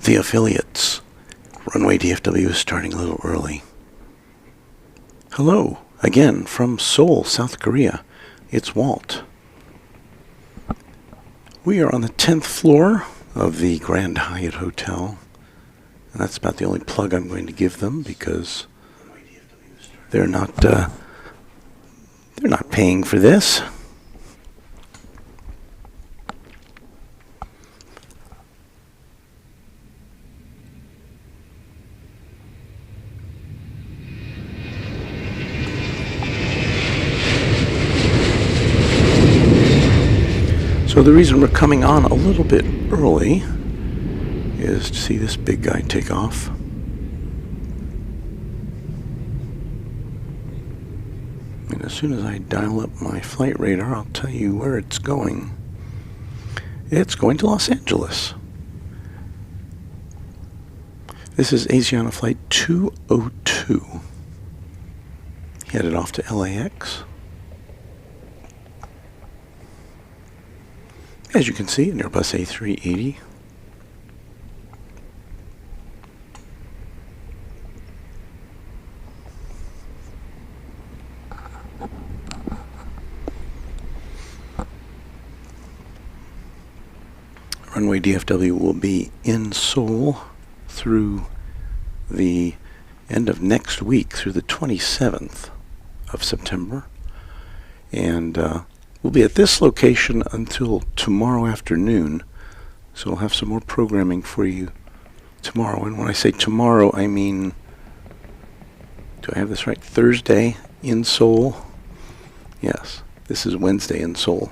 the affiliates. Runway DFW is starting a little early. Hello, again from Seoul, South Korea. It's Walt. We are on the 10th floor of the Grand Hyatt Hotel. And that's about the only plug I'm going to give them because they're not paying for this. So the reason we're coming on a little bit early is to see this big guy take off. And as soon as I dial up my flight radar, I'll tell you where it's going. It's going to Los Angeles. This is Asiana Flight 202, headed off to LAX. As you can see, an Airbus A380. Runway DFW will be in Seoul through the end of next week, through the 27th of September. And we'll be at this location until tomorrow afternoon. So we'll have some more programming for you tomorrow. And when I say tomorrow, I mean, do I have this right? Thursday in Seoul? Yes, this is Wednesday in Seoul.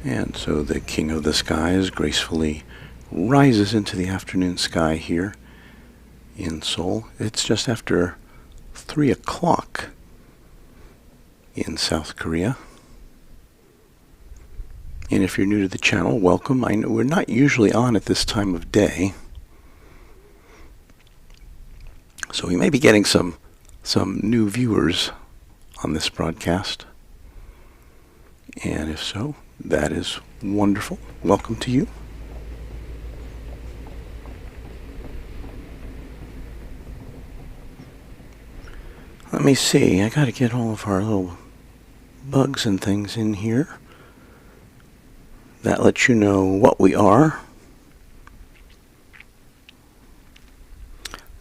And so the king of the skies gracefully rises into the afternoon sky here in Seoul. It's just after 3 o'clock in South Korea. And if you're new to the channel, welcome. I know we're not usually on at this time of day, so we may be getting some new viewers on this broadcast. And if so, that is wonderful. Welcome to you. Let me see. I got to get all of our little bugs and things in here. That lets you know what we are.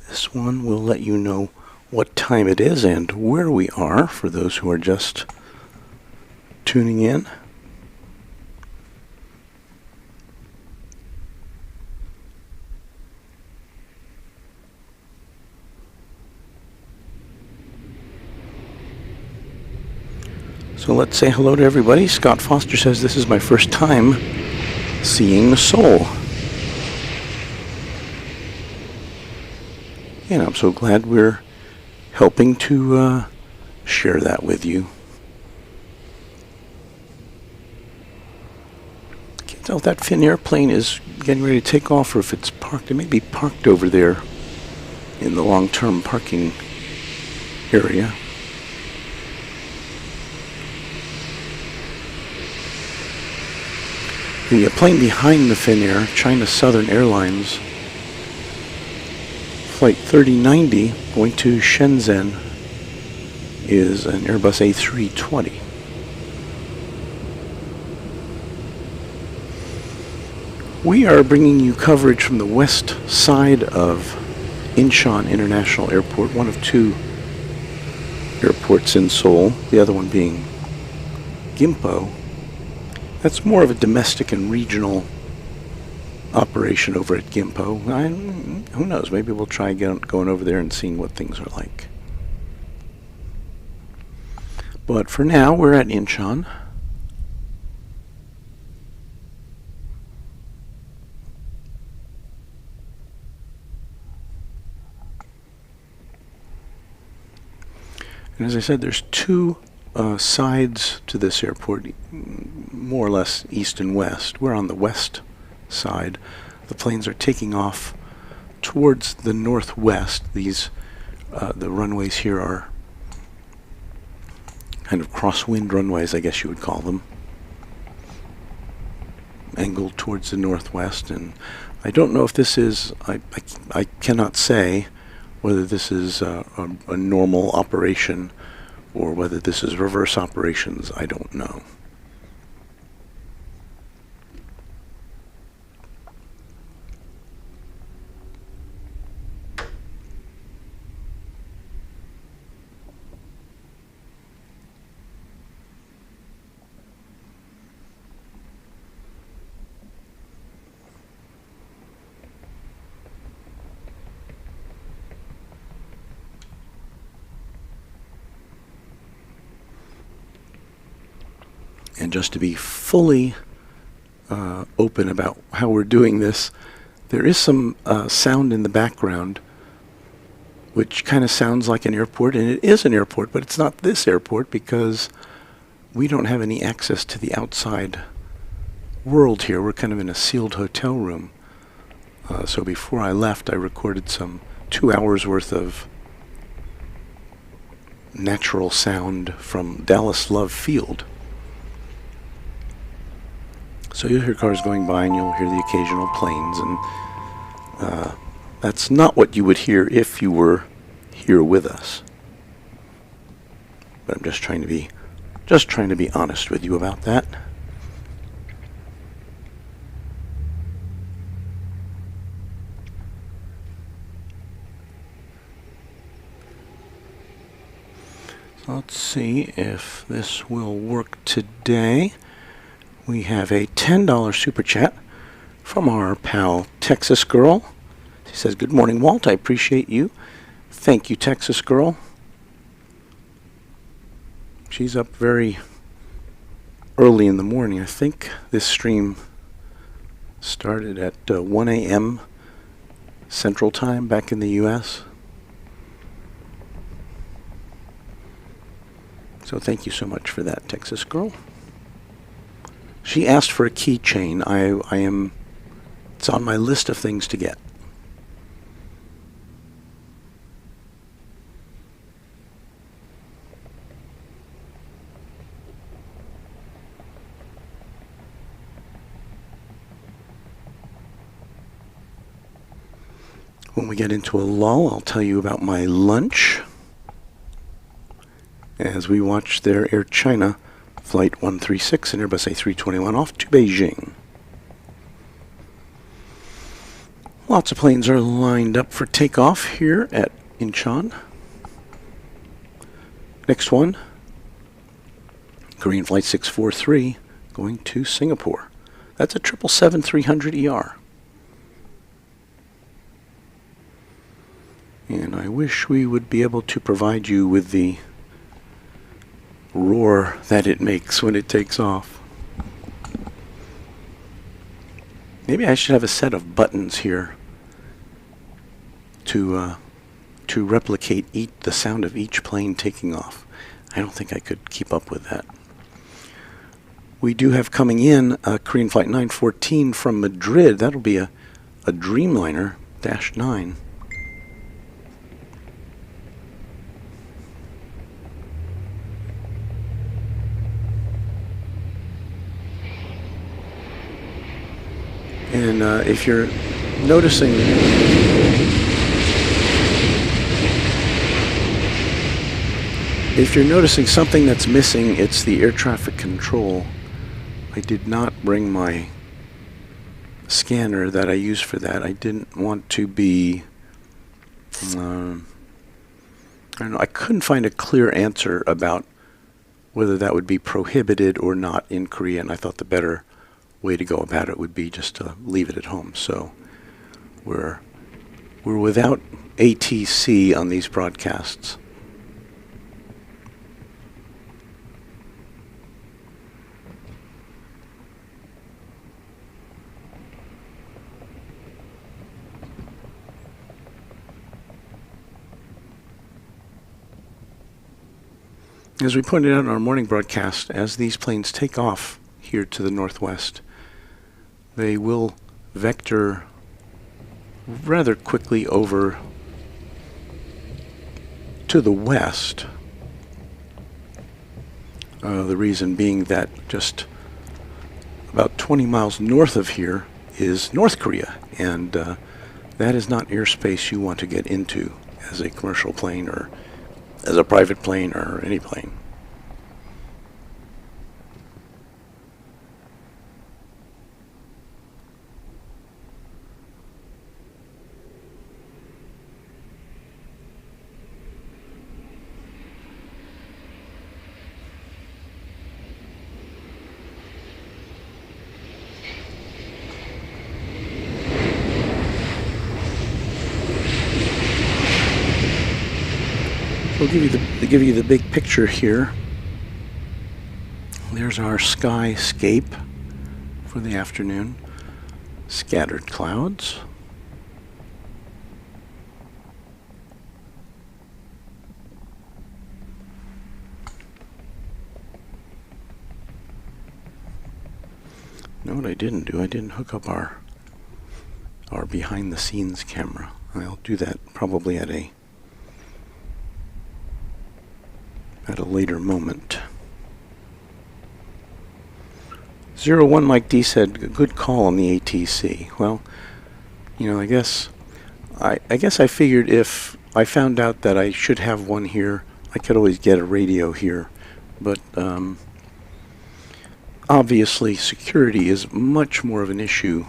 This one will let you know what time it is and where we are for those who are just tuning in. So let's say hello to everybody. Scott Foster says this is my first time seeing Seoul. And I'm so glad we're helping to share that with you. Can't tell if that Finn airplane is getting ready to take off or if it's parked. It may be parked over there in the long-term parking area. The plane behind the Finnair, China Southern Airlines, Flight 3090, going to Shenzhen, is an Airbus A320. We are bringing you coverage from the west side of Incheon International Airport, one of two airports in Seoul, the other one being Gimpo. That's more of a domestic and regional operation over at Gimpo. Who knows? Maybe we'll try going over there and seeing what things are like. But for now, we're at Incheon. And as I said, there's two sides to this airport, more or less east and west. We're on the west side. The planes are taking off towards the northwest. These the runways here are kind of crosswind runways, I guess you would call them, angled towards the northwest. And I don't know if this is, I cannot say whether this is a normal operation or whether this is reverse operations. I don't know. And just to be fully open about how we're doing this, there is some sound in the background which kind of sounds like an airport, and it is an airport, but it's not this airport because we don't have any access to the outside world here. We're kind of in a sealed hotel room. So before I left, I recorded some 2 hours worth of natural sound from Dallas Love Field. So you'll hear cars going by and you'll hear the occasional planes, and that's not what you would hear if you were here with us. But I'm just trying to be honest with you about that. So let's see if this will work today. We have a $10 super chat from our pal Texas Girl. She says, "Good morning, Walt. I appreciate you." Thank you, Texas Girl. She's up very early in the morning. I think this stream started at 1 a.m. Central Time back in the U.S. So thank you so much for that, Texas Girl. She asked for a keychain. It's on my list of things to get. When we get into a lull, I'll tell you about my lunch as we watch their Air China Flight 136 and Airbus A321 off to Beijing. Lots of planes are lined up for takeoff here at Incheon. Next one, Korean Flight 643 going to Singapore. That's a 777-300ER. And I wish we would be able to provide you with the roar that it makes when it takes off. Maybe I should have a set of buttons here to replicate the sound of each plane taking off. I don't think I could keep up with that. We do have coming in a Korean Flight 914 from Madrid. That'll be a Dreamliner -9. And if you're noticing, something that's missing, it's the air traffic control. I did not bring my scanner that I use for that. I didn't want to be, I don't know, I couldn't find a clear answer about whether that would be prohibited or not in Korea, and I thought the better way to go about it would be just to leave it at home. So we're without ATC on these broadcasts. As we pointed out in our morning broadcast, as these planes take off here to the northwest, they will vector rather quickly over to the west. The reason being that just about 20 miles north of here is North Korea, and that is not airspace you want to get into as a commercial plane or as a private plane or any plane. We'll give you the big picture here. There's our skyscape for the afternoon. Scattered clouds. You know what I didn't do? I didn't hook up our behind the scenes camera. I'll do that probably at a later moment. 01 Mike D said, good call on the ATC. Well, you know, I guess I figured if I found out that I should have one here, I could always get a radio here. But obviously security is much more of an issue.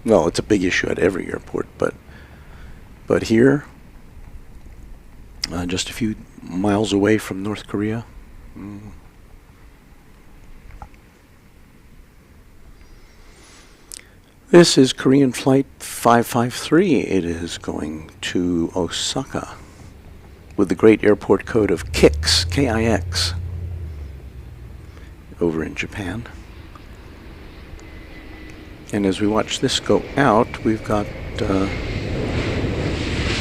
Well, it's a big issue at every airport, but here, just a few miles away from North Korea. This is Korean Flight 553. It is going to Osaka with the great airport code of KIX, K-I-X, over in Japan. And as we watch this go out, we've got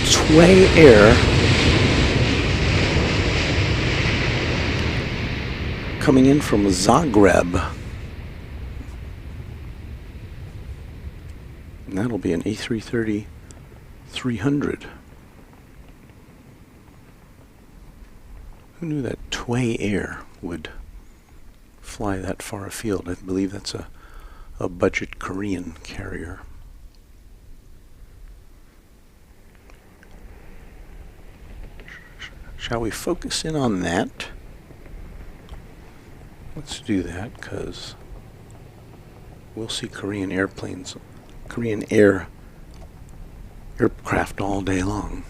Sway Air coming in from Zagreb. And that'll be an A330-300. Who knew that Sway Air would fly that far afield? I believe that's a budget Korean carrier. Shall we focus in on that? Let's do that, because we'll see Korean airplanes, Korean aircraft all day long.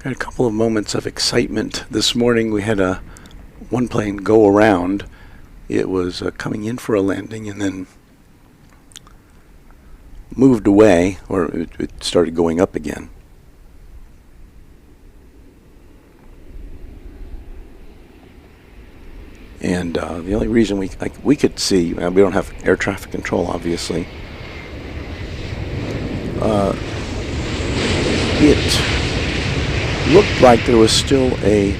Had a couple of moments of excitement this morning. We had one plane go around. It was coming in for a landing and then moved away, or it started going up again. And the only reason we could see, we don't have air traffic control, obviously. It looked like there was still a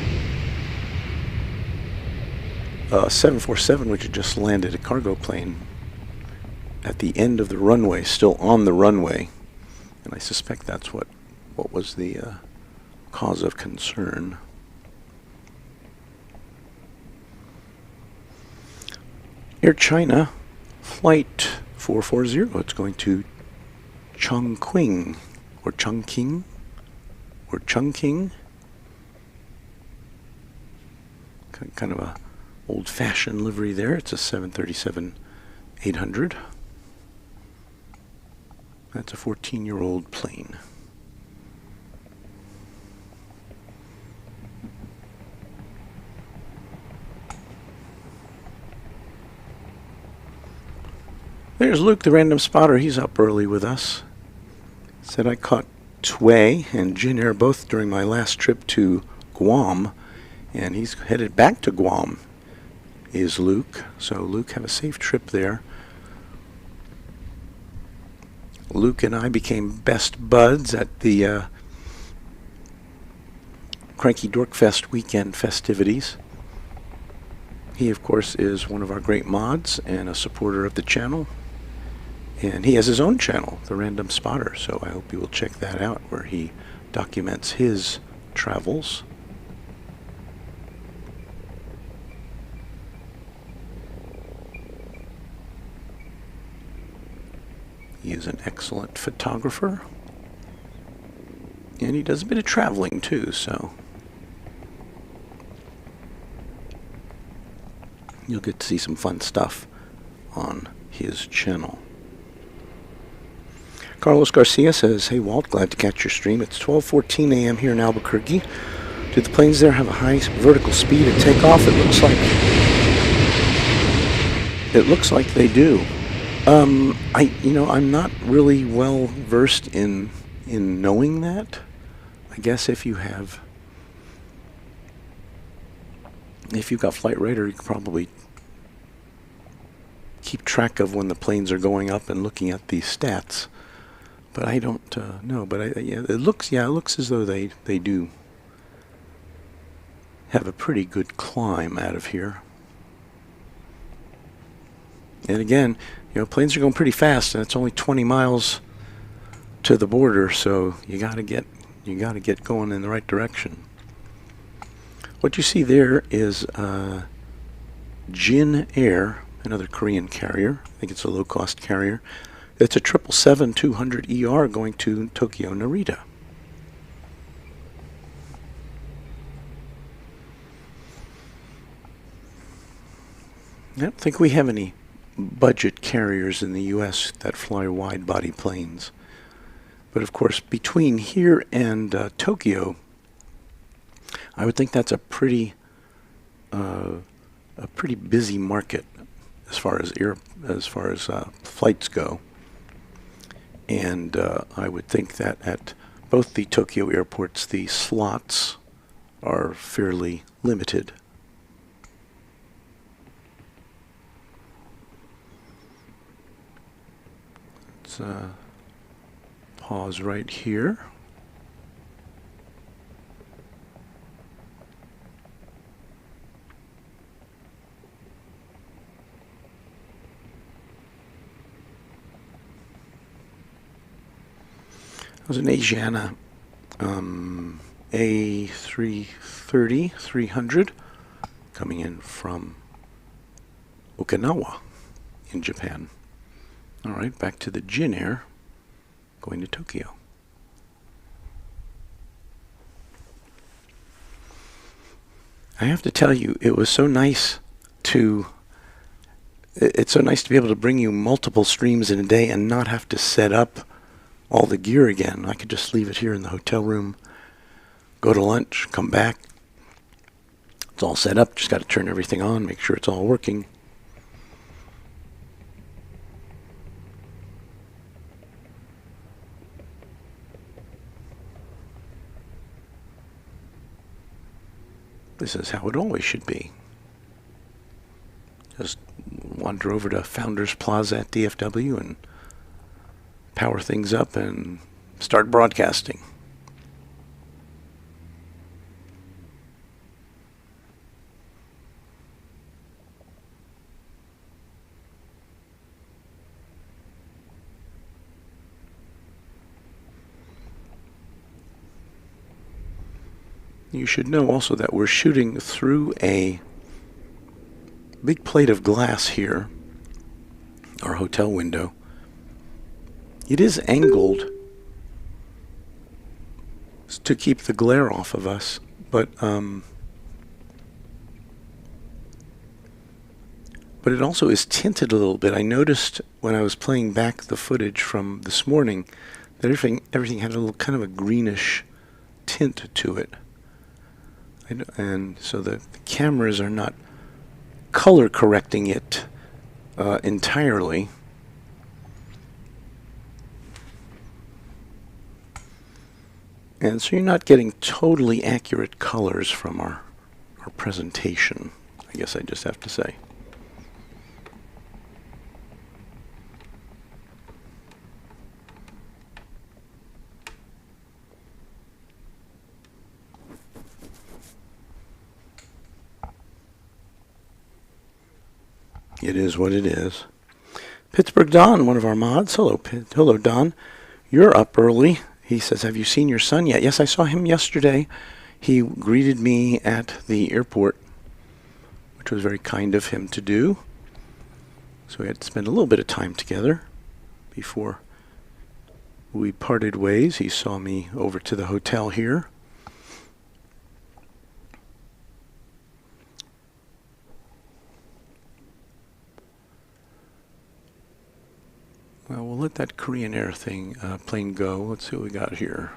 747 which had just landed, a cargo plane, at the end of the runway, still on the runway, and I suspect that's what was the cause of concern. Air China Flight 440, it's going to Chongqing or Chungking, or Chungking. Kind of a old-fashioned livery there. It's a 737-800. That's a 14-year-old plane. There's Luke, the random spotter. He's up early with us. Said I caught Tway and Jin Air both during my last trip to Guam, and he's headed back to Guam, is Luke. So Luke, have a safe trip there. Luke and I became best buds at the Cranky Dork Fest weekend festivities. He, of course, is one of our great mods and a supporter of the channel. And he has his own channel, The Random Spotter, so I hope you will check that out, where he documents his travels. He is an excellent photographer, and he does a bit of traveling too, so you'll get to see some fun stuff on his channel. Carlos Garcia says, "Hey Walt, glad to catch your stream. It's 12:14 a.m. here in Albuquerque. Do the planes there have a high vertical speed at takeoff? It looks like they do. I'm not really well versed in knowing that. I guess if you've got Flight Radar, you can probably keep track of when the planes are going up and looking at the stats. But I don't know. But it looks as though they do have a pretty good climb out of here. And again, planes are going pretty fast, and it's only 20 miles to the border, so you got to get going in the right direction. What you see there is Jin Air, another Korean carrier. I think it's a low-cost carrier. It's a 777-200ER going to Tokyo Narita. I don't think we have any budget carriers in the U.S. that fly wide-body planes. But of course, between here and Tokyo, I would think that's a pretty busy market as far as flights go. And I would think that at both the Tokyo airports, the slots are fairly limited. Let's pause right here. It was an Asiana A330 300 coming in from Okinawa in Japan. All right, back to the Jin Air going to Tokyo. I have to tell you, it's so nice to be able to bring you multiple streams in a day and not have to set up all the gear again. I could just leave it here in the hotel room, go to lunch, come back. It's all set up. Just got to turn everything on, make sure it's all working. This is how it always should be. Just wander over to Founders Plaza at DFW and power things up and start broadcasting. You should know also that we're shooting through a big plate of glass here, our hotel window. It is angled to keep the glare off of us. But it also is tinted a little bit. I noticed when I was playing back the footage from this morning that everything had a little kind of a greenish tint to it. And so the cameras are not color correcting it entirely. And so you're not getting totally accurate colors from our presentation, I guess I just have to say. It is what it is. Pittsburgh Don, one of our mods. Hello, Don. You're up early. He says, have you seen your son yet? Yes, I saw him yesterday. He greeted me at the airport, which was very kind of him to do. So we had to spend a little bit of time together before we parted ways. He saw me over to the hotel here. Well, we'll let that Korean Air plane go. Let's see what we got here.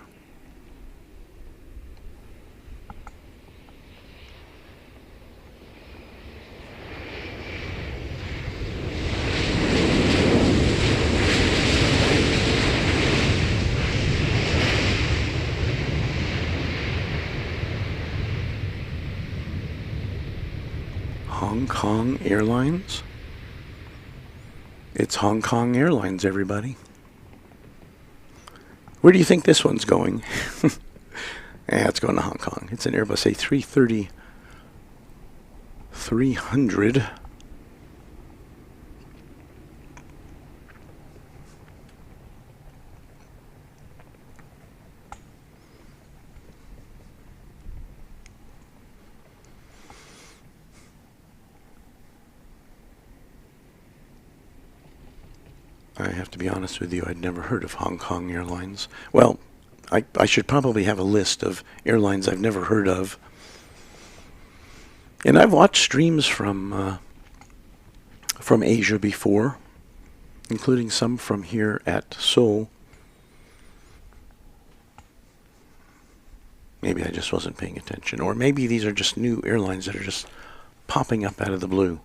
Hong Kong Airlines. It's Hong Kong Airlines, everybody. Where do you think this one's going? Yeah, it's going to Hong Kong. It's an Airbus A330 300. I have to be honest with you, I'd never heard of Hong Kong Airlines. Well, I should probably have a list of airlines I've never heard of. And I've watched streams from Asia before, including some from here at Seoul. Maybe I just wasn't paying attention. Or maybe these are just new airlines that are just popping up out of the blue.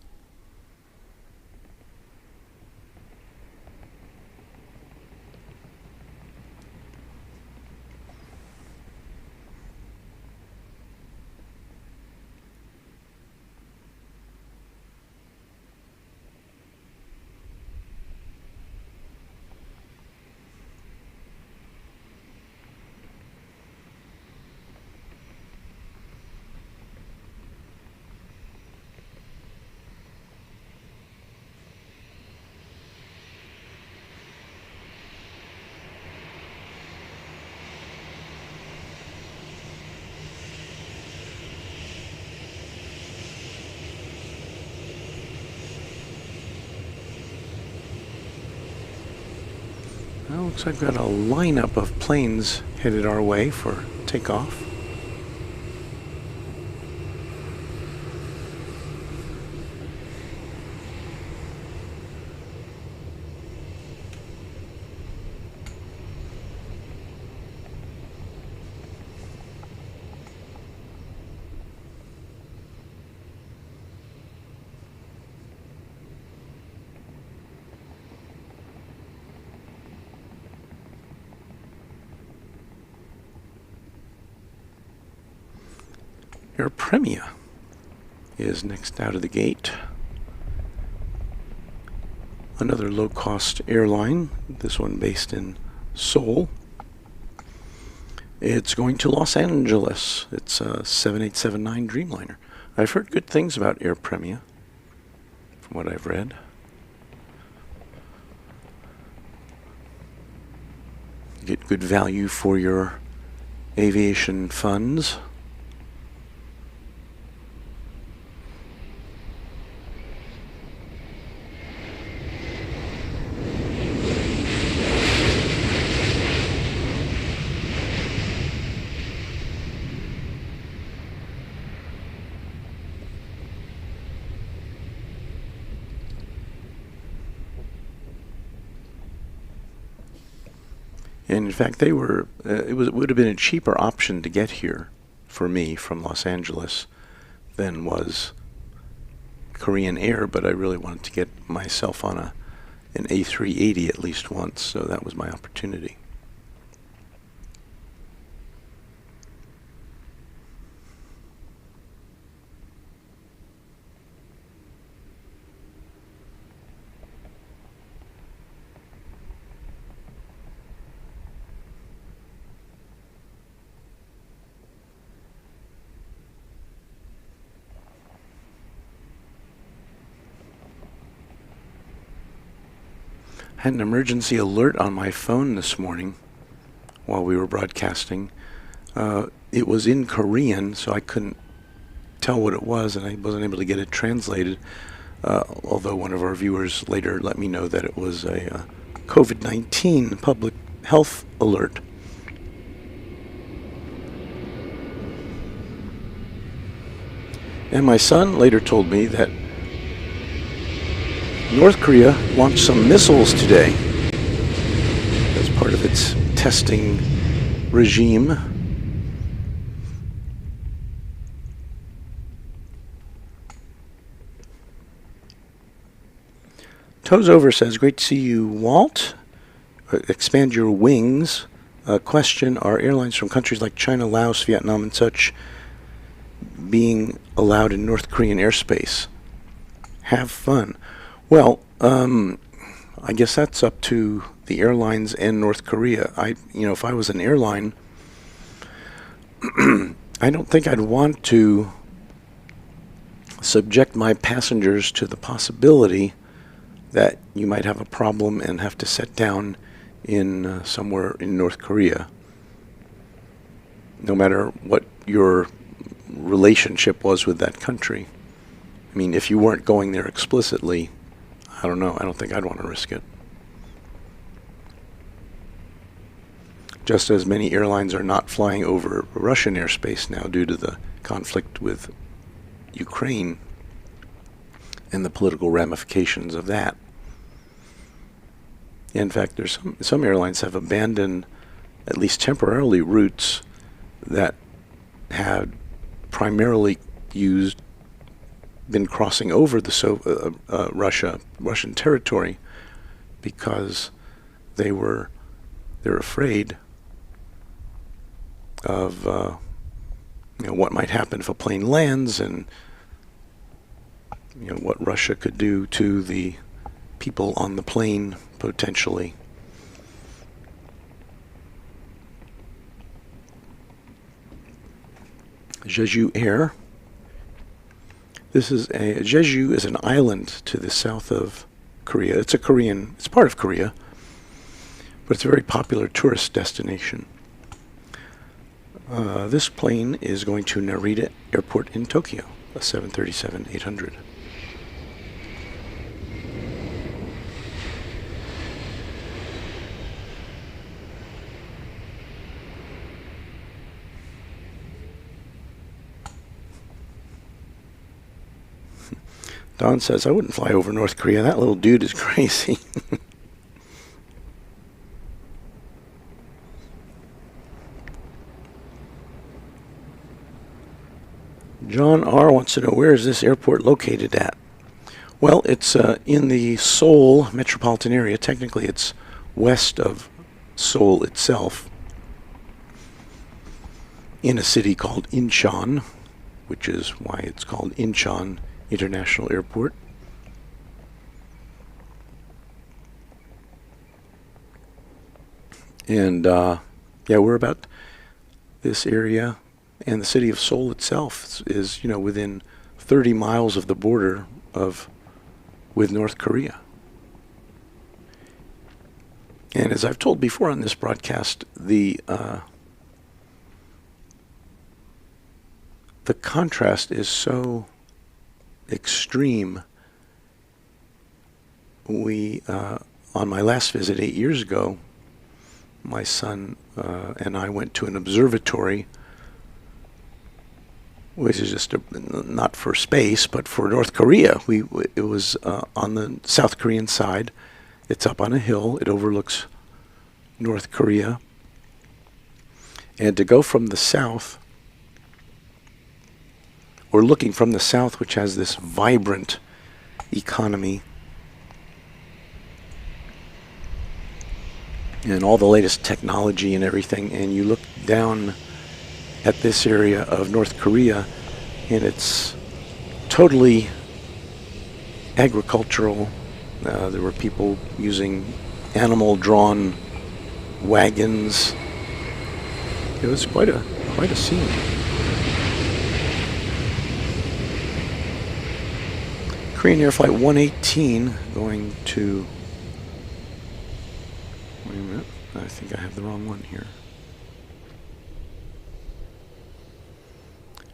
Well, looks like we've got a lineup of planes headed our way for takeoff. Air Premia is next out of the gate. Another low-cost airline, this one based in Seoul. It's going to Los Angeles. It's a 7879 Dreamliner. I've heard good things about Air Premia, from what I've read. You get good value for your aviation funds. And in fact, they were. It would have been a cheaper option to get here for me from Los Angeles than was Korean Air. But I really wanted to get myself on an A380 at least once, so that was my opportunity. Had an emergency alert on my phone this morning while we were broadcasting. It was in Korean, so I couldn't tell what it was, and I wasn't able to get it translated, although one of our viewers later let me know that it was a COVID-19 public health alert. And my son later told me that North Korea launched some missiles today as part of its testing regime. Toes Over says, great to see you, Walt. Expand your wings. Question, are airlines from countries like China, Laos, Vietnam, and such being allowed in North Korean airspace? Have fun. Well, I guess that's up to the airlines and North Korea. If I was an airline, I don't think I'd want to subject my passengers to the possibility that you might have a problem and have to set down in somewhere in North Korea, no matter what your relationship was with that country. I mean, if you weren't going there explicitly, I don't know. I don't think I'd want to risk it. Just as many airlines are not flying over Russian airspace now due to the conflict with Ukraine and the political ramifications of that. In fact, there's some airlines have abandoned, at least temporarily, routes that had primarily been crossing over the Russian territory because they're afraid of what might happen if a plane lands, and what Russia could do to the people on the plane potentially. Jeju Air. Jeju is an island to the south of Korea. It's part of Korea, but it's a very popular tourist destination. This plane is going to Narita Airport in Tokyo, a 737-800. Don says, I wouldn't fly over North Korea. That little dude is crazy. John R. wants to know, where is this airport located at? Well, it's in the Seoul metropolitan area. Technically, it's west of Seoul itself, in a city called Incheon, which is why it's called Incheon International Airport. And we're about this area, and the city of Seoul itself is within 30 miles of the border with North Korea. And as I've told before on this broadcast, the contrast is so extreme. On my last visit 8 years ago, my son and I went to an observatory, which is just not for space, but for North Korea. It was on the South Korean side. It's up on a hill. It overlooks, North Korea. And to go from the south, or looking from the south, which has this vibrant economy and all the latest technology and everything, and you look down at this area of North Korea, and it's totally agricultural. There were people using animal-drawn wagons. It was quite a scene. Korean Air Flight 118 going to... Wait a minute. I think I have the wrong one here.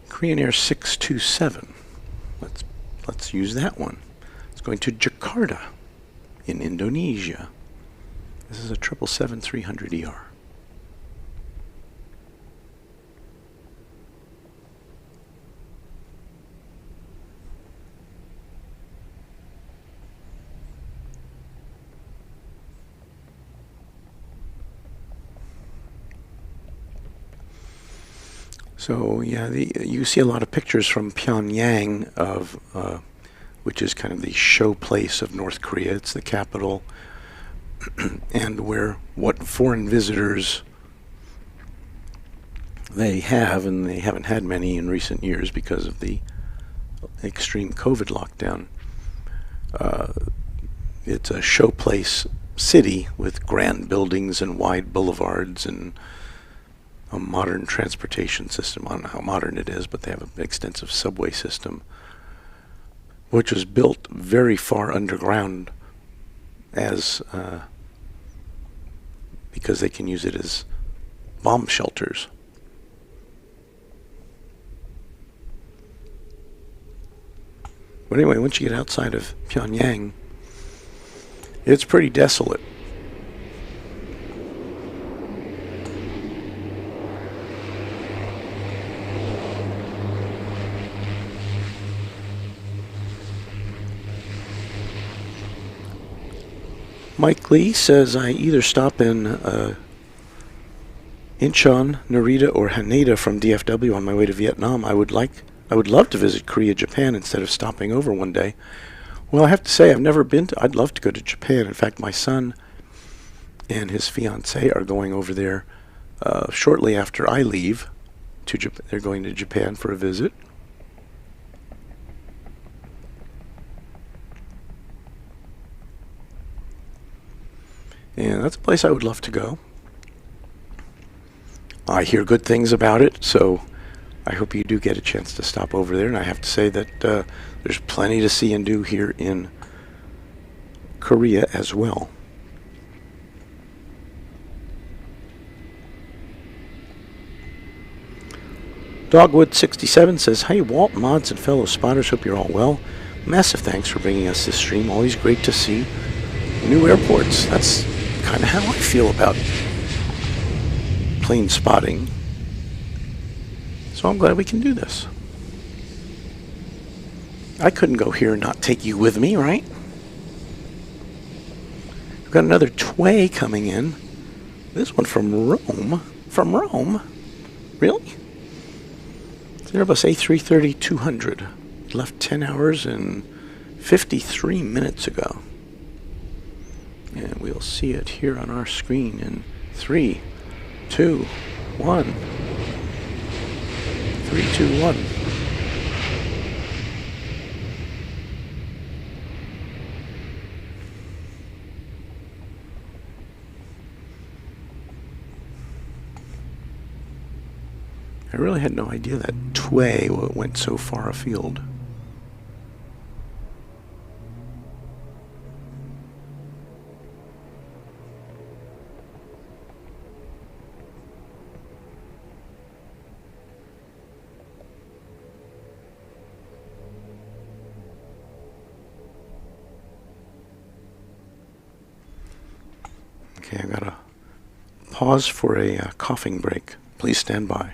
Korean Air 627. Let's use that one. It's going to Jakarta in Indonesia. This is a 777-300ER. So yeah, you see a lot of pictures from Pyongyang of, which is kind of the show place of North Korea. It's the capital, and what foreign visitors they have, and they haven't had many in recent years because of the extreme COVID lockdown. It's a showplace city with grand buildings and wide boulevards and a modern transportation system. I don't know how modern it is, but they have an extensive subway system, which was built very far underground as because they can use it as bomb shelters. But anyway, once you get outside of Pyongyang, it's pretty desolate. Mike Lee says, I either stop in Incheon, Narita, or Haneda from DFW on my way to Vietnam. I would love to visit Korea, Japan instead of stopping over one day. Well, I have to say, I've never been to, I'd love to go to Japan. In fact, my son and his fiancée are going over there shortly after I leave to Japan. They're going to Japan for a visit. And that's a place I would love to go. I hear good things about it, so I hope you do get a chance to stop over there. And I have to say that there's plenty to see and do here in Korea as well. Dogwood67 says, hey Walt, mods, and fellow spotters, hope you're all well. Massive thanks for bringing us this stream. Always great to see new airports. That's kind of how I feel about plane spotting. So I'm glad we can do this. I couldn't go here and not take you with me, right? We've got another Tway coming in. This one from Rome. From Rome? Really? It's Airbus A380-200. It left 10 hours and 53 minutes ago. And we'll see it here on our screen in 3, 2, 1. 3, 2, 1. I really had no idea that Tway went so far afield. Okay, I gotta pause for a coughing break. Please stand by.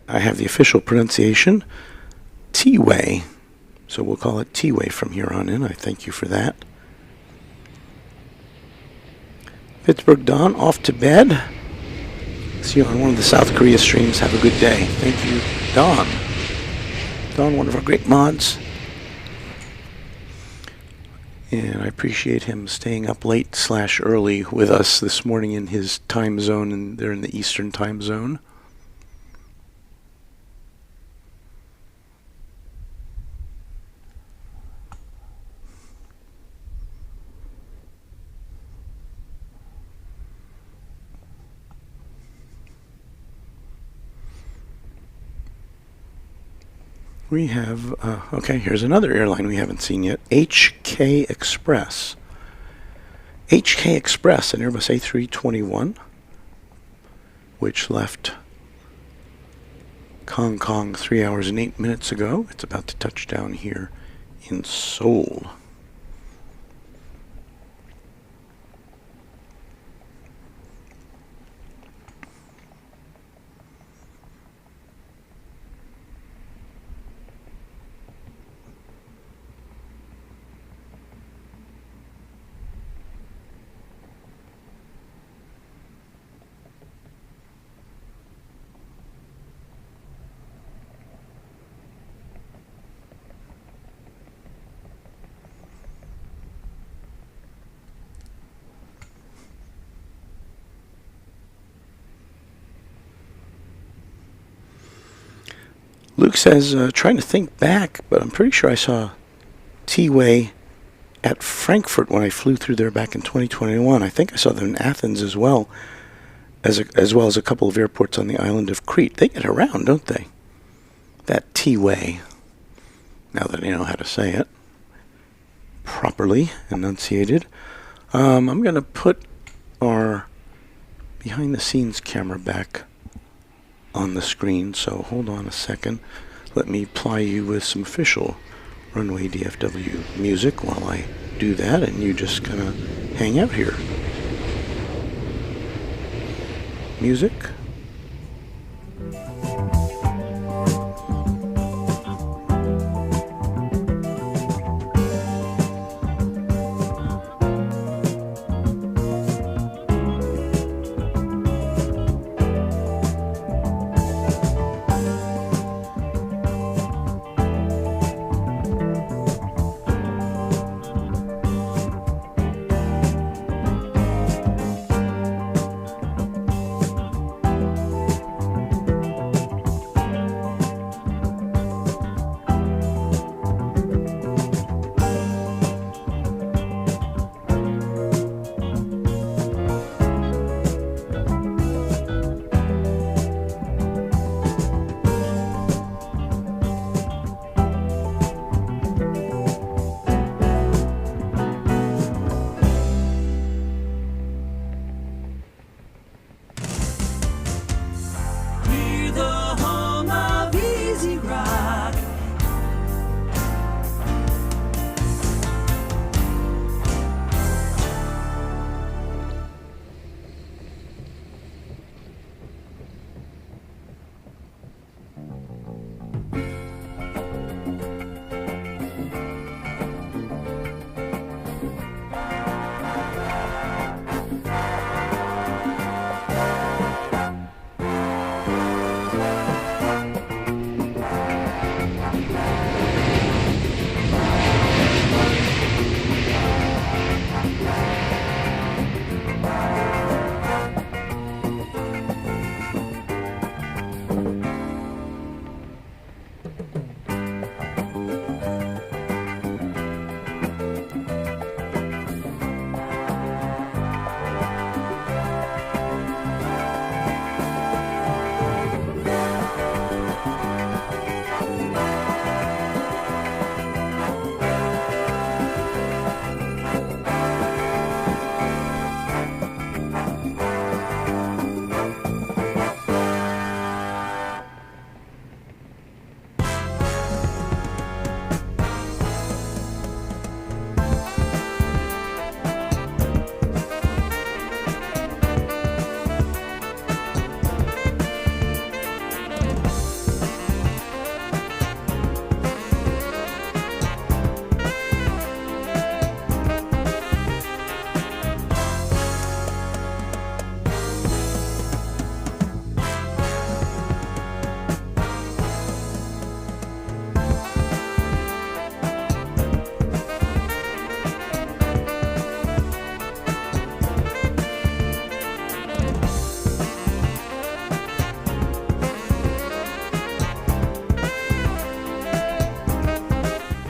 I have the official pronunciation, T-Way. So we'll call it T-Way from here on in. I thank you for that. Pittsburgh Don, off to bed. See you on one of the South Korea streams. Have a good day. Thank you, Don. Don, one of our great mods. And I appreciate him staying up late / early with us this morning in his time zone, and they're in the Eastern time zone. We have, okay, here's another airline we haven't seen yet, HK Express. HK Express, an Airbus A321, which left Hong Kong 3 hours and 8 minutes ago. It's about to touch down here in Seoul. Luke says, trying to think back, but I'm pretty sure I saw T-Way at Frankfurt when I flew through there back in 2021. I think I saw them in Athens as well as a couple of airports on the island of Crete. They get around, don't they? That T-Way, now that I know how to say it properly, enunciated. I'm going to put our behind-the-scenes camera back on the screen, so hold on a second. Let me ply you with some official Runway DFW music while I do that, and you just kind of hang out here. Music.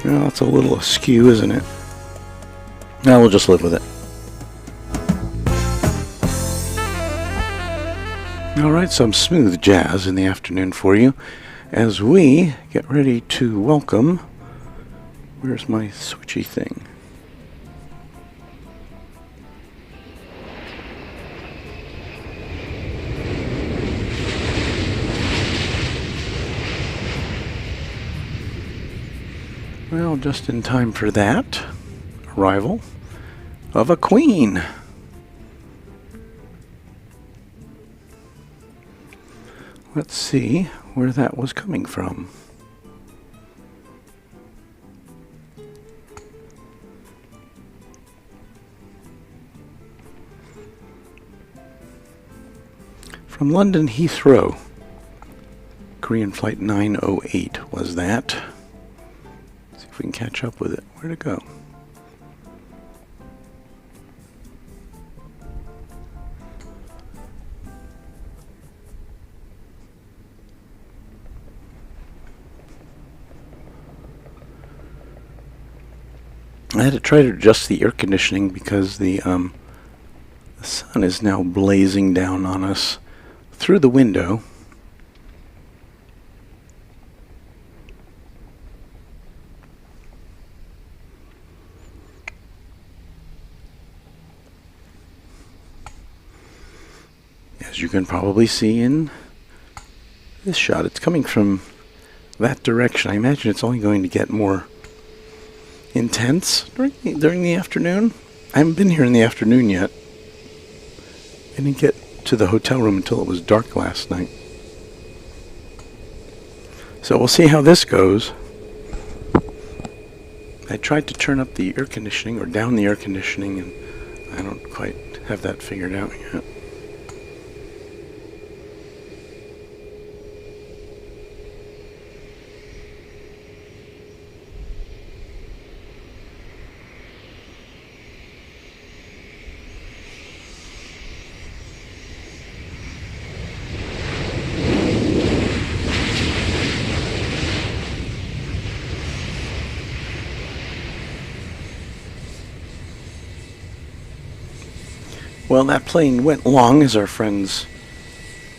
Well, it's a little askew, isn't it? Now we'll just live with it. Alright, some smooth jazz in the afternoon for you as we get ready to welcome... Where's my switchy thing? Well, just in time for that arrival of a queen. Let's see where that was coming from. From London Heathrow. Korean Flight 908 was that. See if we can catch up with it. Where'd it go? I had to try to adjust the air conditioning because the sun is now blazing down on us through the window. As you can probably see in this shot, it's coming from that direction. I imagine it's only going to get more intense during the afternoon. I haven't been here in the afternoon yet. I didn't get to the hotel room until it was dark last night. So we'll see how this goes. I tried to turn up the air conditioning or down the air conditioning, and I don't quite have that figured out yet. Well, that plane went long, as our friends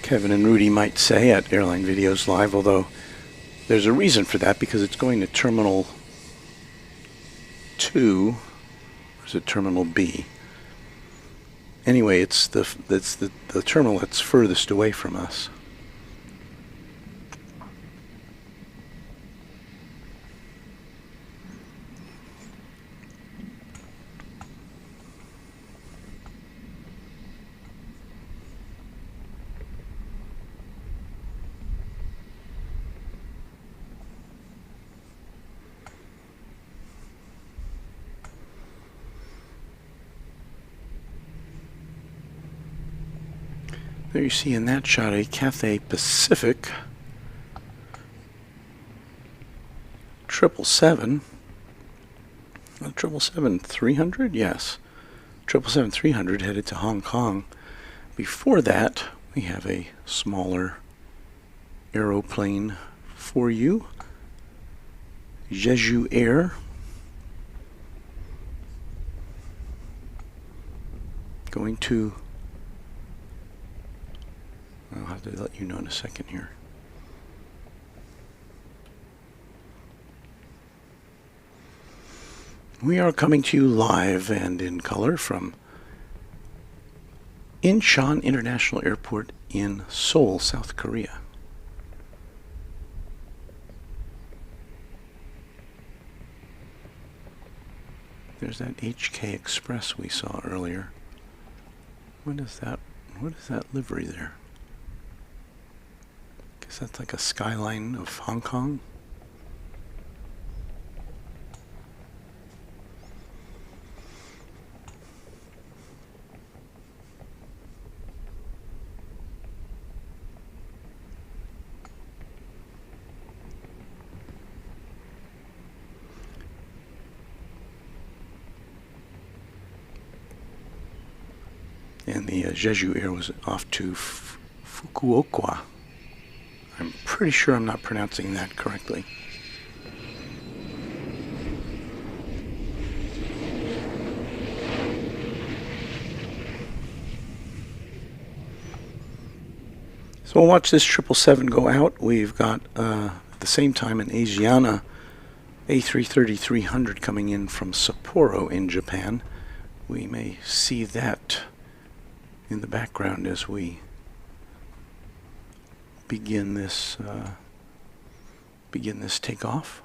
Kevin and Rudy might say at Airline Videos Live, although there's a reason for that, because it's going to Terminal 2, or is it Terminal B? Anyway, it's the terminal that's furthest away from us. There you see in that shot a Cathay Pacific 777. 777-300? Yes. 777-300 headed to Hong Kong. Before that, we have a smaller aeroplane for you. Jeju Air. Going to... I'll have to let you know in a second here. We are coming to you live and in color from Incheon International Airport in Seoul, South Korea. There's that HK Express we saw earlier. What is that? What is that livery there? Guess that's like a skyline of Hong Kong. And the Jeju Air was off to Fukuoka. I'm pretty sure I'm not pronouncing that correctly. So we'll watch this 777 go out. We've got, at the same time, an Asiana A330-300 coming in from Sapporo in Japan. We may see that in the background as we begin this takeoff.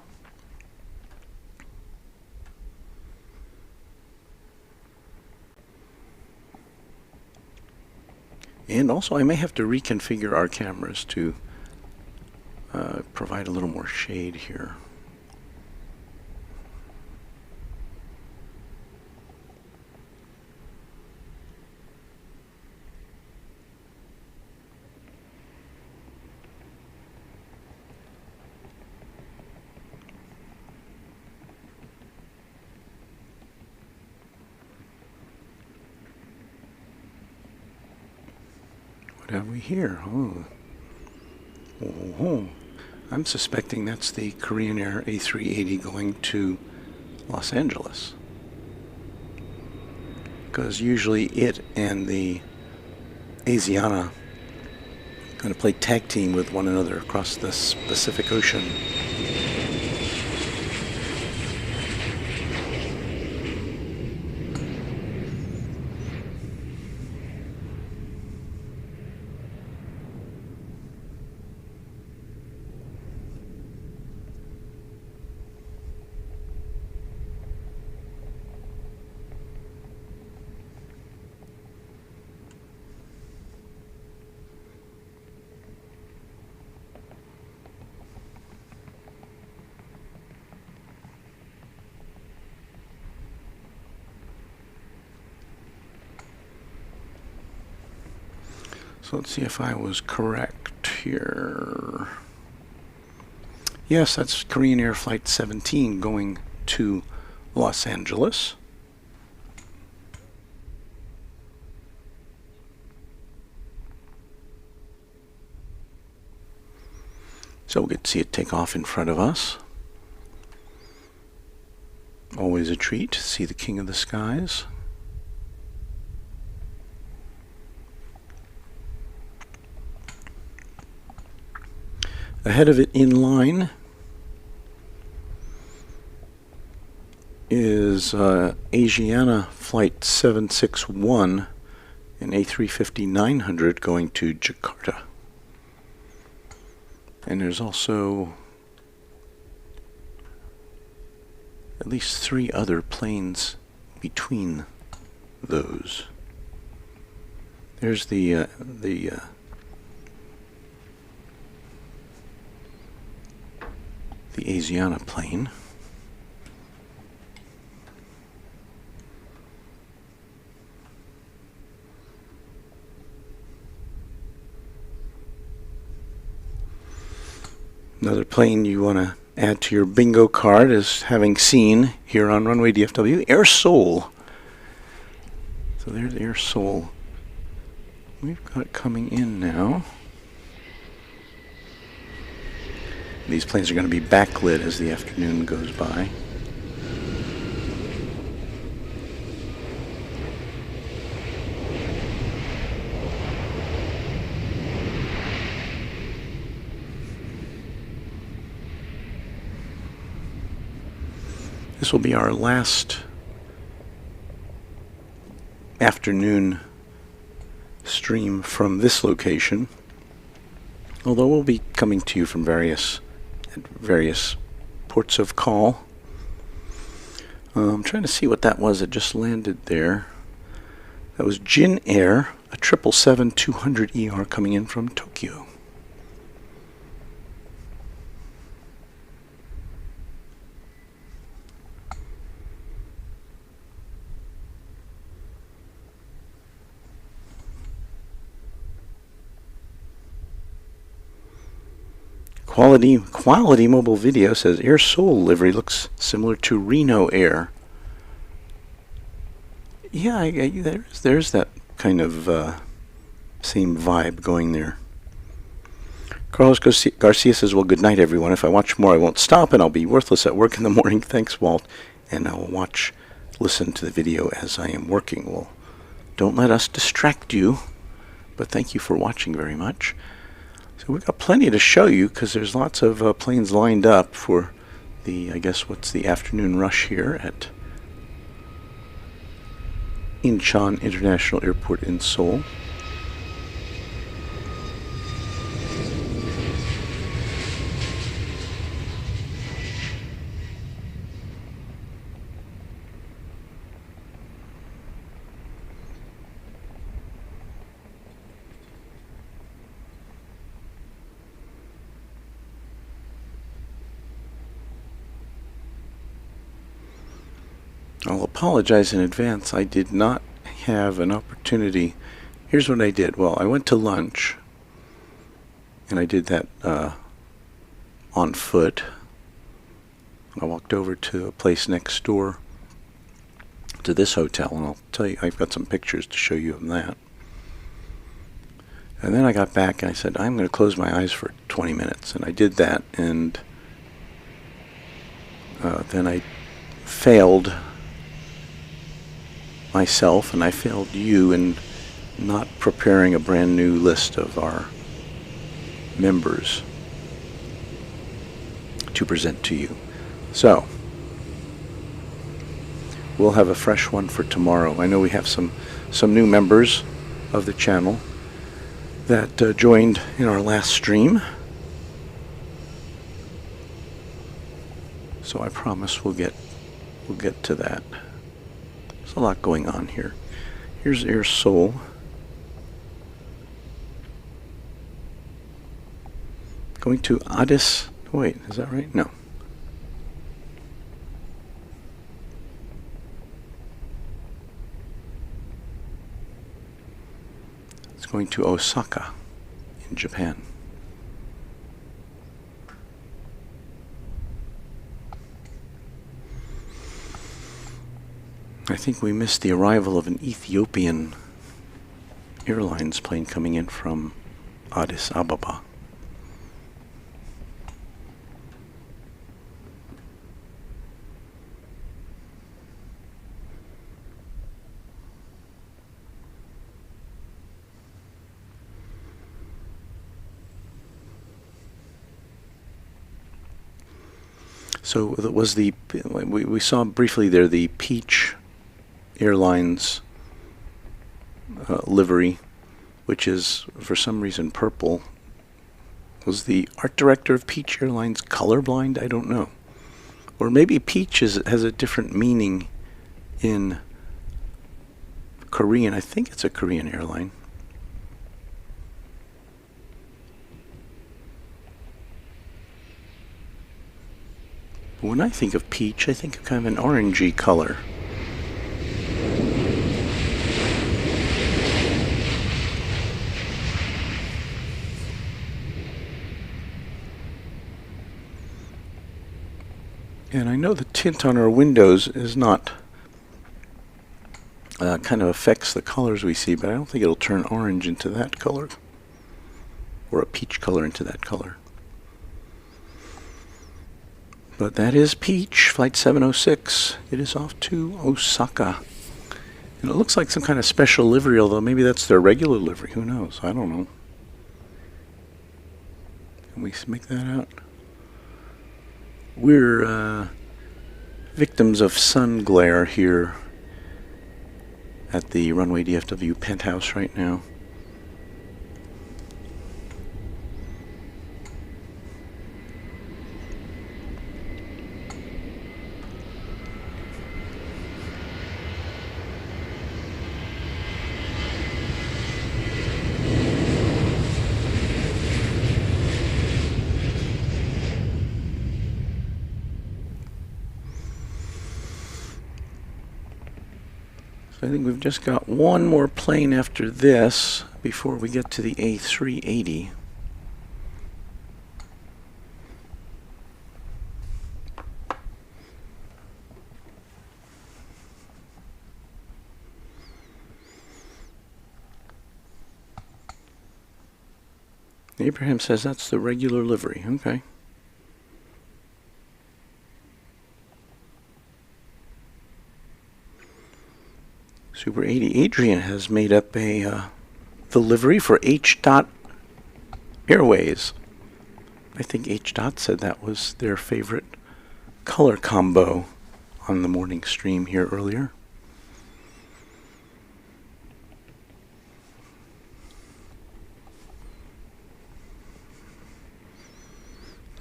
And also, I may have to reconfigure our cameras to provide a little more shade here. What have we here? Oh. I'm suspecting that's the Korean Air A380 going to Los Angeles. Because usually it and the Asiana are going to play tag team with one another across the Pacific Ocean. So let's see if I was correct here. Yes, that's Korean Air Flight 17 going to Los Angeles. So we'll get to see it take off in front of us. Always a treat to see the King of the Skies. Ahead of it in line is Asiana Flight 761 and A350-900 going to Jakarta. And there's also at least 3 other planes between those. There's the Asiana plane. Another plane you want to add to your bingo card is having seen here on Runway DFW, Air Seoul. So there's Air Seoul. We've got it coming in now. These planes are going to be backlit as the afternoon goes by. This will be our last afternoon stream from this location, although we'll be coming to you from various ports of call. I'm trying to see what that was that just landed there. That was Jin Air, a 777-200ER coming in from Tokyo. Quality mobile video says Air Seoul livery looks similar to Reno Air. Yeah, there's that kind of same vibe going there. Carlos Garcia says, well, good night, everyone. If I watch more, I won't stop, and I'll be worthless at work in the morning. Thanks, Walt. And I will listen to the video as I am working. Well, don't let us distract you, but thank you for watching very much. So we've got plenty to show you because there's lots of planes lined up for the, I guess, what's the afternoon rush here at Incheon International Airport in Seoul. I'll apologize in advance. I did not have an opportunity. Here's what I did. Well, I went to lunch, and I did that on foot. I walked over to a place next door to this hotel, and I'll tell you, I've got some pictures to show you of that. And then I got back, and I said, I'm going to close my eyes for 20 minutes. And I did that, and then I failed myself, and I failed you in not preparing a brand new list of our members to present to you. So we'll have a fresh one for tomorrow. I know we have some new members of the channel that joined in our last stream, so I promise we'll get to that. There's a lot going on here. Here's Air Seoul. Going to Addis. Wait, is that right? No. It's going to Osaka in Japan. I think we missed the arrival of an Ethiopian Airlines plane coming in from Addis Ababa. So it was we saw briefly there the Peach Airlines livery, which is for some reason purple. Was the art director of Peach Airlines colorblind? I don't know. Or maybe Peach has a different meaning in Korean. I think it's a Korean airline. But when I think of peach, I think of kind of an orangey color. And I know the tint on our windows is not kind of affects the colors we see, but I don't think it'll turn orange into that color or a peach color into that color. But that is Peach, Flight 706. It is off to Osaka. And it looks like some kind of special livery, although maybe that's their regular livery. Who knows? I don't know. Can we make that out? We're victims of sun glare here at the Runway DFW penthouse right now. I think we've just got one more plane after this before we get to the A380. Abraham says that's the regular livery. Okay. Super 80 Adrian has made up a the livery for H. Airways. I think H. Dot said that was their favorite color combo on the morning stream here earlier.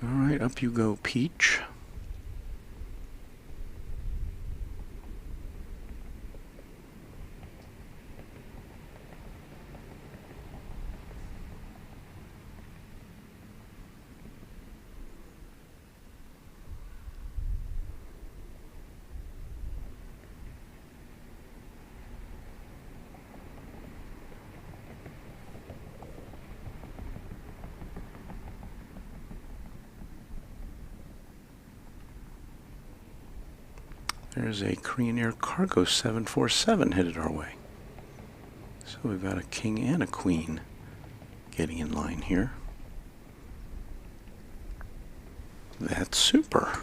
All right, up you go, Peach. There's a Korean Air Cargo 747 headed our way. So we've got a king and a queen getting in line here. That's super.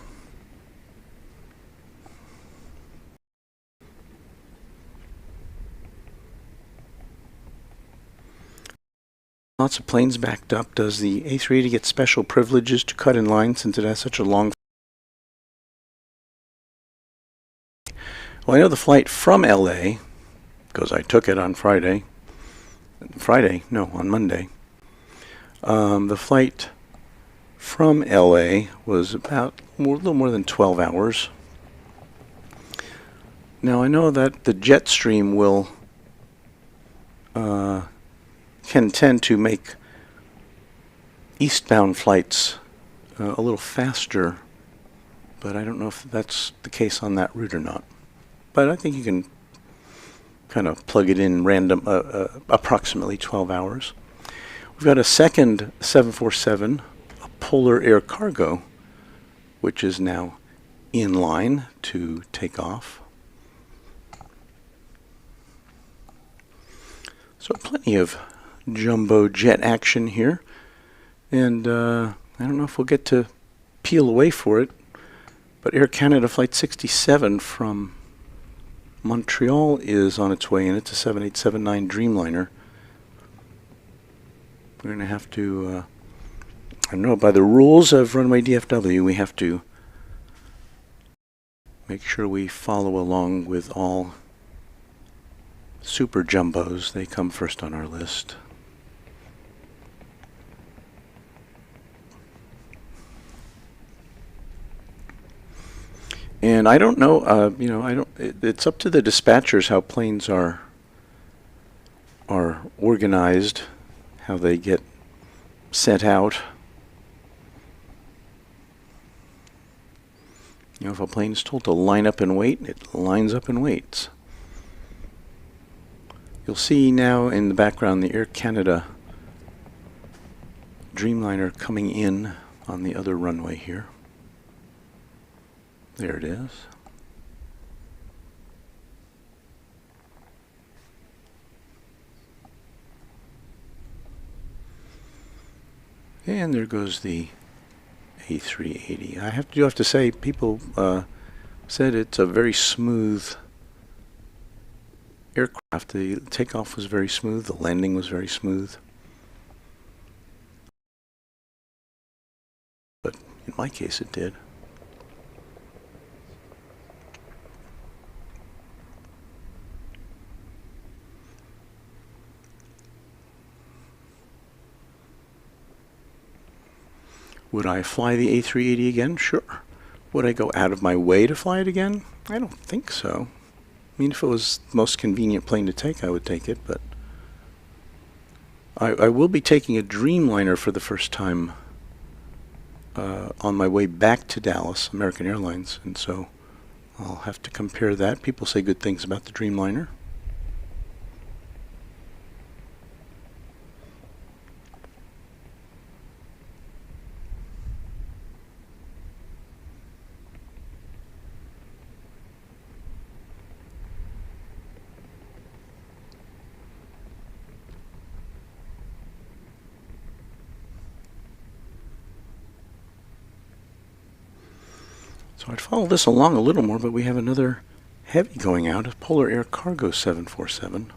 Lots of planes backed up. Does the A380 get special privileges to cut in line since it has such a long... Well, I know the flight from LA, because I took it on Friday. On Monday. The flight from LA was about a little more than 12 hours. Now I know that the jet stream will can tend to make eastbound flights a little faster, but I don't know if that's the case on that route or not. But I think you can kind of plug it in random, approximately 12 hours. We've got a second 747, a Polar Air Cargo, which is now in line to take off. So plenty of jumbo jet action here. And I don't know if we'll get to peel away for it, but Air Canada Flight 67 from Montreal is on its way in. It's a 7879 Dreamliner. We're going to have to, I don't know, by the rules of Runway DFW, we have to make sure we follow along with all super jumbos. They come first on our list. And I don't know, it's up to the dispatchers how planes are organized, how they get sent out. You know, if a plane is told to line up and wait, it lines up and waits. You'll see now in the background the Air Canada Dreamliner coming in on the other runway here. There it is. And there goes the A380. I do have to say, people said it's a very smooth aircraft. The takeoff was very smooth. The landing was very smooth. But in my case, it did. Would I fly the A380 again? Sure. Would I go out of my way to fly it again? I don't think so. I mean, if it was the most convenient plane to take, I would take it, but I will be taking a Dreamliner for the first time on my way back to Dallas, American Airlines, and so I'll have to compare that. People say good things about the Dreamliner. So I'd follow this along a little more, but we have another heavy going out, a Polar Air Cargo 747,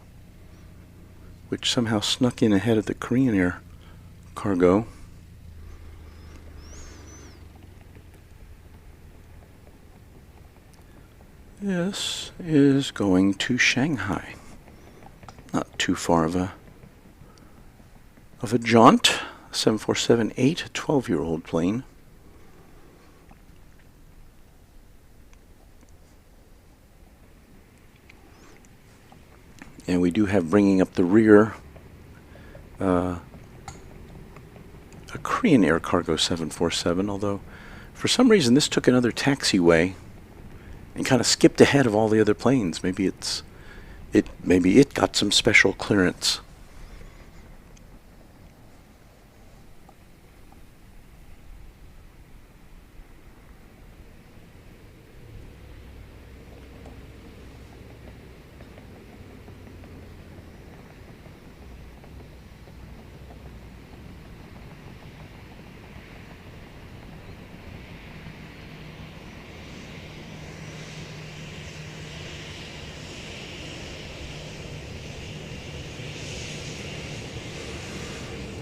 which somehow snuck in ahead of the Korean Air cargo. This is going to Shanghai. Not too far of a jaunt. 747-8, 12-year-old plane. And we do have bringing up the rear a Korean Air Cargo 747, although for some reason this took another taxiway and kind of skipped ahead of all the other planes. Maybe it got some special clearance.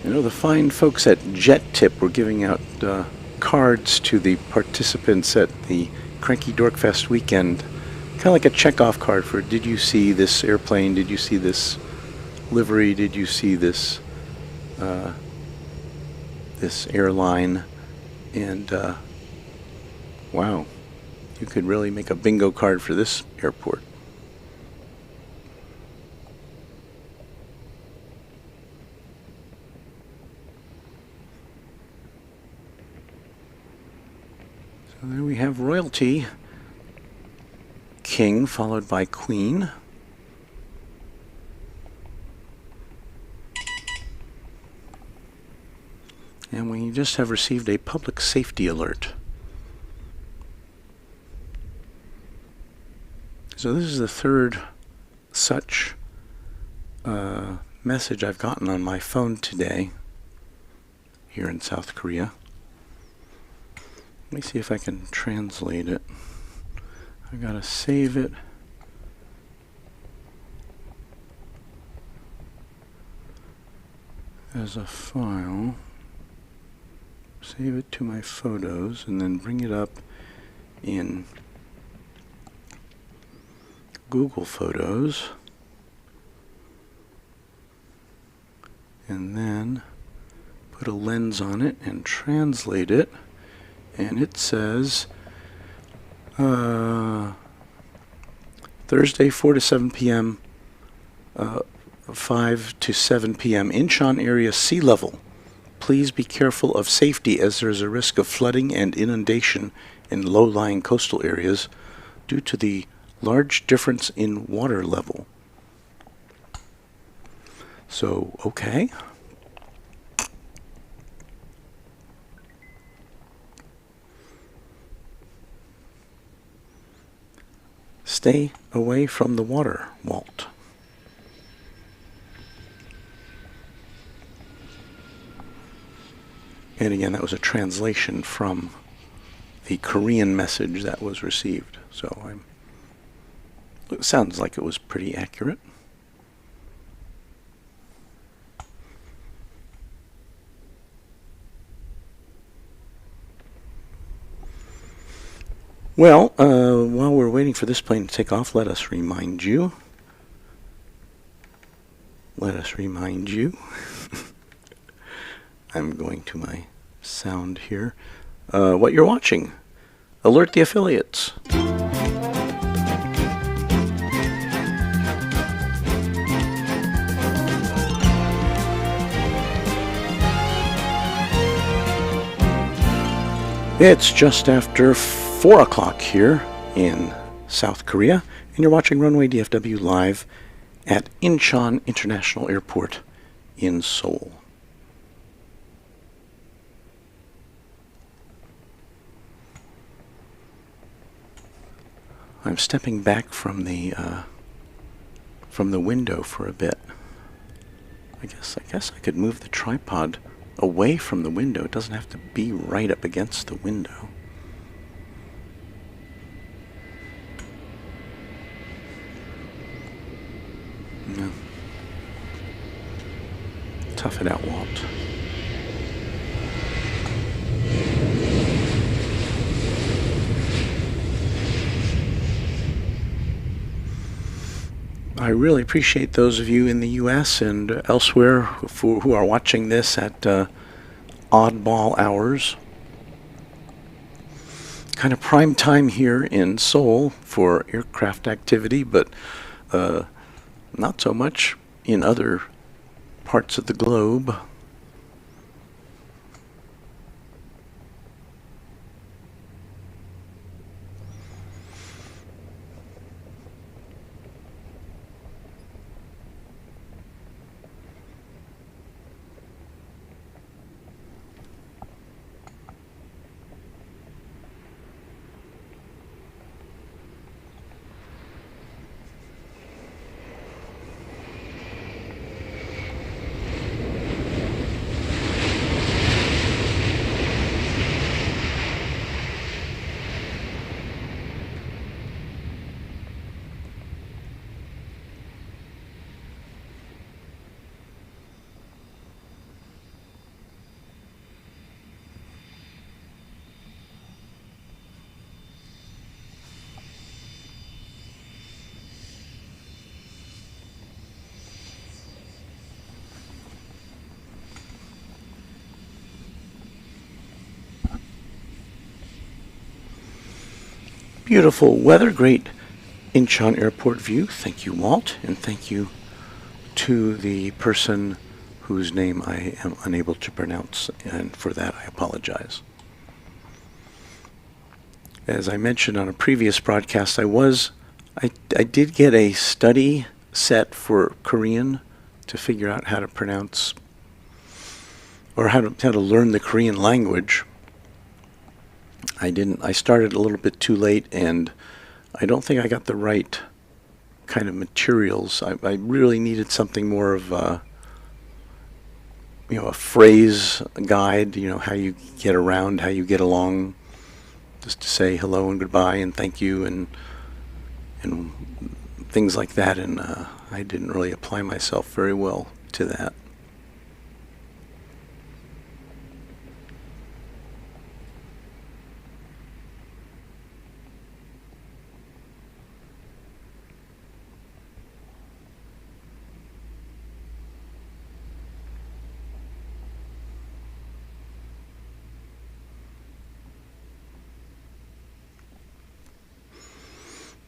You know, the fine folks at Jet Tip were giving out cards to the participants at the Cranky Dorkfest weekend. Kind of like a checkoff card for, did you see this airplane? Did you see this livery? Did you see this this airline? And wow, you could really make a bingo card for this airport. So there we have royalty, king followed by queen. And we just have received a public safety alert. So this is the third such message I've gotten on my phone today here in South Korea. Let me see if I can translate it. I gotta save it. As a file. Save it to my photos and then bring it up in Google Photos. And then put a lens on it and translate it. And it says Thursday 4 to 7 p.m., 5 to 7 p.m. Incheon area sea level. Please be careful of safety as there is a risk of flooding and inundation in low-lying coastal areas due to the large difference in water level. So, okay. Stay away from the water, Walt. And again, that was a translation from the Korean message that was received. So it sounds like it was pretty accurate. Well, while we're waiting for this plane to take off, let us remind you. I'm going to my sound here. What you're watching. Alert the affiliates. It's just after 4 o'clock here in South Korea, and you're watching Runway DFW live at Incheon International Airport in Seoul. I'm stepping back from the window for a bit. I guess I could move the tripod away from the window. It doesn't have to be right up against the window. No. Tough it out, Walt. I really appreciate those of you in the U.S. and elsewhere who are watching this at oddball hours. Kind of prime time here in Seoul for aircraft activity, but not so much in other parts of the globe. Beautiful weather, great Incheon Airport view. Thank you, Walt, and thank you to the person whose name I am unable to pronounce, and for that I apologize. As I mentioned on a previous broadcast, I did get a study set for Korean to figure out how to pronounce or how to learn the Korean language. I started a little bit too late, and I don't think I got the right kind of materials. I really needed something more of a phrase guide, how you get around, how you get along, just to say hello and goodbye and thank you and things like that. And I didn't really apply myself very well to that.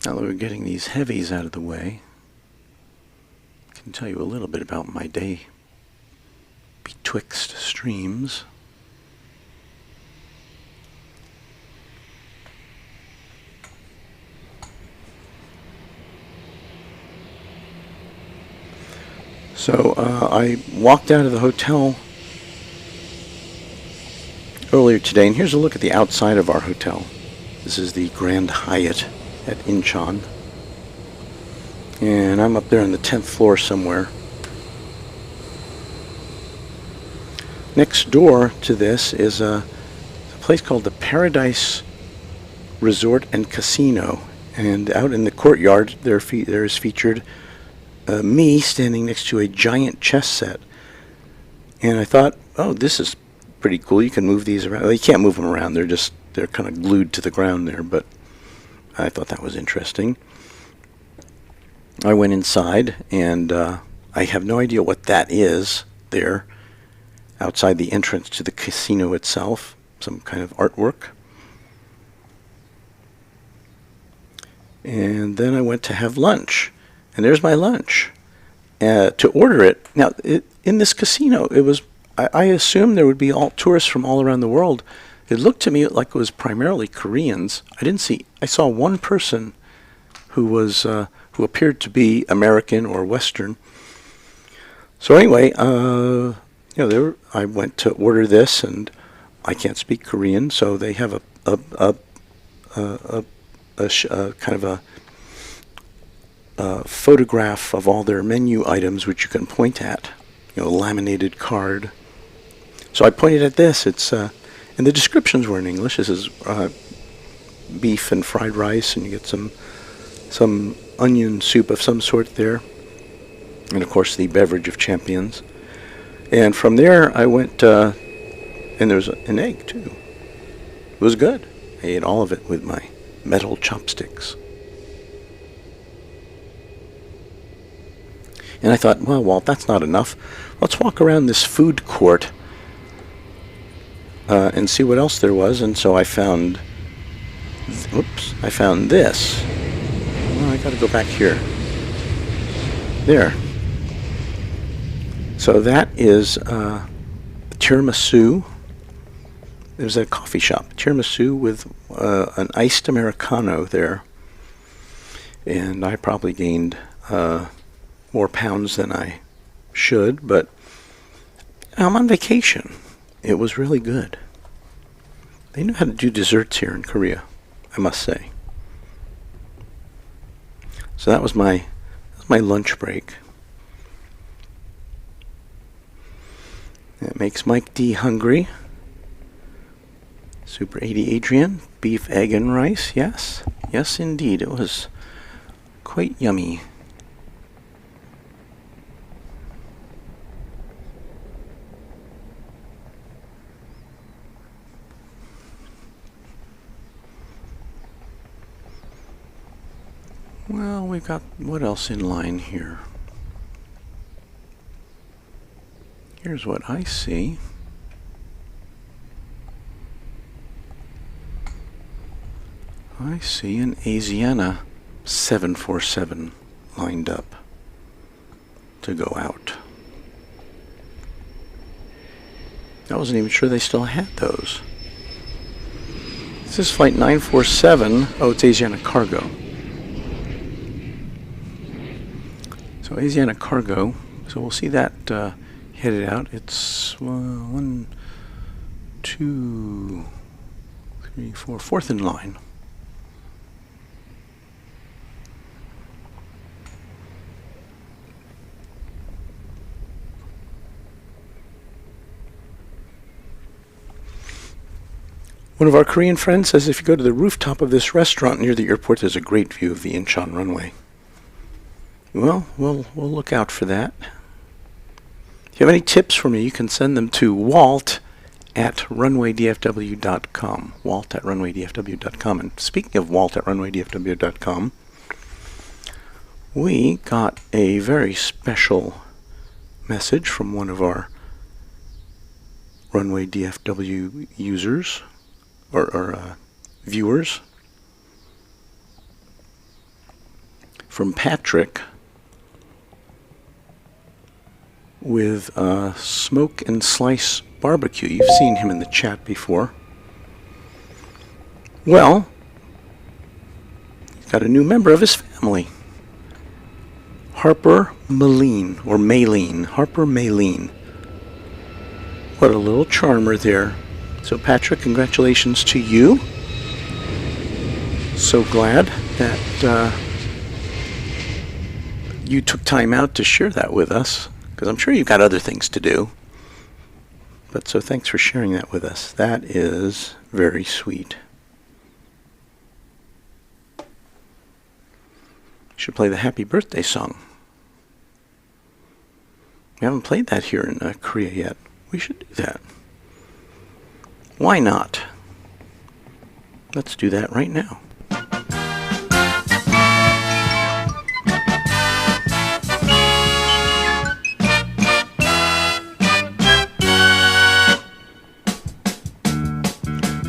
Now that we're getting these heavies out of the way, I can tell you a little bit about my day betwixt streams. So I walked out of the hotel earlier today, and here's a look at the outside of our hotel. This is the Grand Hyatt at Incheon, and I'm up there on the 10th floor somewhere. Next door to this is a place called the Paradise Resort and Casino, and out in the courtyard there is featured me standing next to a giant chess set. And I thought, oh, this is pretty cool. You can move these around. Well, you can't move them around. They're kind of glued to the ground there, but I thought that was interesting. I went inside, and I have no idea what that is there outside the entrance to the casino itself. Some kind of artwork. And then I went to have lunch, and there's my lunch. To order it, now in this casino, I assumed there would be all tourists from all around the world. It looked to me like it was primarily Koreans. I saw one person who appeared to be American or Western. So anyway, I went to order this, and I can't speak Korean, so they have a kind of a photograph of all their menu items, which you can point at, a laminated card. So I pointed at this. And the descriptions were in English. This is beef and fried rice, and you get some onion soup of some sort there, and of course the beverage of champions. And from there I went, and there's an egg too. It was good. I ate all of it with my metal chopsticks. And I thought, well, Walt, that's not enough. Let's walk around this food court and see what else there was. And so I found, I found this. Well, I got to go back here. There. So that is tiramisu. There's a coffee shop, tiramisu with an iced Americano there. And I probably gained more pounds than I should, but I'm on vacation. It was really good. They know how to do desserts here in Korea, I must say. So that was my lunch break. It makes Mike D hungry. Super 80 Adrian, beef, egg, and rice. Yes, yes indeed. It was quite yummy. Well, we've got what else in line here? Here's what I see. I see an Asiana 747 lined up to go out. I wasn't even sure they still had those. This is flight 947. Oh, it's Asiana Cargo. So Asiana Cargo. So we'll see that headed out. It's 1, 2, 3, 4, fourth in line. One of our Korean friends says if you go to the rooftop of this restaurant near the airport, there's a great view of the Incheon runway. Well, we'll look out for that. If you have any tips for me, you can send them to walt@runwaydfw.com. walt@runwaydfw.com. And speaking of walt@runwaydfw.com, we got a very special message from one of our Runway DFW users or viewers, from Patrick, with Smoke and Slice Barbecue. You've seen him in the chat before. Well, he's got a new member of his family, Harper Maline, or Maylene. Harper Maylene. What a little charmer there. So Patrick, congratulations to you. So glad that you took time out to share that with us, because I'm sure you've got other things to do. But so thanks for sharing that with us. That is very sweet. Should play the happy birthday song. We haven't played that here in Korea yet. We should do that. Why not? Let's do that right now.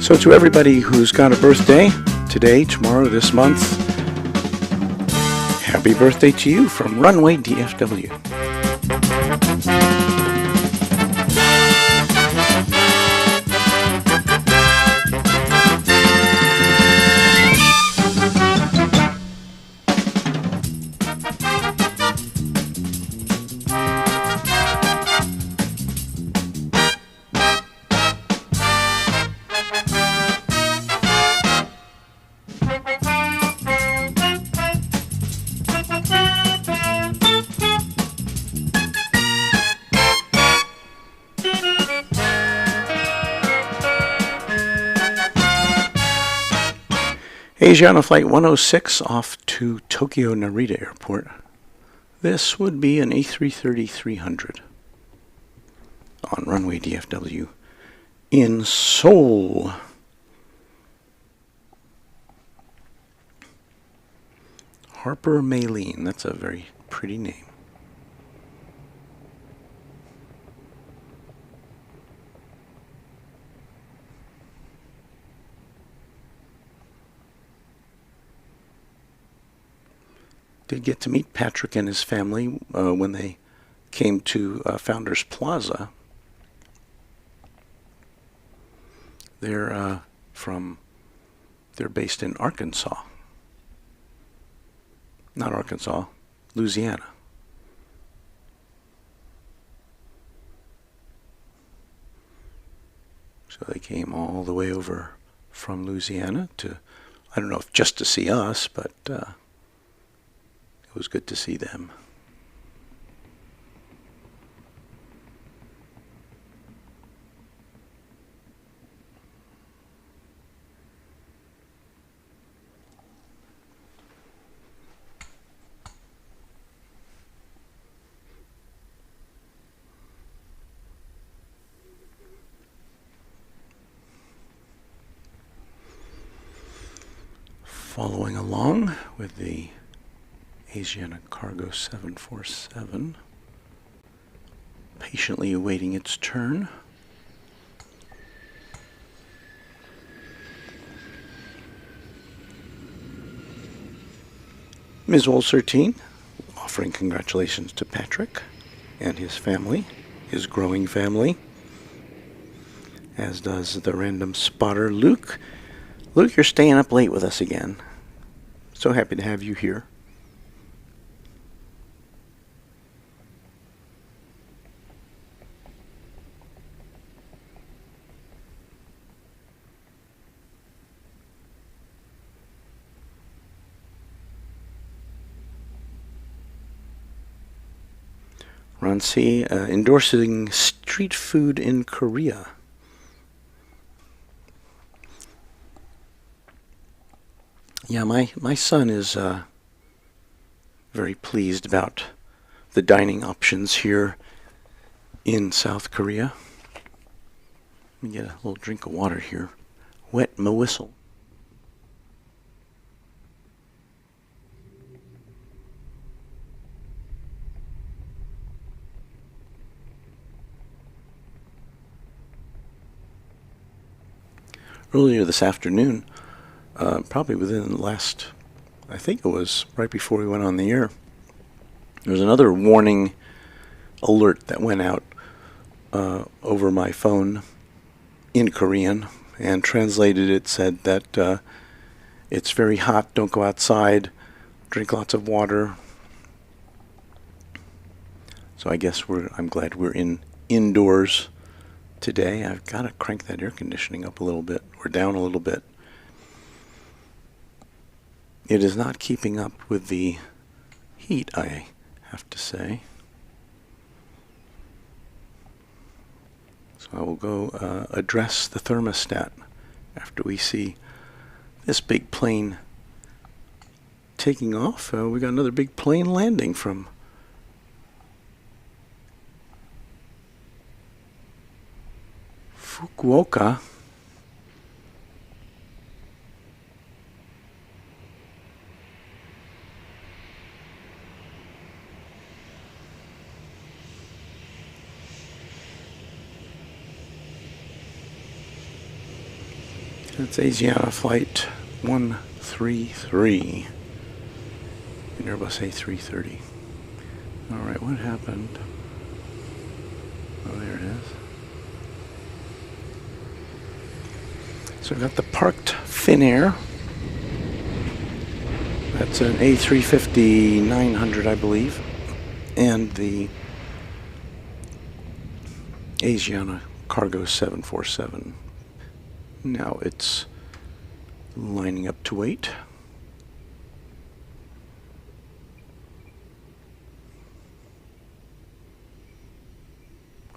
So to everybody who's got a birthday today, tomorrow, this month, happy birthday to you from Runway DFW. Asiana Flight 106 off to Tokyo Narita Airport. This would be an A330-300 on Runway DFW in Seoul. Harper Maylene, that's a very pretty name. did get to meet Patrick and his family when they came to Founders Plaza. They're based in Arkansas. Not Arkansas, Louisiana. So they came all the way over from Louisiana to, I don't know if just to see us, but it was good to see them. Following along with the Asiana Cargo 747, patiently awaiting its turn. Ms. Olsertine offering congratulations to Patrick and his family, his growing family, as does the random spotter Luke. Luke, you're staying up late with us again. So happy to have you here. Ransi endorsing street food in Korea. Yeah, my son is very pleased about the dining options here in South Korea. Let me get a little drink of water here. Wet my whistle. Earlier this afternoon, probably within the last, I think it was right before we went on the air, there was another warning alert that went out over my phone in Korean, and translated it said that it's very hot, don't go outside, drink lots of water. So I guess I'm glad we're indoors today. I've got to crank that air conditioning up a little bit, or down a little bit. It is not keeping up with the heat, I have to say. So I will go address the thermostat after we see this big plane taking off. We got another big plane landing from Fukuoka. It's Asiana Flight 133, an Airbus A380. Alright, what happened? Oh, there it is. So we've got the parked Finnair. That's an A350-900, I believe. And the Asiana Cargo 747. Now it's lining up to wait.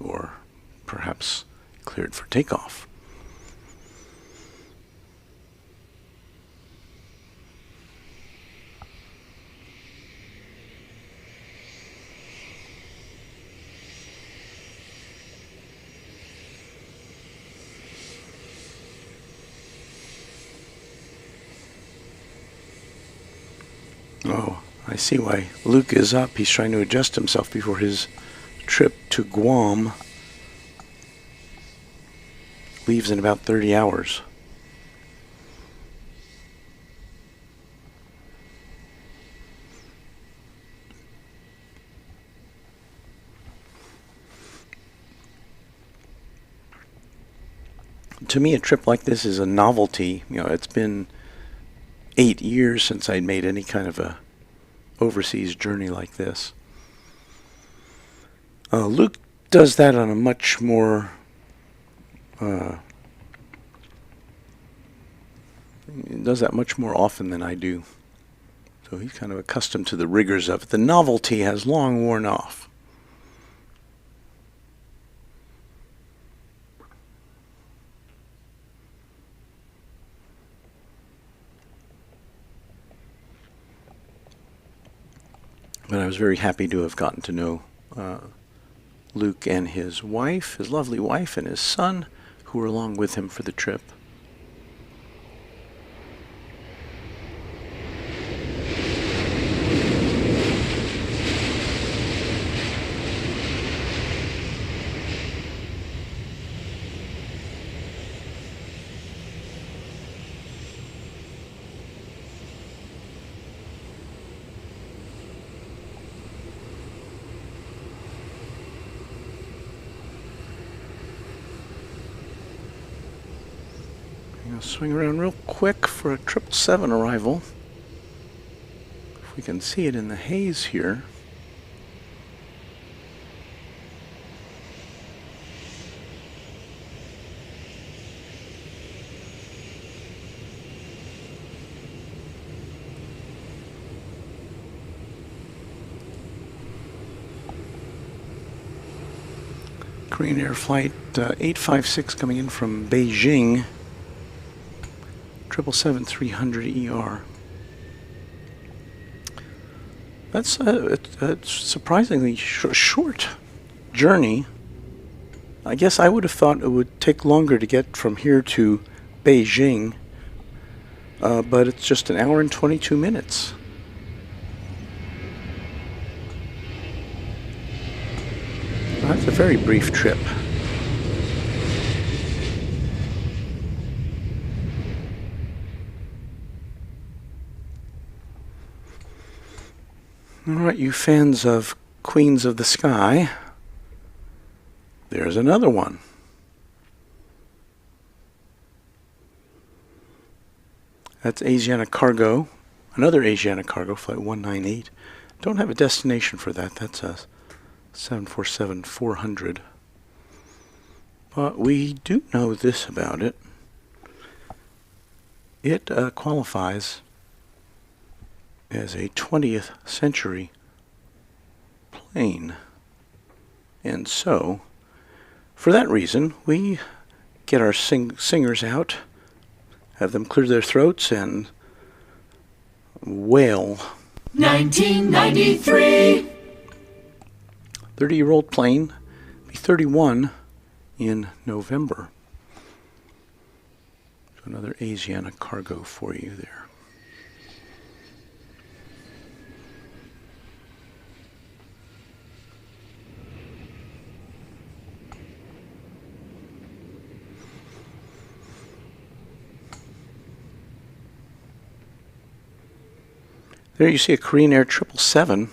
Or perhaps cleared for takeoff. Oh, I see why Luke is up. He's trying to adjust himself before his trip to Guam leaves in about 30 hours. to me, a trip like this is a novelty. You know, it's been 8 years since I'd made any kind of a overseas journey like this. Luke does that on a much more does that much more often than I do. So he's kind of accustomed to the rigors of it. The novelty has long worn off. But I was very happy to have gotten to know Luke and his wife, his lovely wife, and his son, who were along with him for the trip. Swing around real quick for a 777 arrival. If we can see it in the haze here. Korean Air Flight 856 coming in from Beijing. 777-300ER. That's a surprisingly short journey. I guess I would have thought it would take longer to get from here to Beijing, but it's just 1 hour and 22 minutes. That's a very brief trip. Alright, you fans of Queens of the Sky, there's another one. That's Asiana Cargo, another Asiana Cargo, Flight 198. Don't have a destination for that, that's a 747-400. But we do know this about it. It qualifies as a 20th century plane. And so, for that reason, we get our singers out, have them clear their throats, and wail. 1993! 30-year-old plane, be 31 in November. So another Asiana Cargo for you there. There you see a Korean Air 777.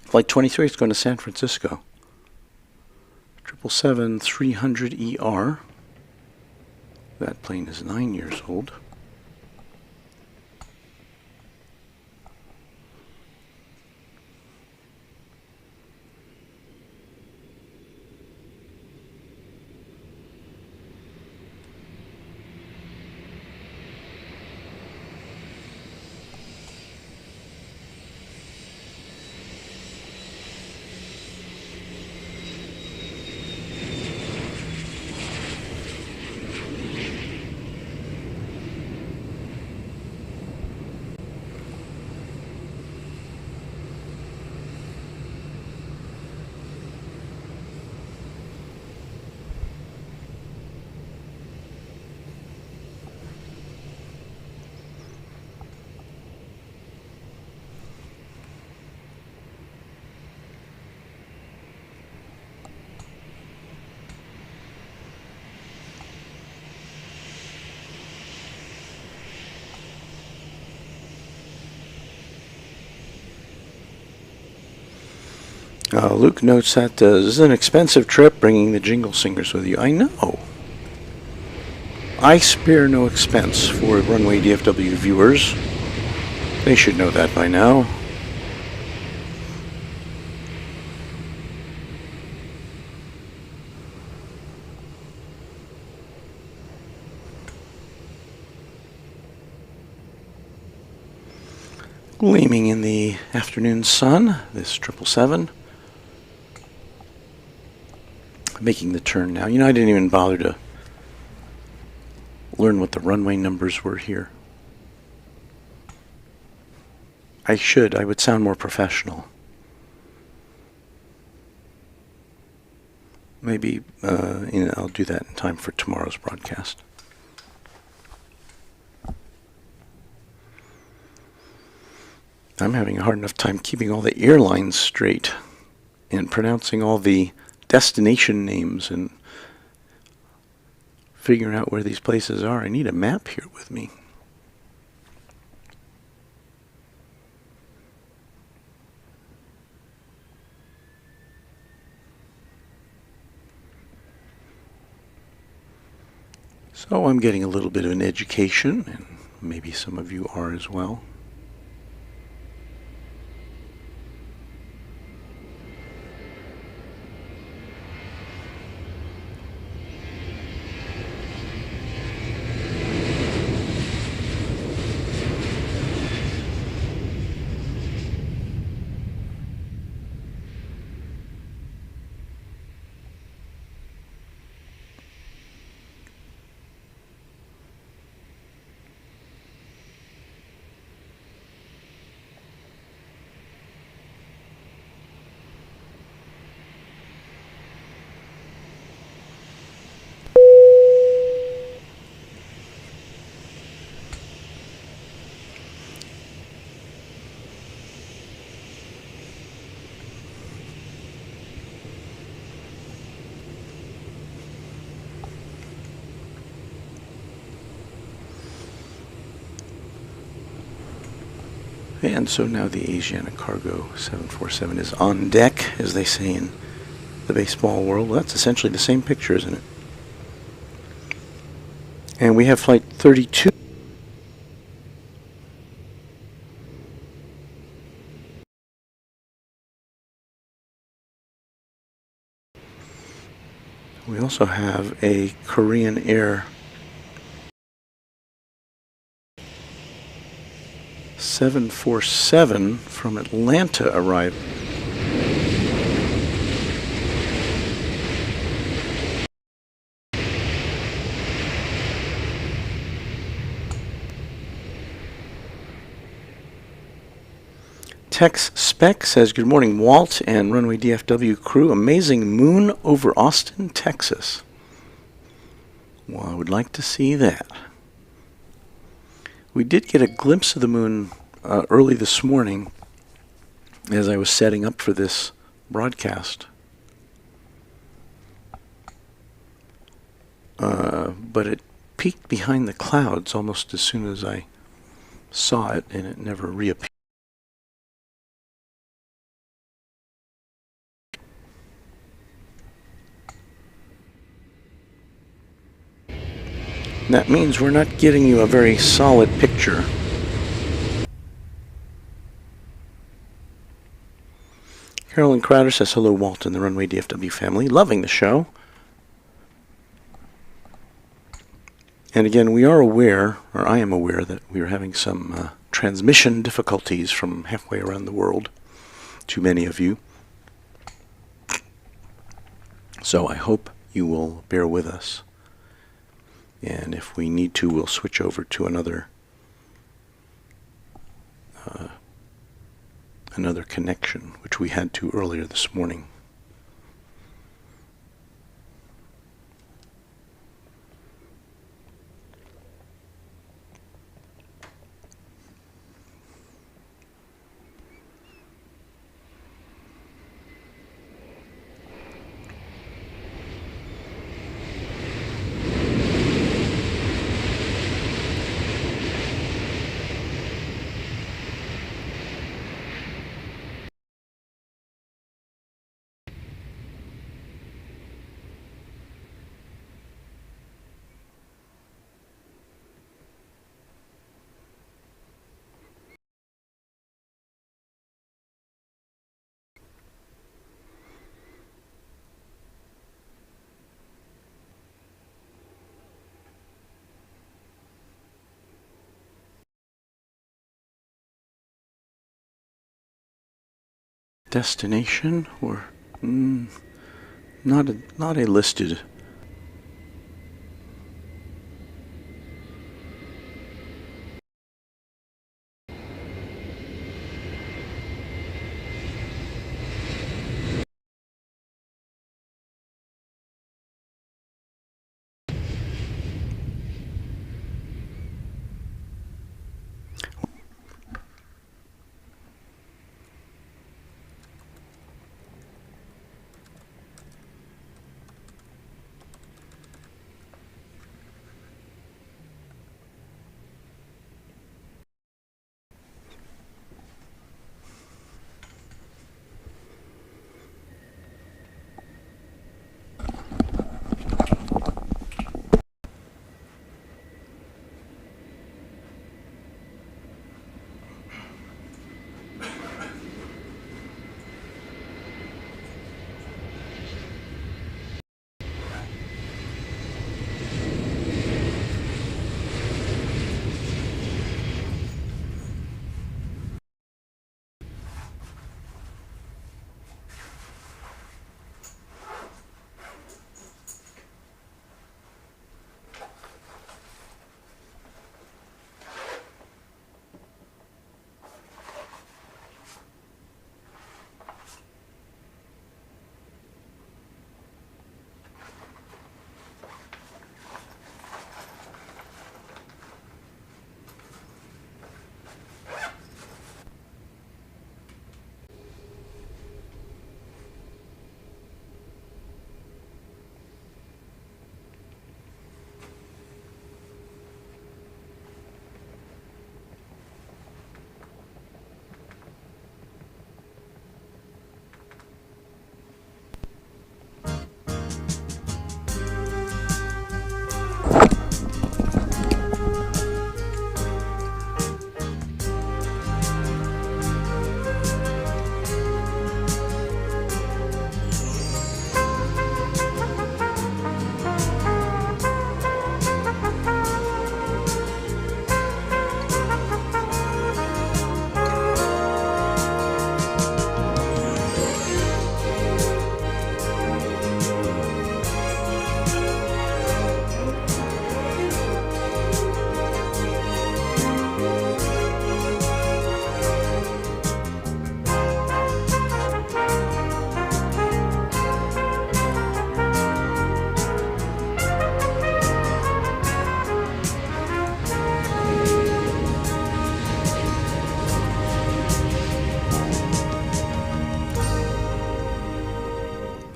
Flight 23 is going to San Francisco. 777-300ER. That plane is 9 years old. Luke notes that this is an expensive trip, bringing the jingle singers with you. I know. I spare no expense for Runway DFW viewers. They should know that by now. Gleaming in the afternoon sun, this 777. Making the turn now. You know, I didn't even bother to learn what the runway numbers were here. I should. I would sound more professional. Maybe I'll do that in time for tomorrow's broadcast. I'm having a hard enough time keeping all the airlines straight and pronouncing all the destination names and figuring out where these places are. I need a map here with me. So I'm getting a little bit of an education, and maybe some of you are as well. And so now the Asiana Cargo 747 is on deck, as they say in the baseball world. Well, that's essentially the same picture, isn't it? And we have flight 32. We also have a Korean Air 747 from Atlanta arrived. Tex Spec says, good morning, Walt and Runway DFW crew. Amazing moon over Austin, Texas. Well, I would like to see that. We did get a glimpse of the moon early this morning as I was setting up for this broadcast. But it peeked behind the clouds almost as soon as I saw it, and it never reappeared. That means we're not getting you a very solid picture. Carolyn Crowder says, hello, Walt and the Runway DFW family. Loving the show. And again, we are aware, or I am aware, that we are having some transmission difficulties from halfway around the world to many of you. So I hope you will bear with us. And if we need to, we'll switch over to another connection, which we had to earlier this morning. destination, or not a listed.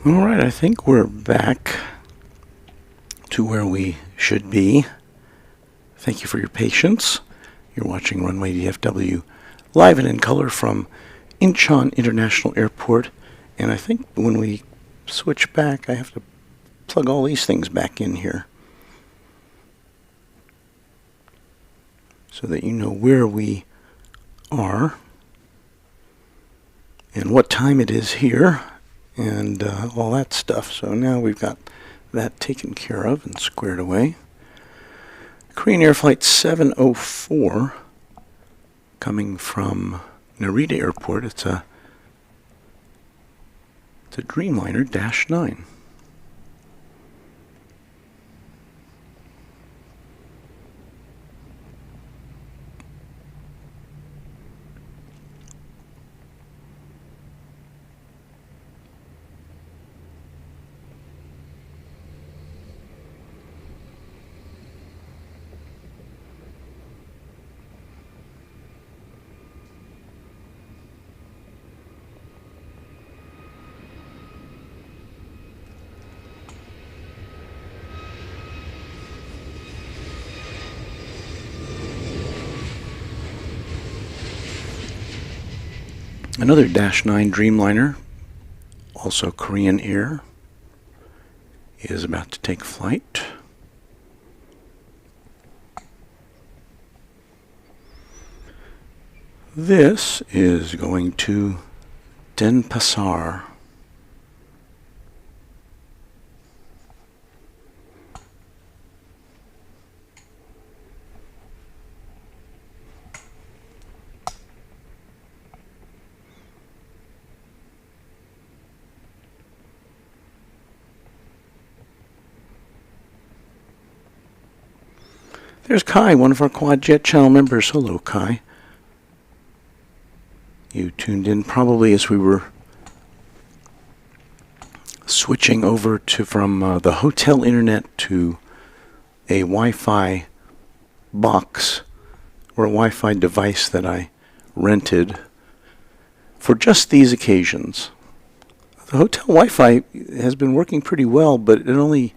All right, I think we're back to where we should be. Thank you for your patience. You're watching Runway DFW live and in color from Incheon International Airport. And I think when we switch back, I have to plug all these things back in here so that you know where we are and what time it is here, and all that stuff. So now we've got that taken care of and squared away. Korean Air Flight 704 coming from Narita Airport. It's a Dreamliner Dash 9. Another Dash 9 Dreamliner, also Korean Air, is about to take flight. This is going to Denpasar. There's Kai, one of our Quad Jet channel members. Hello, Kai. You tuned in probably as we were switching over from the hotel internet to a Wi-Fi box or a Wi-Fi device that I rented for just these occasions. The hotel Wi-Fi has been working pretty well, but it only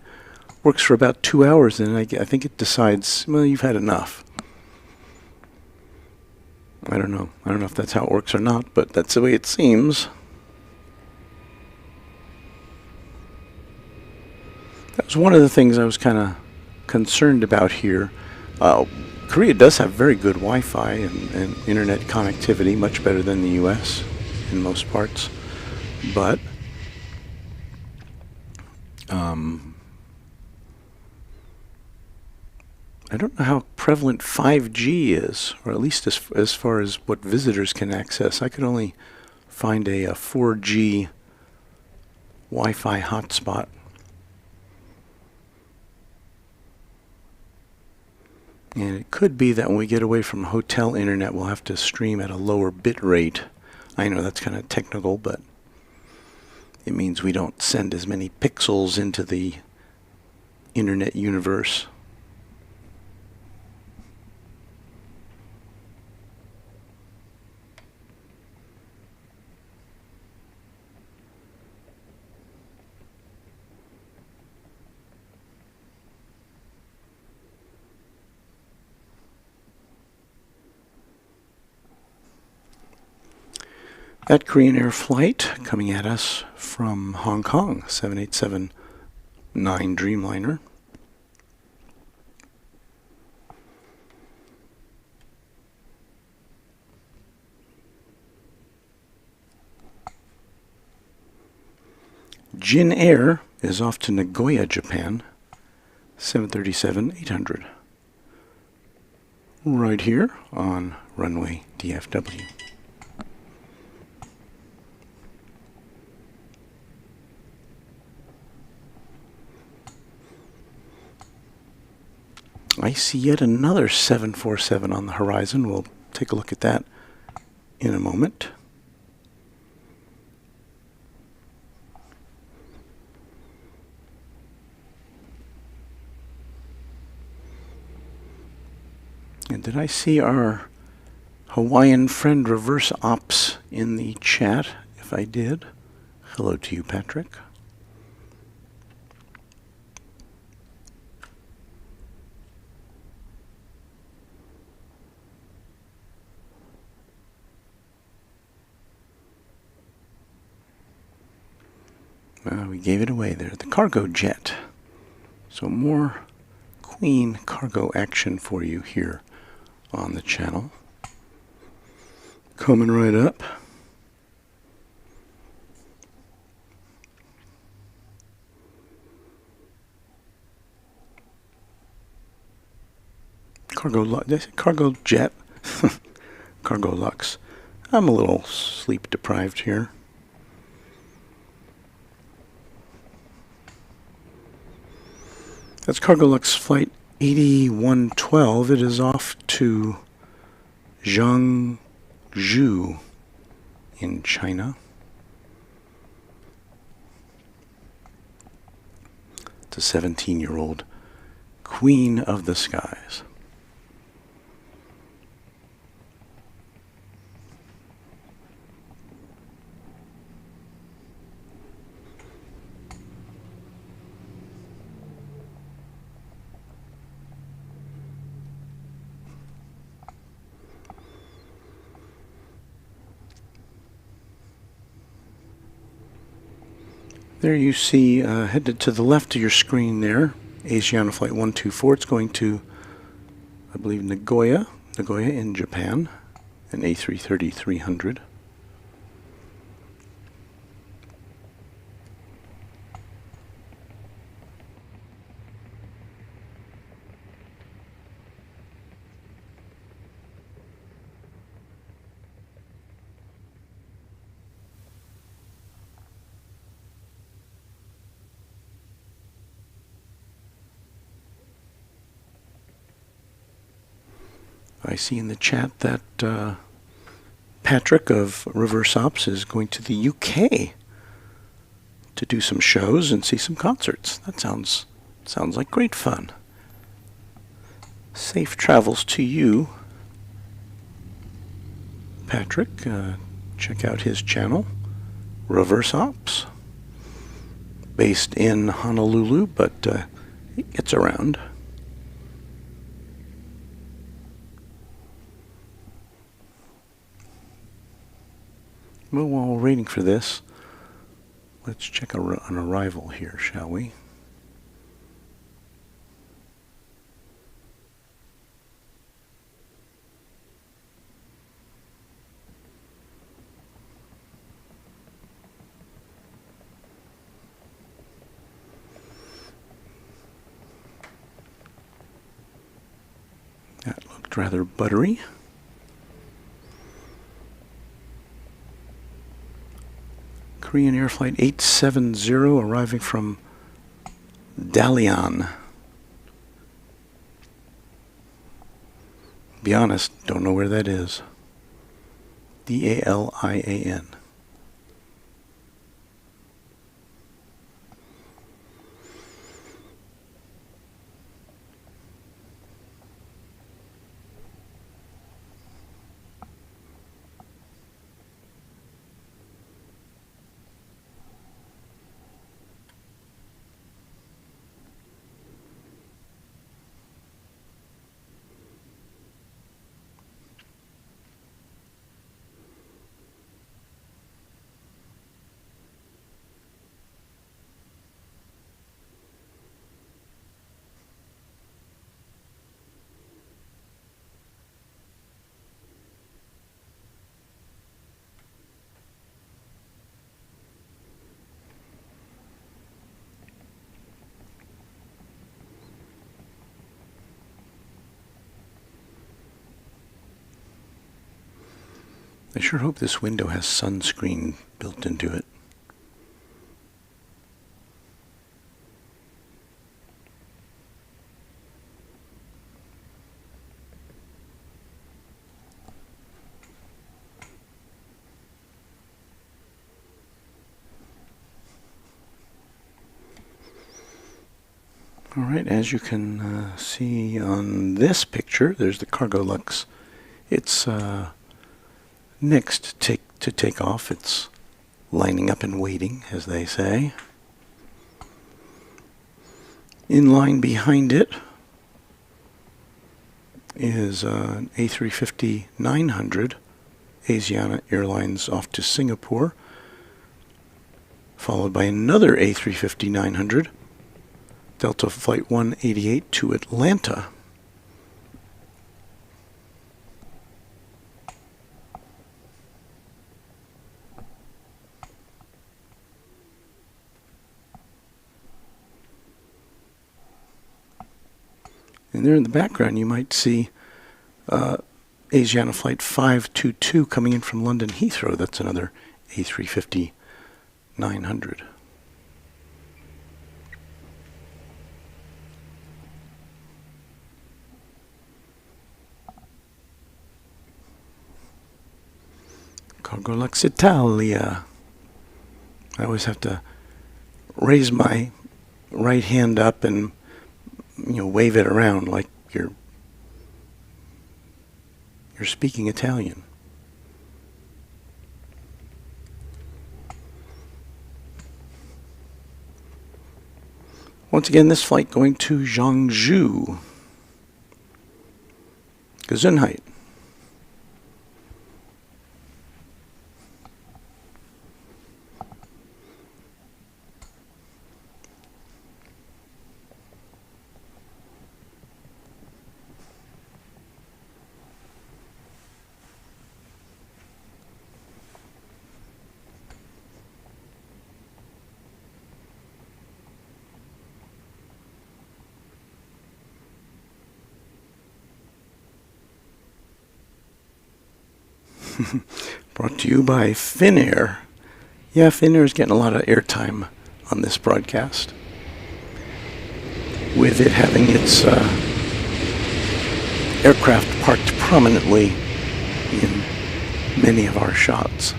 works for about 2 hours, and I think it decides, well, you've had enough. I don't know. I don't know if that's how it works or not, but that's the way it seems. That was one of the things I was kind of concerned about here. Korea does have very good Wi-Fi and internet connectivity, much better than the U.S. in most parts, but I don't know how prevalent 5G is, or at least as far as what visitors can access. I could only find a 4G Wi-Fi hotspot. And it could be that when we get away from hotel internet, we'll have to stream at a lower bit rate. I know that's kind of technical, but it means we don't send as many pixels into the internet universe. That Korean Air flight coming at us from Hong Kong, 787-9 Dreamliner. Jin Air is off to Nagoya, Japan, 737-800. Right here on Runway DFW. I see yet another 747 on the horizon. We'll take a look at that in a moment. And did I see our Hawaiian friend Reverse Ops in the chat? If I did, hello to you, Patrick. We gave it away there. The cargo jet. So more Queen cargo action for you here on the channel. Coming right up. Cargo jet. Cargo Lux. I'm a little sleep deprived here. That's Cargo Lux Flight 8112. It is off to Zhangzhou in China. It's a 17-year-old Queen of the Skies. There you see, headed to the left of your screen there, Asiana Flight 124. It's going to, I believe, Nagoya in Japan, an A330-300. I see in the chat that Patrick of Reverse Ops is going to the UK to do some shows and see some concerts. That sounds like great fun. Safe travels to you, Patrick. Check out his channel, Reverse Ops. Based in Honolulu, but he gets around. Well, while we're waiting for this, let's check an arrival here, shall we? That looked rather buttery. Korean Air Flight 870 arriving from Dalian. Be honest, don't know where that is. D-A-L-I-A-N. I sure hope this window has sunscreen built into it. All right, as you can see on this picture, there's the Cargo Lux. It's next to take off. It's lining up and waiting, as they say. In line behind it is an A350-900 Asiana Airlines off to Singapore, followed by another A350-900 Delta Flight 188 to Atlanta. And there in the background you might see Asiana Flight 522 coming in from London Heathrow. That's another A350-900. Cargo Lux Italia. I always have to raise my right hand up and wave it around like you're speaking Italian. Once again, this flight going to Zhangzhou. Gesundheit. Brought to you by Finnair. Yeah, Finnair is getting a lot of airtime on this broadcast, with it having its aircraft parked prominently in many of our shots.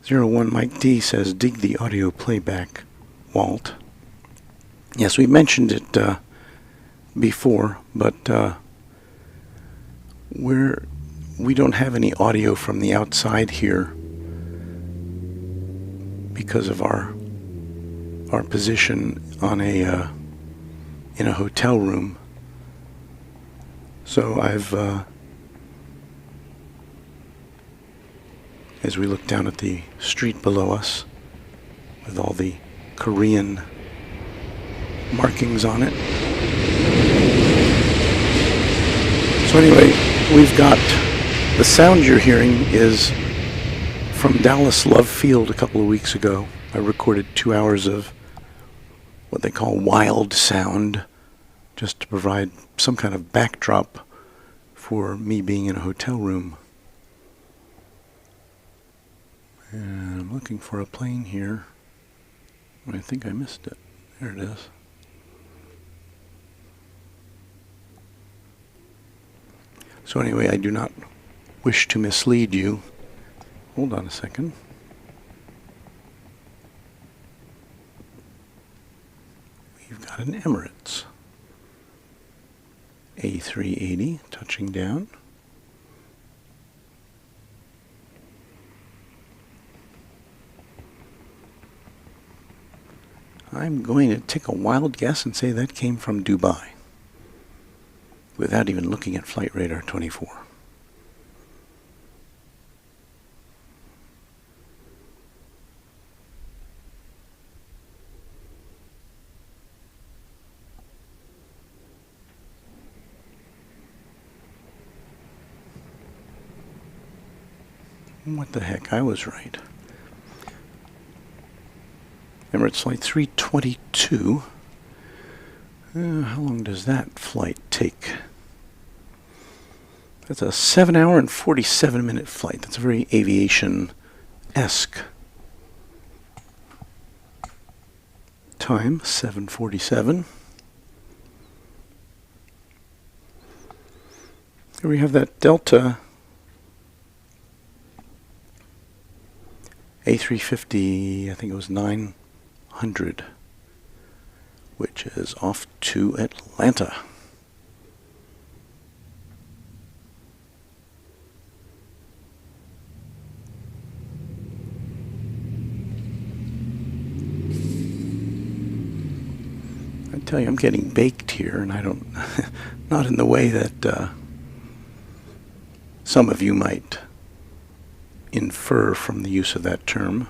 01 Mike D says, dig the audio playback, Walt. Yes, we mentioned it before, but we don't have any audio from the outside here because of our position on in a hotel room. So I've as we look down at the street below us with all the Korean markings on it. So anyway, we've got the sound you're hearing is from Dallas Love Field a couple of weeks ago. I recorded 2 hours of what they call wild sound just to provide some kind of backdrop for me being in a hotel room. And I'm looking for a plane here. I think I missed it. There it is. So anyway, I do not wish to mislead you. Hold on a second. We've got an Emirates A380 touching down. I'm going to take a wild guess and say that came from Dubai without even looking at Flight Radar 24. What the heck, I was right. Emirates Flight 322. How long does that flight take? That's a 7-hour and 47-minute flight. That's a very aviation-esque time, 7:47. Here we have that Delta A350, I think it was 900, which is off to Atlanta. I tell you, I'm getting baked here, and I don't, not in the way that some of you might infer from the use of that term.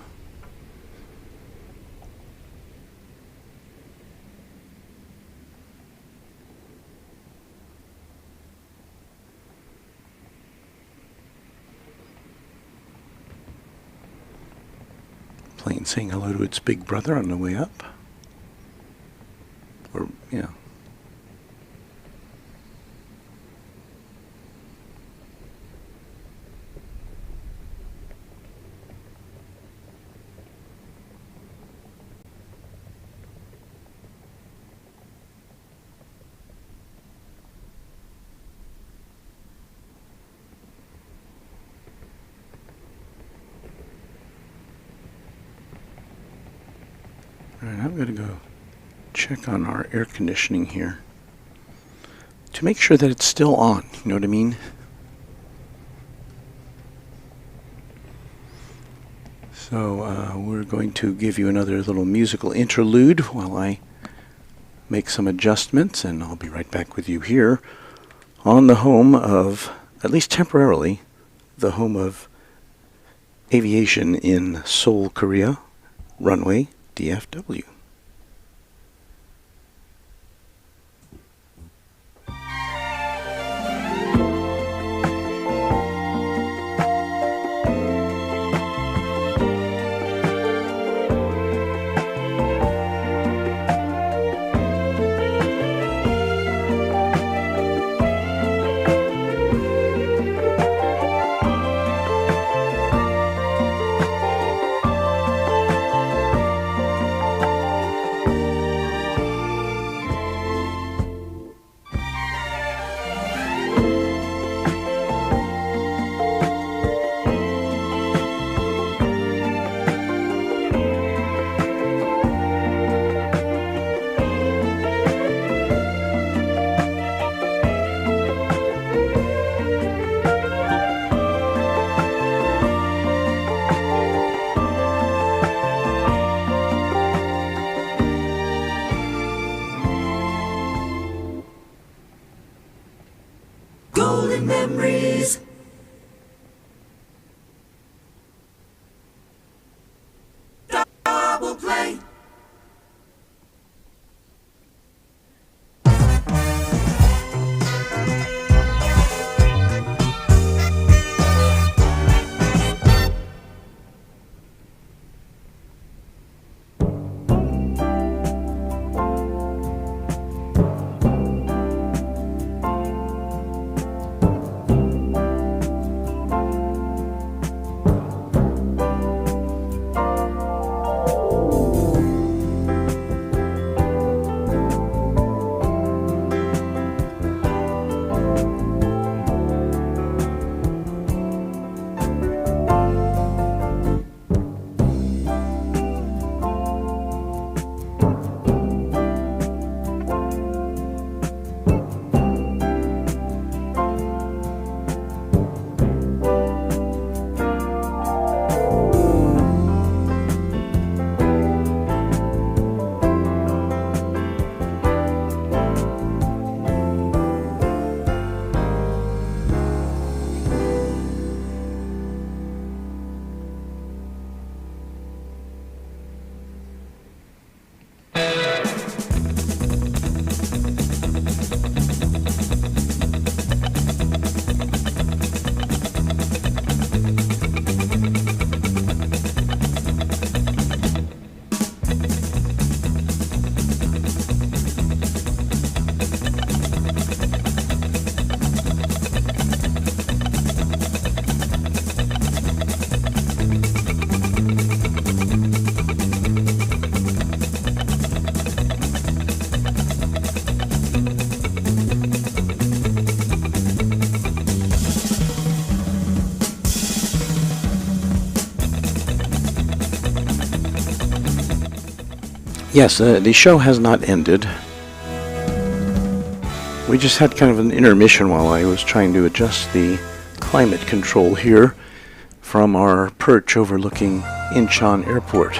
plane saying hello to its big brother on the way up. Or, yeah. Alright, I'm going to go check on our air conditioning here to make sure that it's still on, you know what I mean? So we're going to give you another little musical interlude while I make some adjustments, and I'll be right back with you here on the home of, at least temporarily, the home of aviation in Seoul, Korea, Runway DFW. Golden memories. Double play. Yes, the show has not ended. We just had kind of an intermission while I was trying to adjust the climate control here from our perch overlooking Incheon Airport.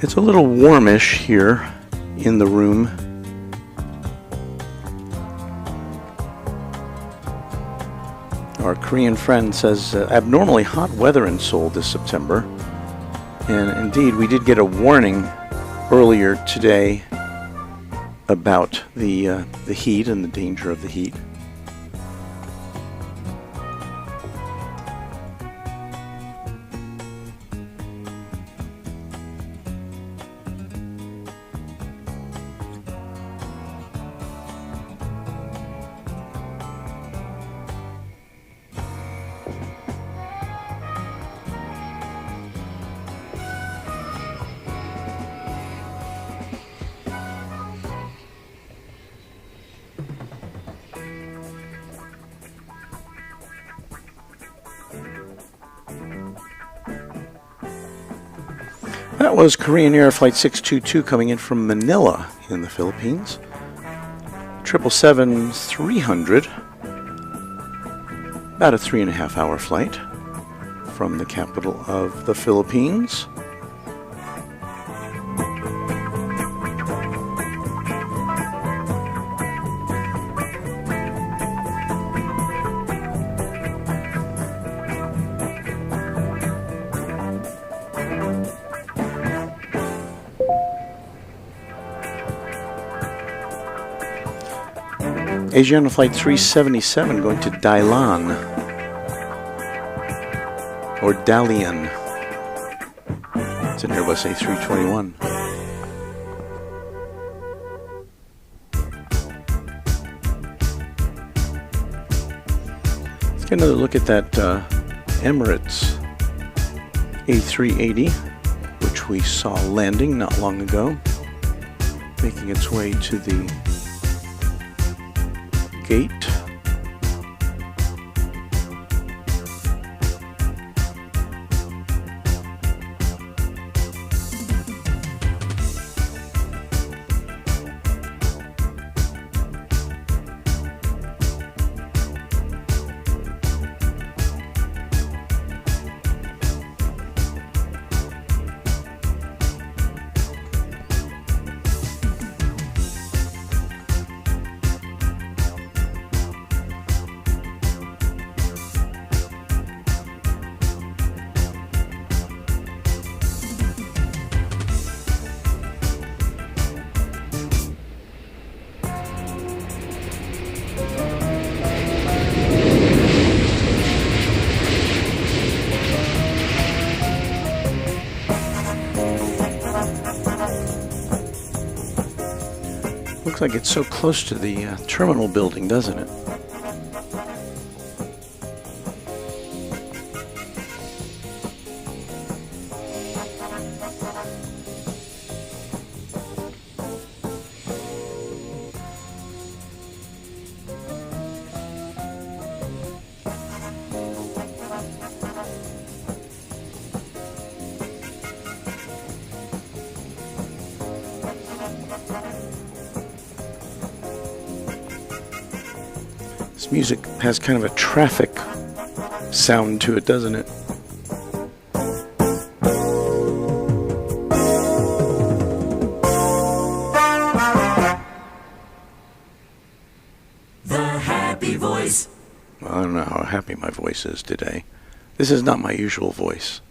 It's a little warmish here in the room. Our Korean friend says abnormally hot weather in Seoul this September. And indeed, we did get a warning earlier today about the heat and the danger of the heat. That was Korean Air Flight 622 coming in from Manila in the Philippines. 777-300, about a 3.5 hour flight from the capital of the Philippines. Asiana Flight 377 going to Dalian, or Dalian. It's an Airbus A321. Let's get another look at that Emirates A380, which we saw landing not long ago, making its way to the gate. Looks like it's so close to the terminal building, doesn't it? This music has kind of a traffic sound to it, doesn't it? The happy voice. Well, I don't know how happy my voice is today. This is not my usual voice.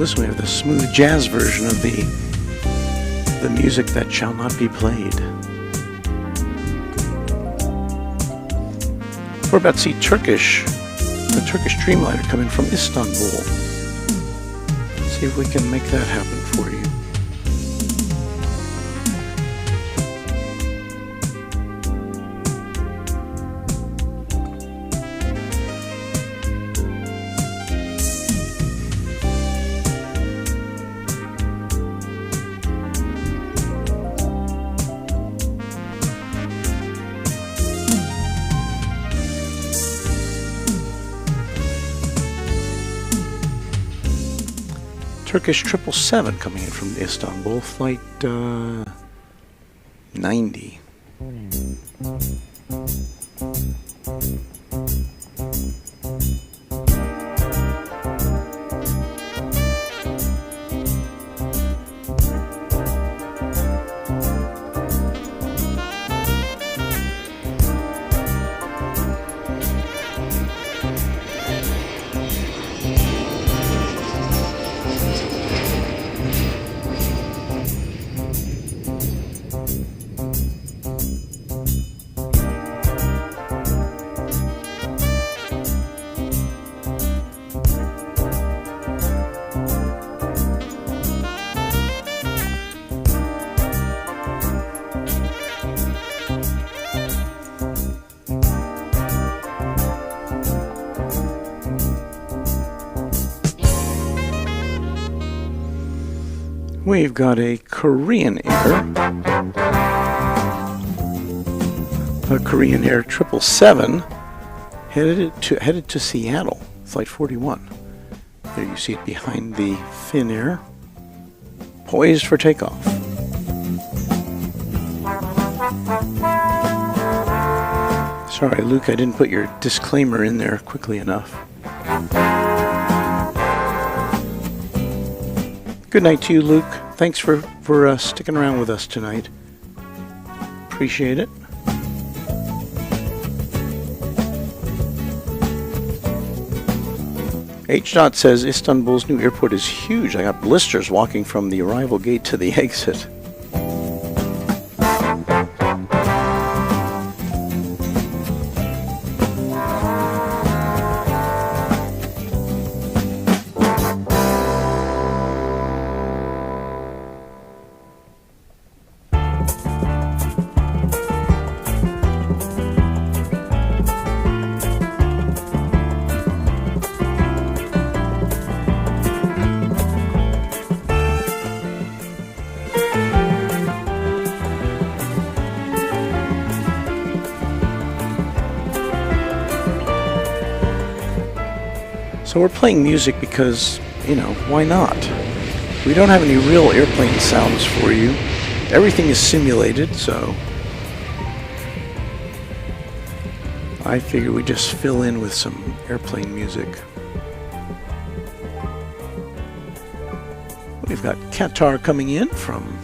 This we have the smooth jazz version of the music that shall not be played. We're about to see Turkish the Turkish Dreamliner coming from Istanbul. See if we can make that happen for you. Turkish 777 coming in from Istanbul, flight 90. We've got a Korean Air, a Korean Air 777 headed to Seattle, flight 41. There you see it behind the Finnair, poised for takeoff. Sorry, Luke, I didn't put your disclaimer in there quickly enough. Good night to you, Luke. Thanks for sticking around with us tonight. Appreciate it. H. Dot says Istanbul's new airport is huge. I got blisters walking from the arrival gate to the exit. So we're playing music because, why not? We don't have any real airplane sounds for you. Everything is simulated, so I figure we just fill in with some airplane music. We've got Qatar coming in from,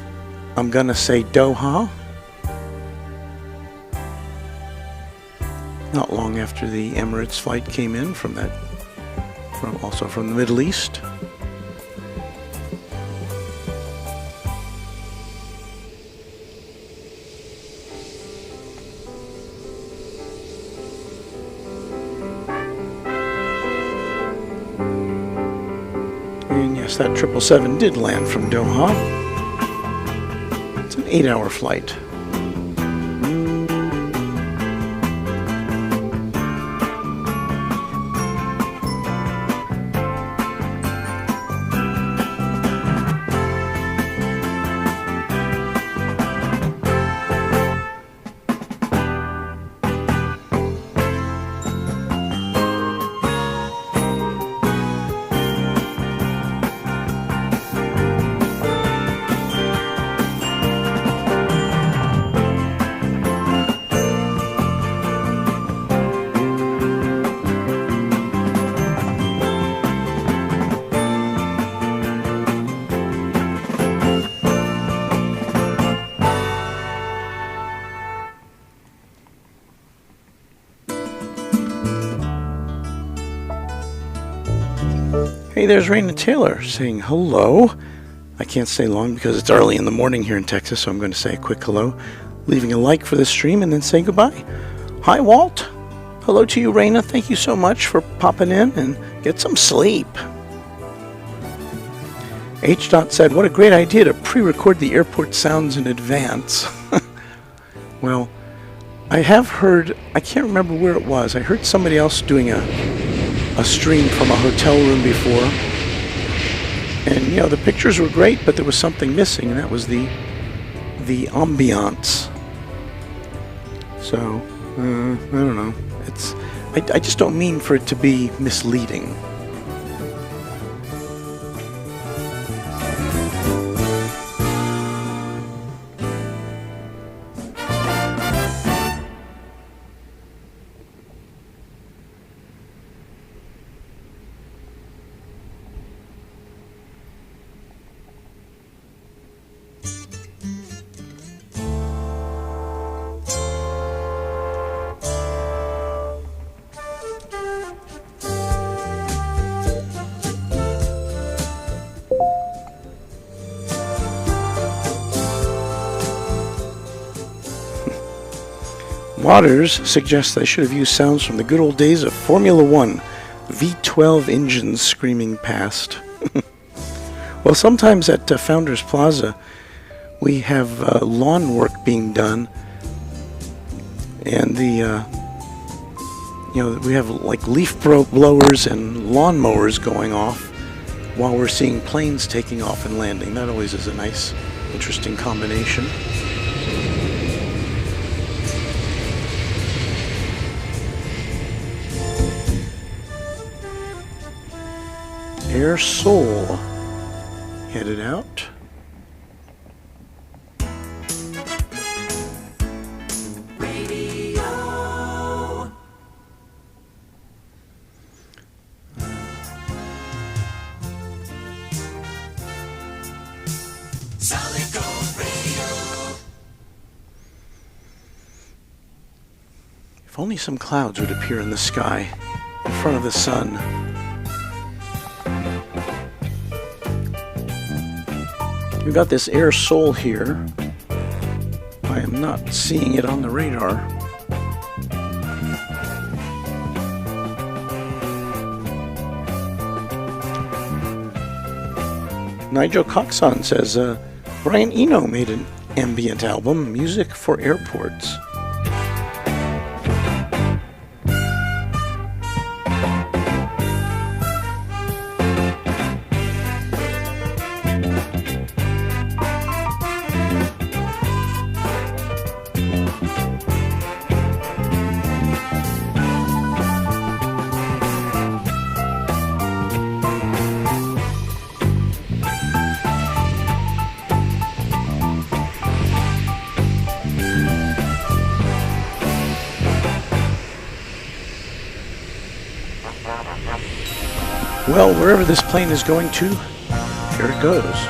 I'm gonna say, Doha. Not long after the Emirates flight came in also from the Middle East. And yes, that 777 did land from Doha. It's an 8-hour flight. Hey, there's Raina Taylor saying hello. I can't stay long because it's early in the morning here in Texas, so I'm going to say a quick hello, leaving a like for the stream, and then say goodbye. Hi, Walt. hello to you, Raina. Thank you so much for popping in, and get some sleep. H. said, what a great idea to pre-record the airport sounds in advance. Well, I have heard, I can't remember where it was, I heard somebody else doing a stream from a hotel room before. And, you know, the pictures were great, but there was something missing, and that was the ambiance. So, I don't know. I just don't mean for it to be misleading. Waters suggests I should have used sounds from the good old days of Formula One, V12 engines screaming past. Well, sometimes at Founders Plaza, we have lawn work being done, and we have like leaf blowers and lawn mowers going off while we're seeing planes taking off and landing. That always is a nice, interesting combination. Air Seoul headed out. Radio. Solid Gold Radio. If only some clouds would appear in the sky in front of the sun. We've got this Air Seoul here. I am not seeing it on the radar. Nigel Coxon says, Brian Eno made an ambient album, Music for Airports. Well, wherever this plane is going to, here it goes.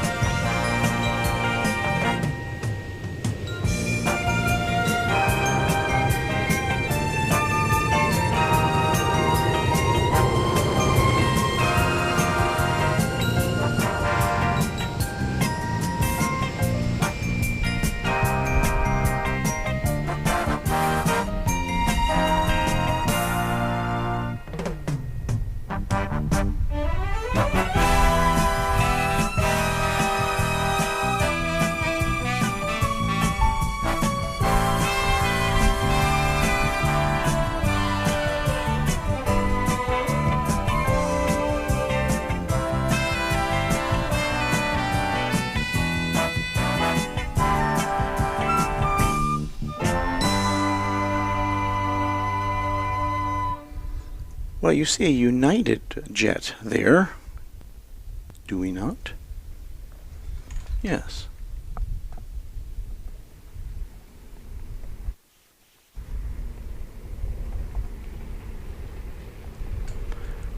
Well, you see a United jet there, do we not? Yes.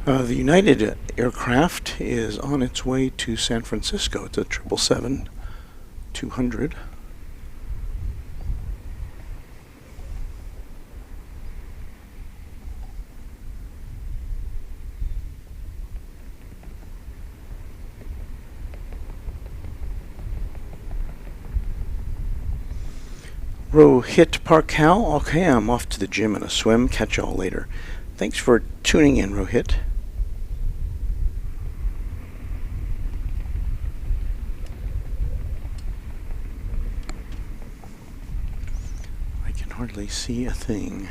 The United aircraft is on its way to San Francisco. It's a 777-200. Rohit Parkal. Okay, I'm off to the gym and a swim. Catch y'all later. Thanks for tuning in, Rohit. I can hardly see a thing.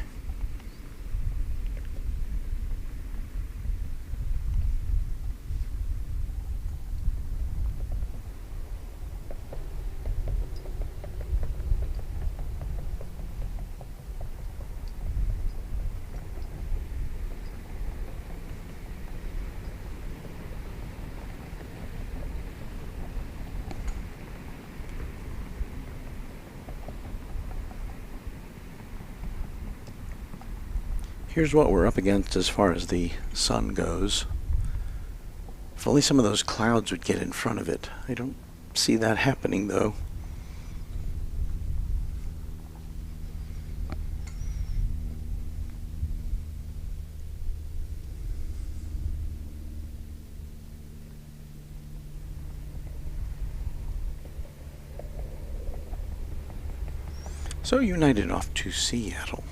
Here's what we're up against as far as the sun goes. If only some of those clouds would get in front of it. I don't see that happening, though. So United off to Seattle.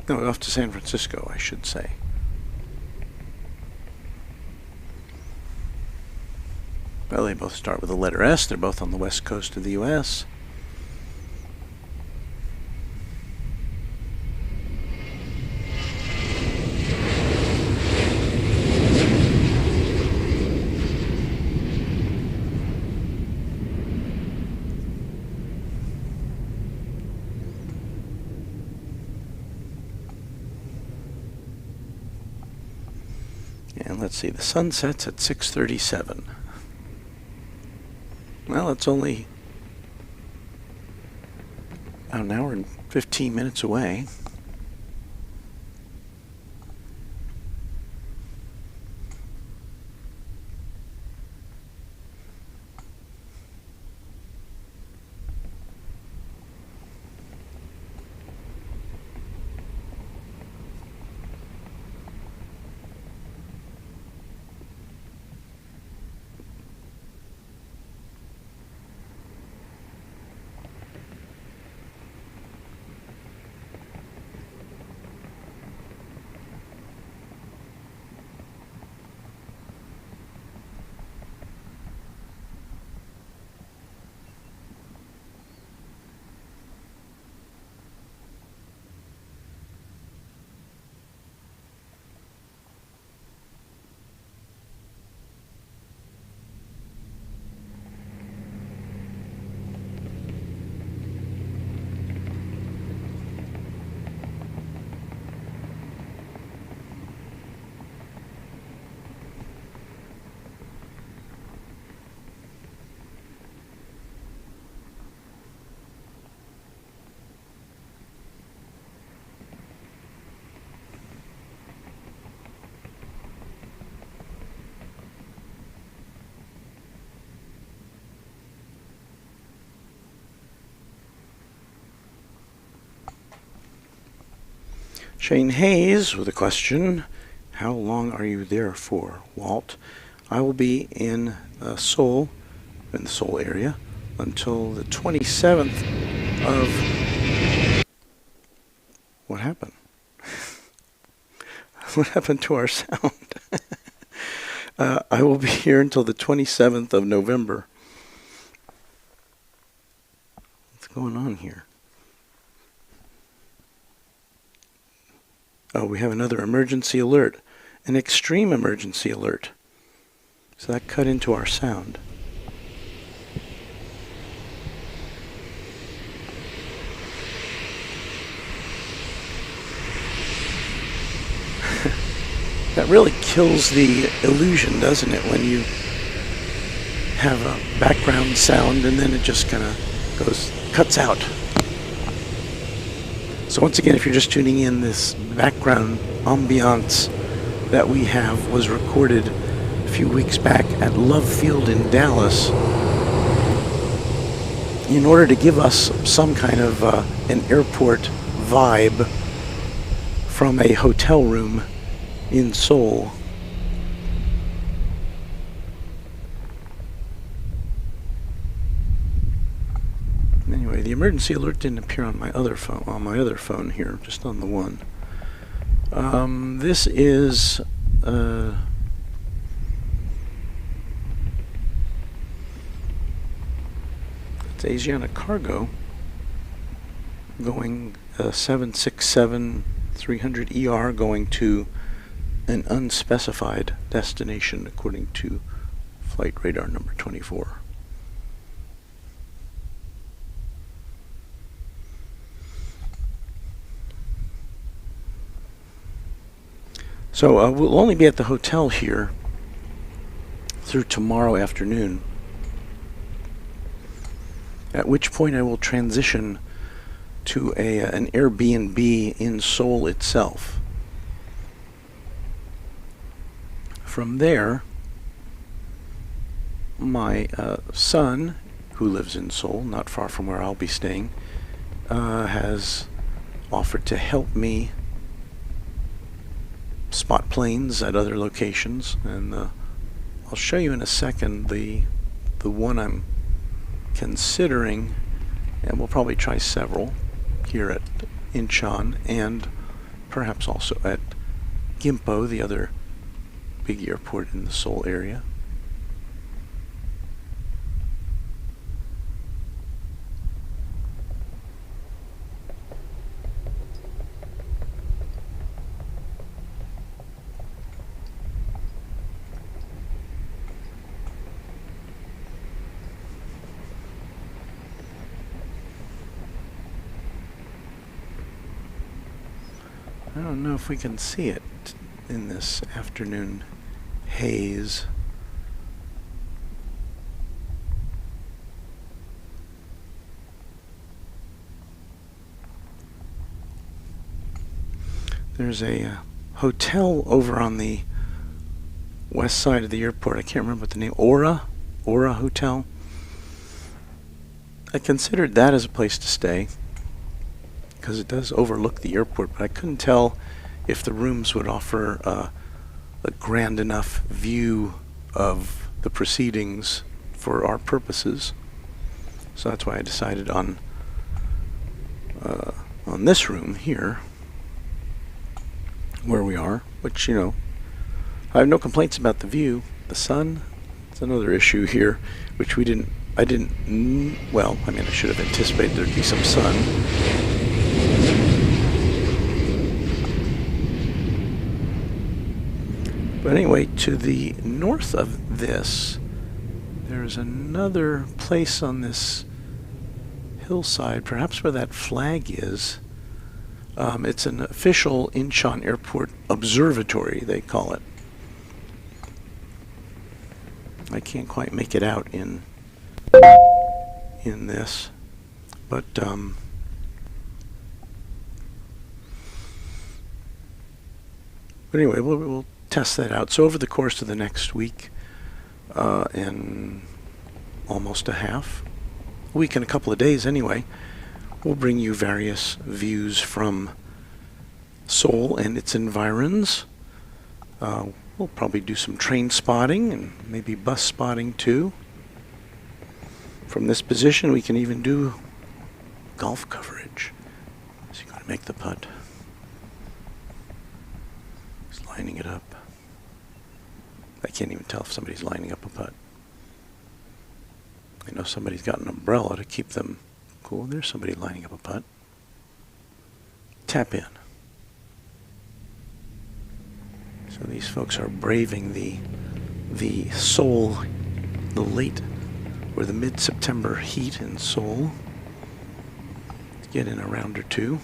No, off to San Francisco, I should say. Well, they both start with the letter S. They're both on the west coast of the U.S. And let's see, the sun sets at 6:37. Well, it's only about an hour and 15 minutes away. Shane Hayes with a question. How long are you there for, Walt? I will be in Seoul, in the Seoul area, until the 27th of... What happened? What happened to our sound? I will be here until the 27th of November. What's going on here? Oh, we have another emergency alert. An extreme emergency alert. So that cut into our sound. That really kills the illusion, doesn't it, when you have a background sound and then it just kind of cuts out. So once again, if you're just tuning in, this background ambiance that we have was recorded a few weeks back at Love Field in Dallas in order to give us some kind of an airport vibe from a hotel room in Seoul. emergency alert didn't appear on my other phone here, just on the one. This is it's Asiana Cargo going 767-300 ER going to an unspecified destination according to flight radar number 24. So we'll only be at the hotel here through tomorrow afternoon, at which point I will transition to an Airbnb in Seoul itself. From there, my son, who lives in Seoul, not far from where I'll be staying, has offered to help me spot planes at other locations, and I'll show you in a second the one I'm considering, and we'll probably try several here at Incheon and perhaps also at Gimpo, the other big airport in the Seoul area. I don't know if we can see it in this afternoon haze. There's a hotel over on the west side of the airport. I can't remember what the name. Aura Hotel. I considered that as a place to stay because it does overlook the airport, but I couldn't tell if the rooms would offer a grand enough view of the proceedings for our purposes. So that's why I decided on this room here, where we are, which, you know, I have no complaints about the view. The sun, it's another issue here, which I should have anticipated there'd be some sun. But anyway, to the north of this, there's another place on this hillside, perhaps where that flag is. It's an official Incheon Airport observatory, they call it. I can't quite make it out in this, but anyway, we'll test that out. So over the course of the next week and almost a week and a couple of days anyway, we'll bring you various views from Seoul and its environs. We'll probably do some train spotting and maybe bus spotting too. From this position we can even do golf coverage. So you got to make the putt. Just lining it up. I can't even tell if somebody's lining up a putt. I know somebody's got an umbrella to keep them cool. There's somebody lining up a putt. Tap in. So these folks are braving the Seoul, the late or the mid-September heat in Seoul. Let's get in a round or two.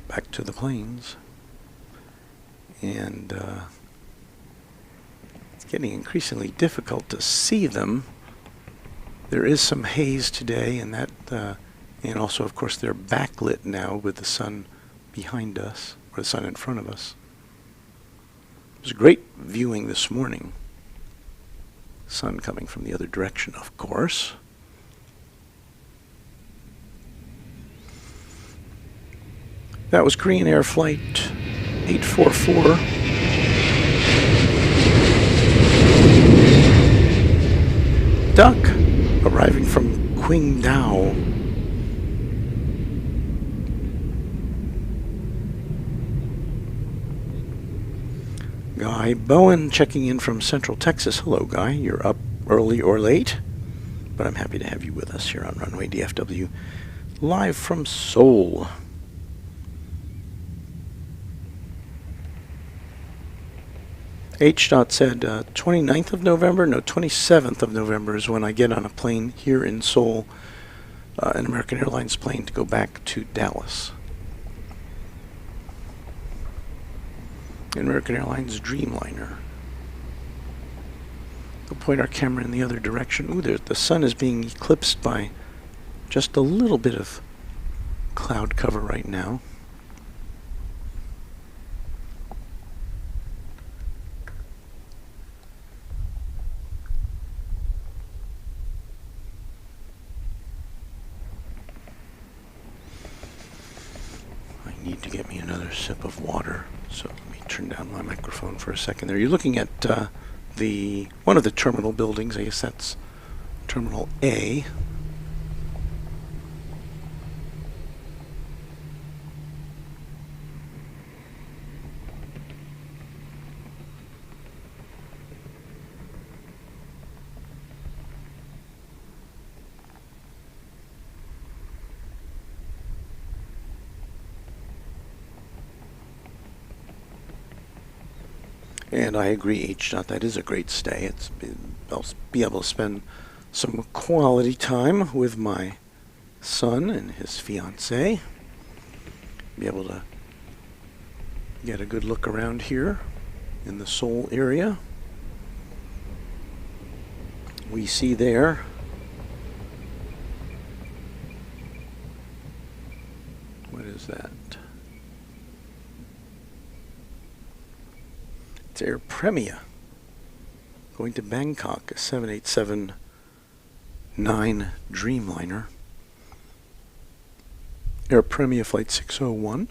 Back to the planes. And it's getting increasingly difficult to see them. There is some haze today, and that, and also, of course, they're backlit now with the sun behind us, or the sun in front of us. It was great viewing this morning. Sun coming from the other direction, of course. That was Korean Air Flight 844. Duck, arriving from Qingdao. Guy Bowen checking in from Central Texas. Hello, Guy. You're up early or late, but I'm happy to have you with us here on Runway DFW, live from Seoul. H. said 29th of November? No, 27th of November is when I get on a plane here in Seoul, an American Airlines plane to go back to Dallas. American Airlines Dreamliner. We'll point our camera in the other direction. Ooh, the sun is being eclipsed by just a little bit of cloud cover right now. I need to get me another sip of water, so let me turn down my microphone for a second there. You're looking at one of the terminal buildings. I guess that's Terminal A. And I agree, H. That is a great stay. I'll be able to spend some quality time with my son and his fiancée. Be able to get a good look around here in the Seoul area. We see there what is that? It's Air Premia going to Bangkok, a 787-9 Dreamliner. Air Premia Flight 601.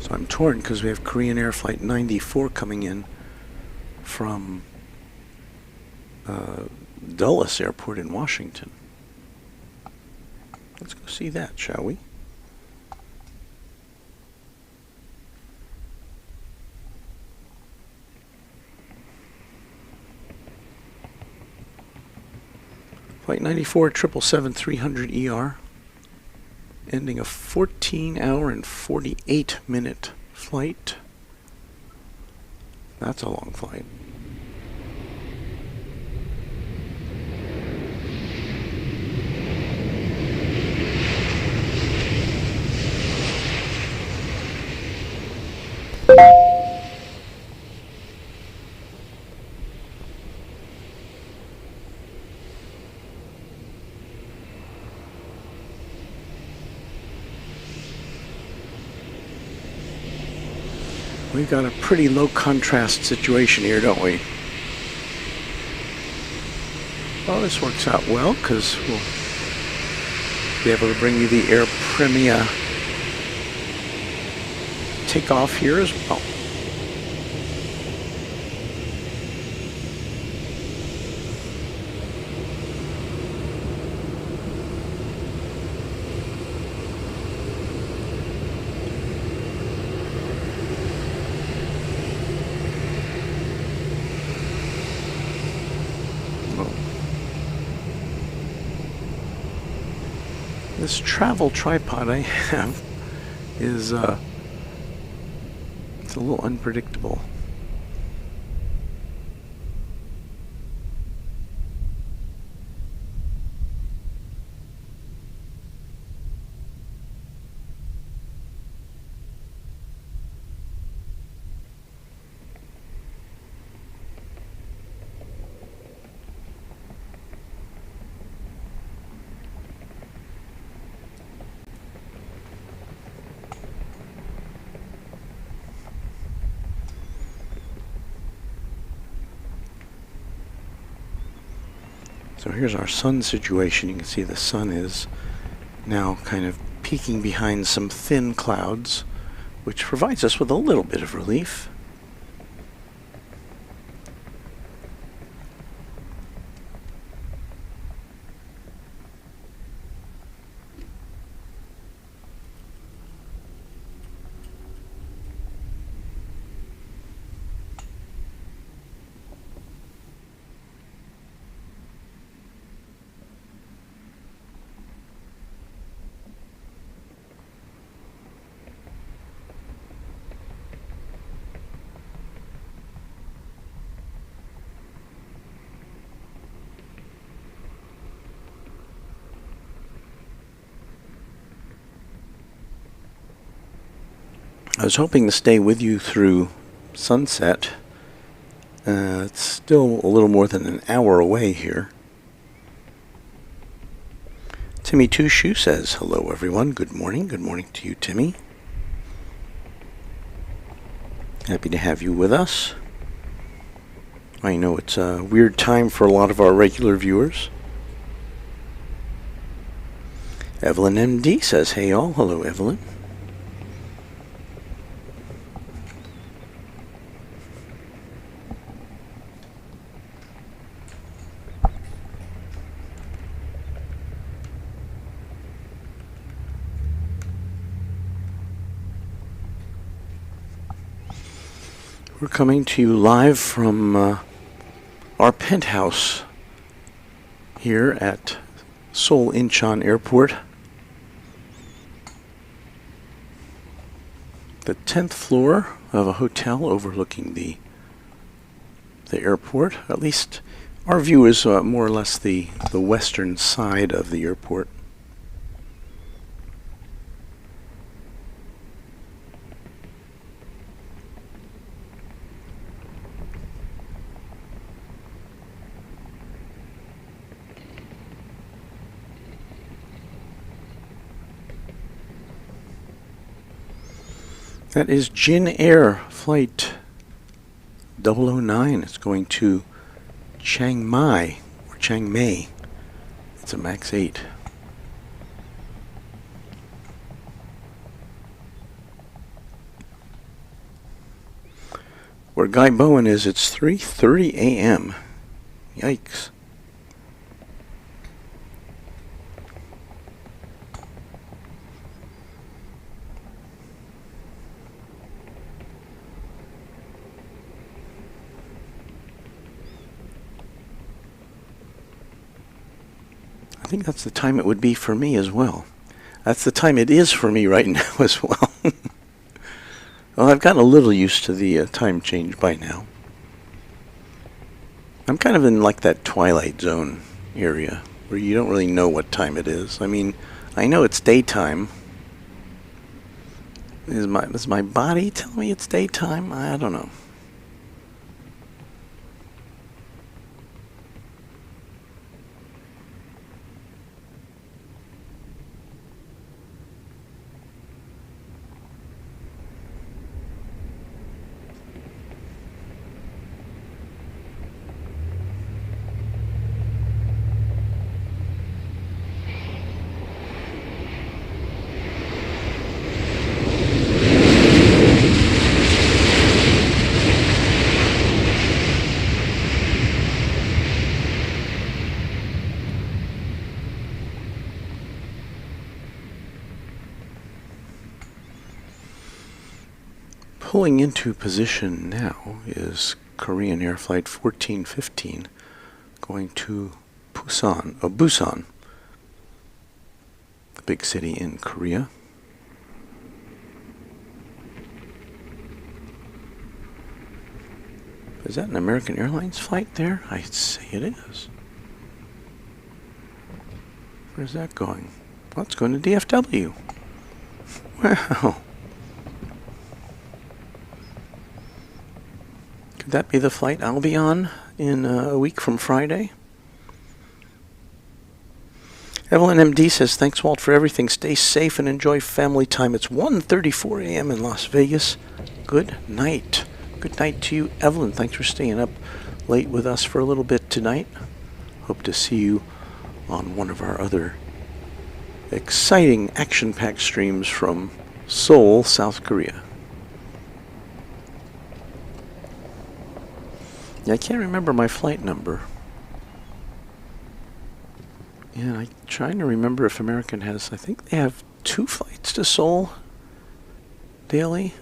So I'm torn because we have Korean Air Flight 94 coming in from Dulles Airport in Washington. Let's go see that, shall we? Flight 94, 777-300ER, ending a 14-hour and 48-minute flight. That's a long flight. We've got a pretty low contrast situation here, don't we? Well, this works out well because we'll be able to bring you the Air Premia takeoff here as well. This travel tripod I have is it's a little unpredictable. So here's our sun situation. You can see the sun is now kind of peeking behind some thin clouds, which provides us with a little bit of relief. I was hoping to stay with you through sunset. It's still a little more than an hour away here. Timmy Two Shoe says, hello everyone, good morning. Good morning to you, Timmy. Happy to have you with us. I know it's a weird time for a lot of our regular viewers. Evelyn MD says, hey all, hello Evelyn. We're coming to you live from our penthouse here at Seoul Incheon Airport. The 10th floor of a hotel overlooking the airport. At least our view is more or less the western side of the airport. That is Jin Air Flight 009. It's going to Chiang Mai, or Chiang Mai. It's a MAX 8. Where Guy Bowen is, it's 3:30 a.m. Yikes. I think that's the time it would be for me as well. That's the time it is for me right now as well. Well, I've gotten a little used to the time change by now. I'm kind of in like that twilight zone area where you don't really know what time it is. I mean, I know it's daytime. Does my body tell me it's daytime? I don't know. Pulling into position now is Korean Air Flight 1415 going to Busan, the big city in Korea. Is that an American Airlines flight there? I'd say it is. Where's that going? Well, it's going to DFW. Wow. Could that be the flight I'll be on in a week from Friday? Evelyn MD says, thanks, Walt, for everything. Stay safe and enjoy family time. It's 1:34 a.m. in Las Vegas. Good night. Good night to you, Evelyn. Thanks for staying up late with us for a little bit tonight. hope to see you on one of our other exciting action-packed streams from Seoul, South Korea. I can't remember my flight number. And I'm trying to remember if American has, I think they have 2 flights to Seoul daily.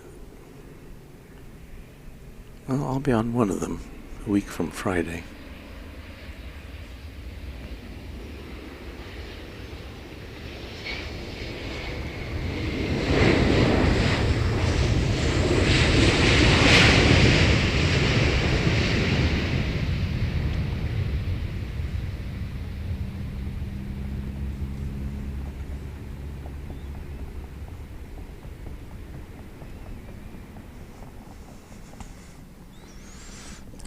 Well, I'll be on one of them a week from Friday.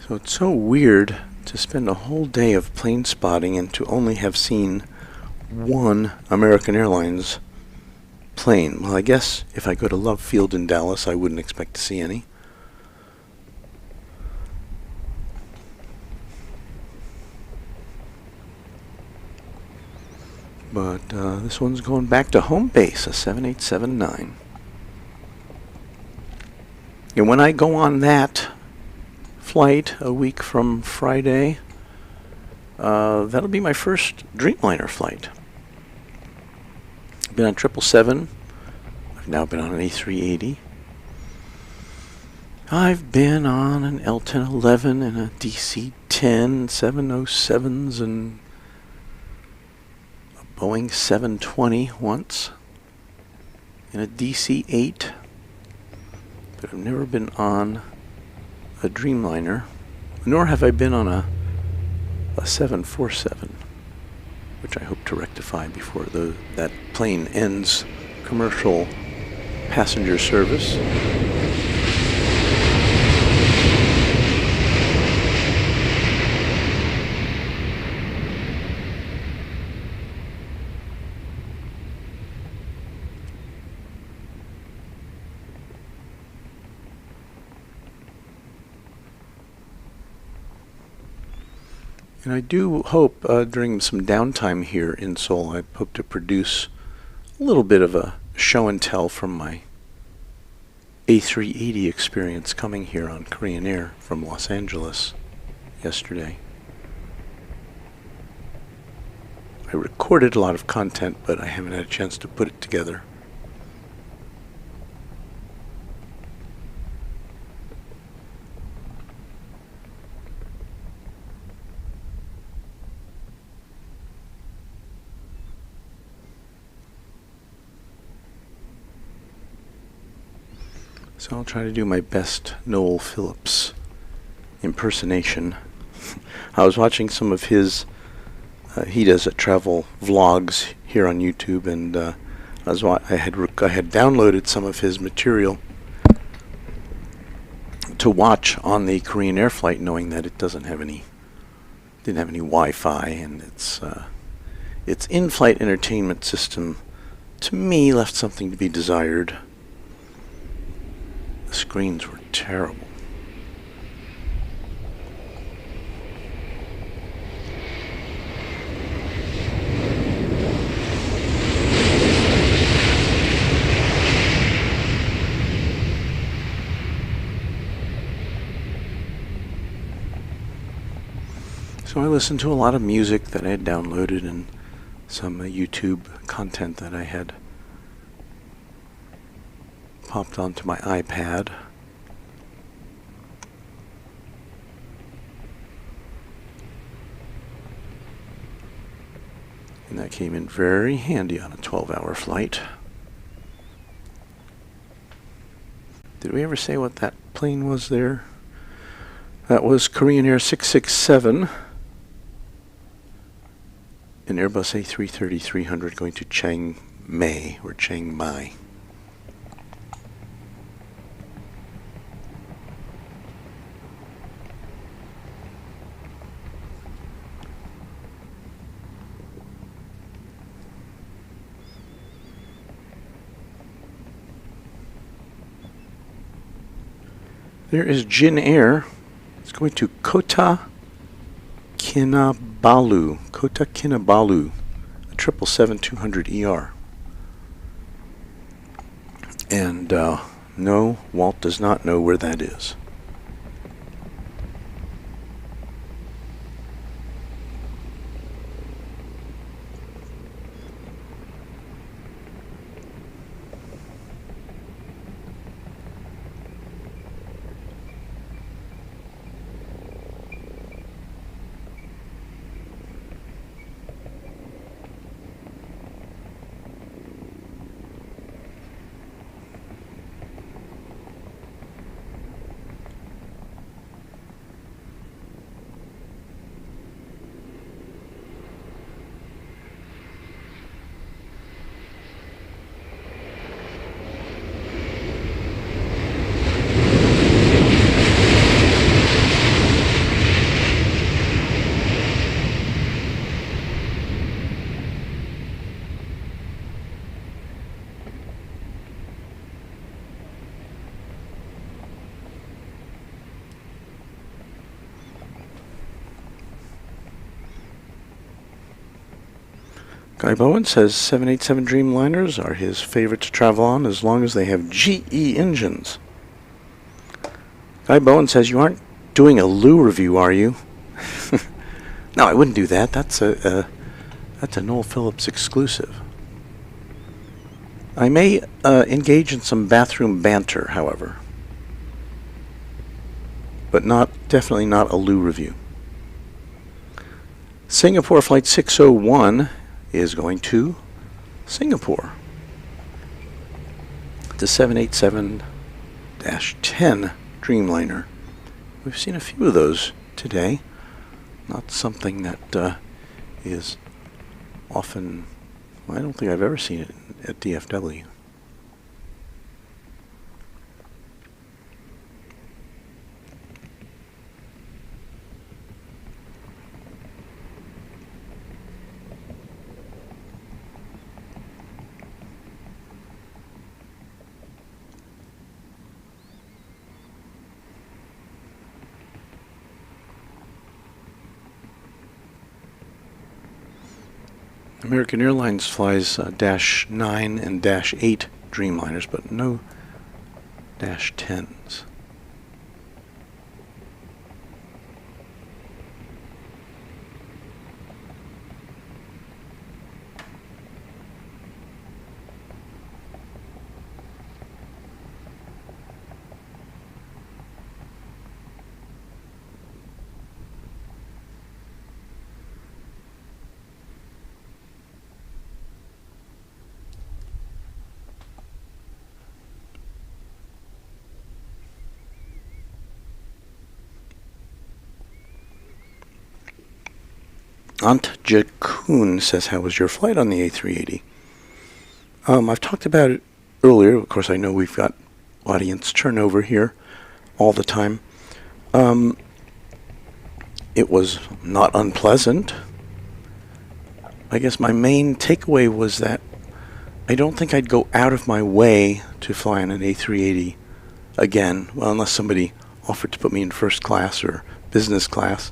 So it's so weird to spend a whole day of plane spotting and to only have seen one American Airlines plane. Well, I guess if I go to Love Field in Dallas, I wouldn't expect to see any. But this one's going back to home base, a 787-9. And when I go on that flight a week from Friday, that'll be my first Dreamliner flight. I've been on 777. I've now been on an A380. I've been on an L-1011 and a DC-10, 707s, and a Boeing 720 once, and a DC-8. But I've never been on a Dreamliner, nor have I been on a 747, which I hope to rectify before that plane ends commercial passenger service. And I do hope during some downtime here in Seoul, I hope to produce a little bit of a show and tell from my A380 experience coming here on Korean Air from Los Angeles yesterday. I recorded a lot of content, but I haven't had a chance to put it together. So I'll try to do my best Noel Phillips impersonation. I was watching some of his, he does travel vlogs here on YouTube, and I had downloaded some of his material to watch on the Korean Air flight, knowing that it didn't have any Wi-Fi, and its in-flight entertainment system, to me, left something to be desired. The screens were terrible. So I listened to a lot of music that I had downloaded and some YouTube content that I had popped onto my iPad. And that came in very handy on a 12-hour flight. Did we ever say what that plane was there? That was Korean Air 667. An Airbus A330-300 going to Chiang Mai or Chiang Mai. There is Jin Air. It's going to Kota Kinabalu. Kota Kinabalu, a 777-200ER. And no, Walt does not know where that is. Guy Bowen says 787 Dreamliners are his favorite to travel on as long as they have GE engines. Guy Bowen says, you aren't doing a Lou review, are you? No, I wouldn't do that. That's a Noel Phillips exclusive. I may engage in some bathroom banter, however. But definitely not a Lou review. Singapore Flight 601 is going to Singapore. The 787-10 Dreamliner. We've seen a few of those today. Not something that is often... I don't think I've ever seen it at DFW. American Airlines flies Dash 9 and Dash 8 Dreamliners, but no Dash 10s. Aunt Jakun says, how was your flight on the A380? I've talked about it earlier. Of course, I know we've got audience turnover here all the time. It was not unpleasant. I guess my main takeaway was that I don't think I'd go out of my way to fly on an A380 again, well, unless somebody offered to put me in first class or business class.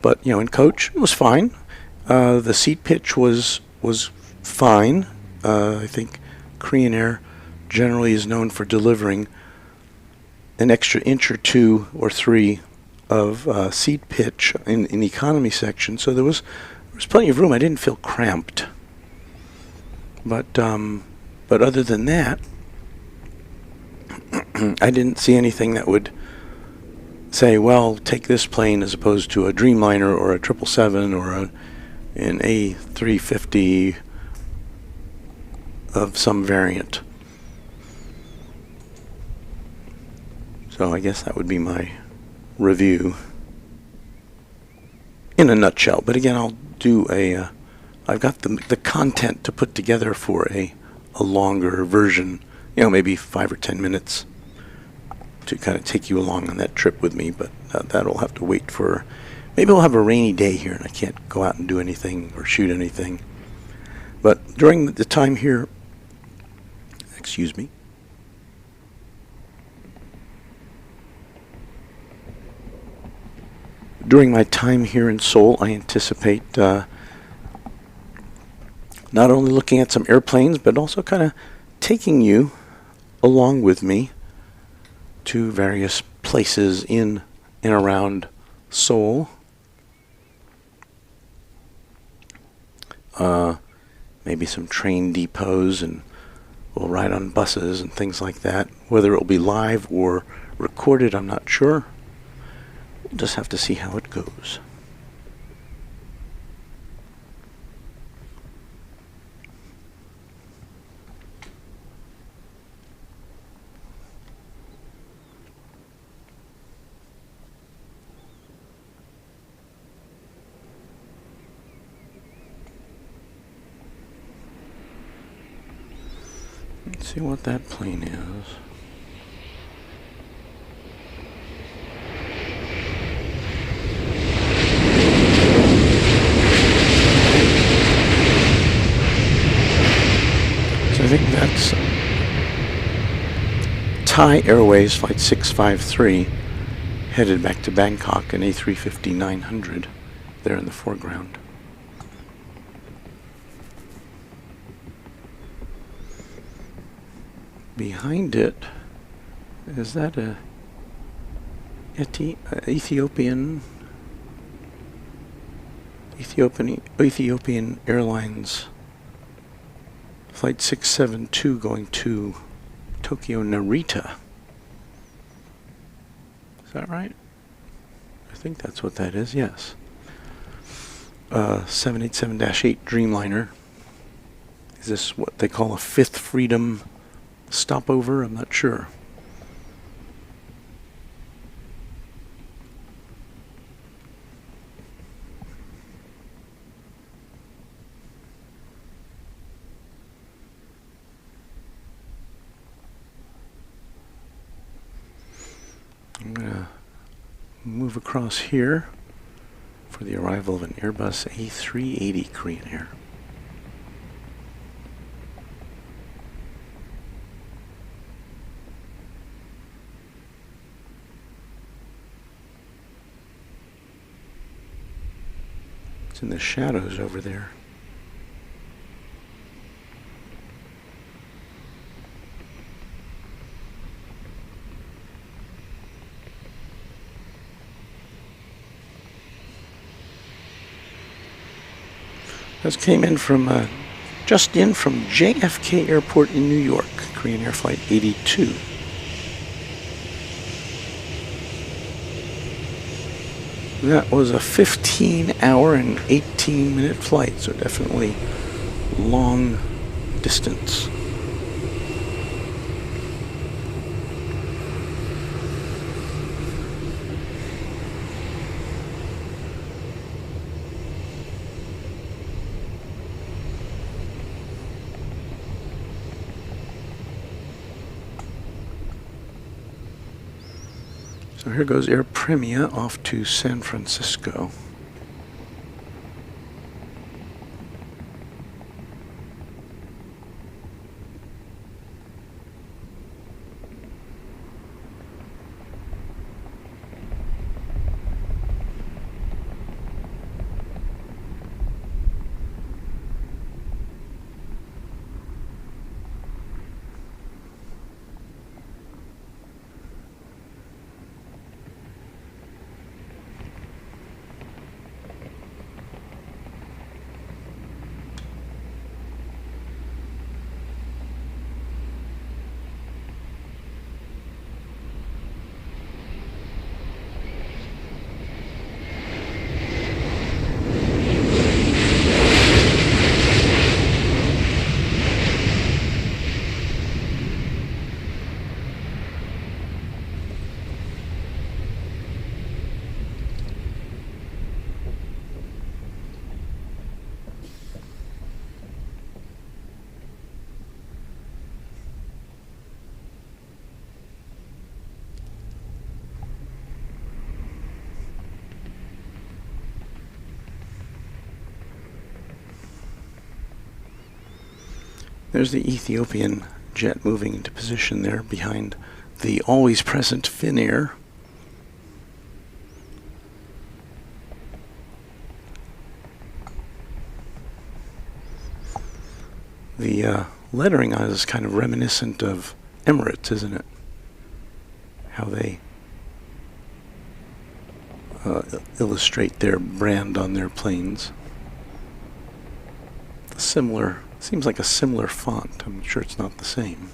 But, in coach, it was fine. The seat pitch was fine. I think Korean Air generally is known for delivering an extra inch or two or three of seat pitch in the economy section. So there was plenty of room. I didn't feel cramped. But other than that, I didn't see anything that would say, well, take this plane as opposed to a Dreamliner or a 777 or an A350 of some variant. So I guess that would be my review in a nutshell. But again, I'll do I've got the content to put together for a longer version, maybe 5 or 10 minutes to kind of take you along on that trip with me, but that'll have to wait for... Maybe we'll have a rainy day here and I can't go out and do anything or shoot anything. But during the time here... Excuse me. During my time here in Seoul, I anticipate not only looking at some airplanes, but also kind of taking you along with me to various places in and around Seoul. Maybe some train depots, and we'll ride on buses and things like that. Whether it will be live or recorded, I'm not sure. We'll just have to see how it goes. Let's see what that plane is. So I think that's Thai Airways Flight 653 headed back to Bangkok, an A350-900 there in the foreground. Behind it, is that a Ethiopian Airlines Flight 672 going to Tokyo Narita? Is that right? I think that's what that is, yes. 787-8 Dreamliner. Is this what they call a Fifth Freedom stopover? I'm not sure. I'm going to move across here for the arrival of an Airbus A380 Korean Air. It's in the shadows over there. This came in from, just in from JFK Airport in New York, Korean Air Flight 82. That was a 15-hour and 18-minute flight, so definitely long distance. So here goes Air Premia off to San Francisco. There's the Ethiopian jet moving into position there behind the always present Finnair. The lettering on it is kind of reminiscent of Emirates, isn't it? How they illustrate their brand on their planes. Similar, seems like a similar font. I'm sure it's not the same.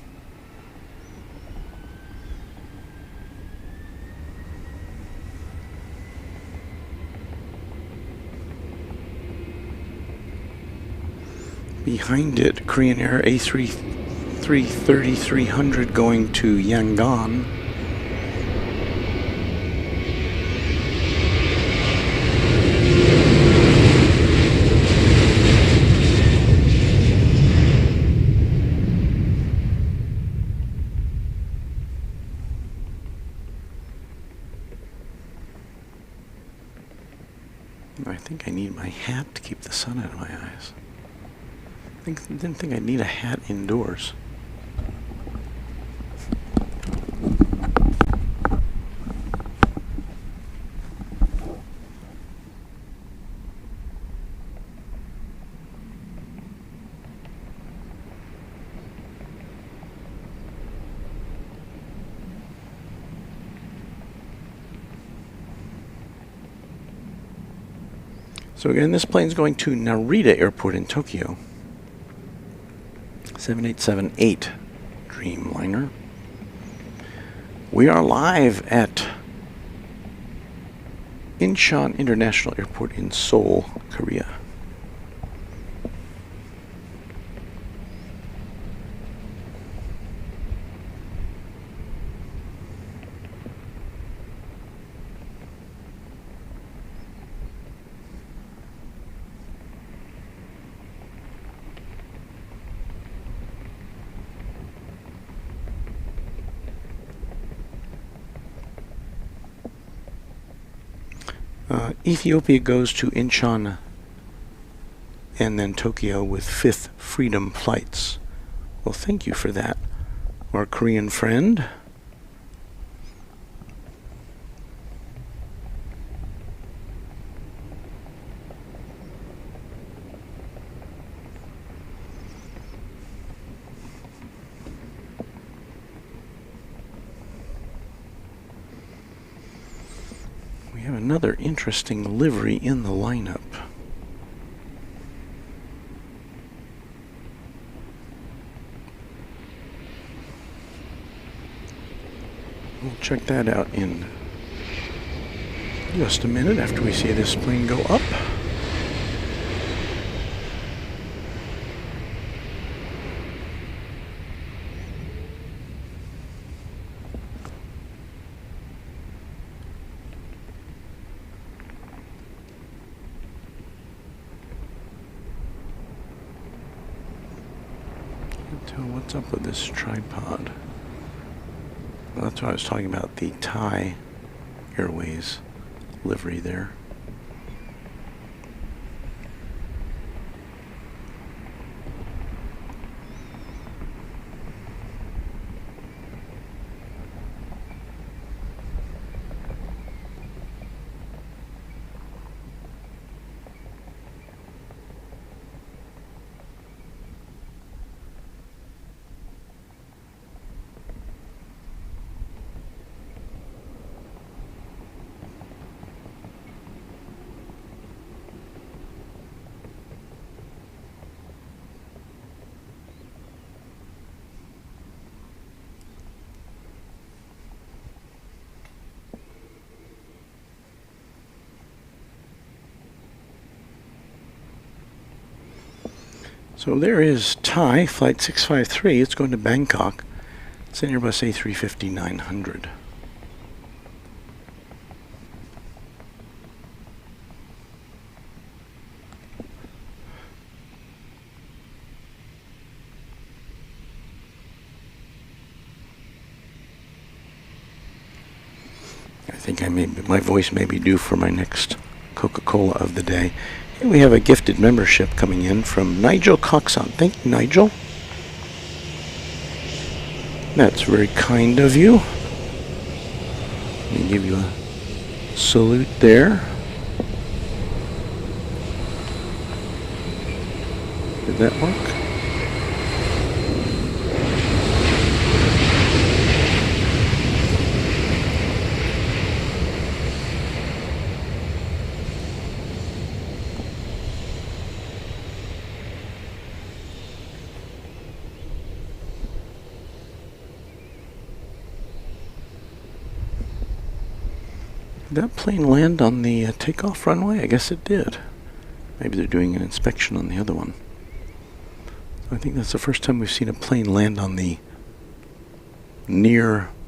Behind it, Korean Air A330-300 going to Yangon. I think I need my hat to keep the sun out of my eyes. Didn't think I'd need a hat indoors. So again, this plane's going to Narita Airport in Tokyo. 7878 Dreamliner. We are live at Incheon International Airport in Seoul, Korea. Ethiopia goes to Incheon and then Tokyo with 5th Freedom flights. Well, thank you for that, our Korean friend. We have another interesting livery in the lineup. We'll check that out in just a minute after we see this plane go up. What's up with this tripod? Well, that's what I was talking about, the Thai Airways livery there. So there is Thai Flight 653. It's going to Bangkok. It's an Airbus A350-900. I think my voice may be due for my next Coca-Cola of the day. Here we have a gifted membership coming in from Nigel Coxon. Thank you, Nigel. That's very kind of you. Let me give you a salute there. Did that work? Did that plane land on the takeoff runway? I guess it did. Maybe they're doing an inspection on the other one. I think that's the first time we've seen a plane land on the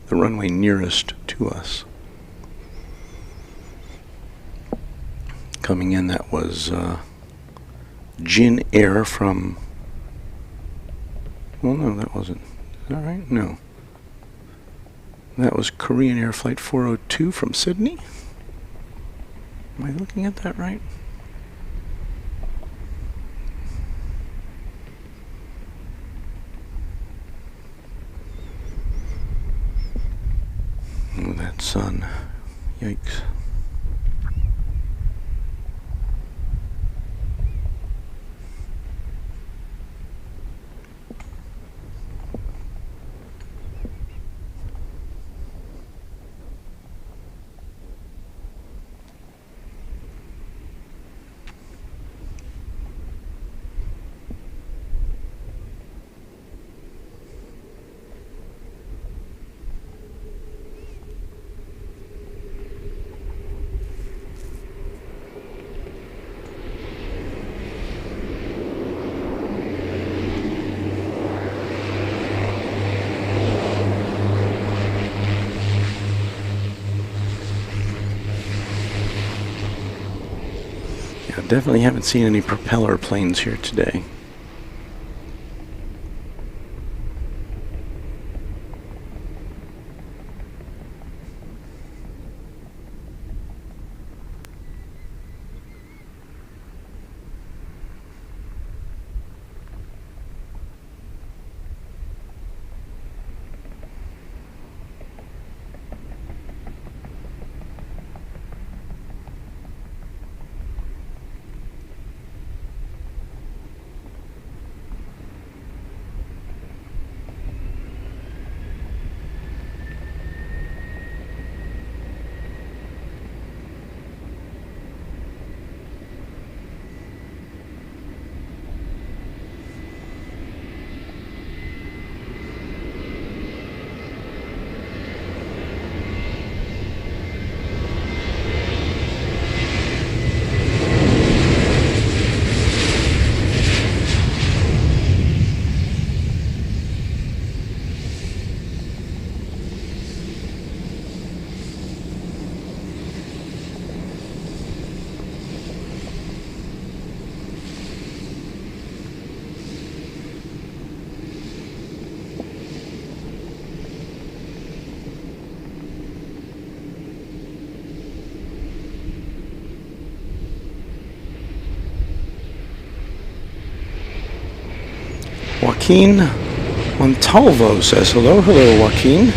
runway nearest to us. Coming in, that was Jin Air from... Well, no, that wasn't. Is that right? No. That was Korean Air Flight 402 from Sydney. Am I looking at that right? Oh, that sun. Yikes. Definitely haven't seen any propeller planes here today. Joaquin Montalvo says hello. Hello, Joaquin.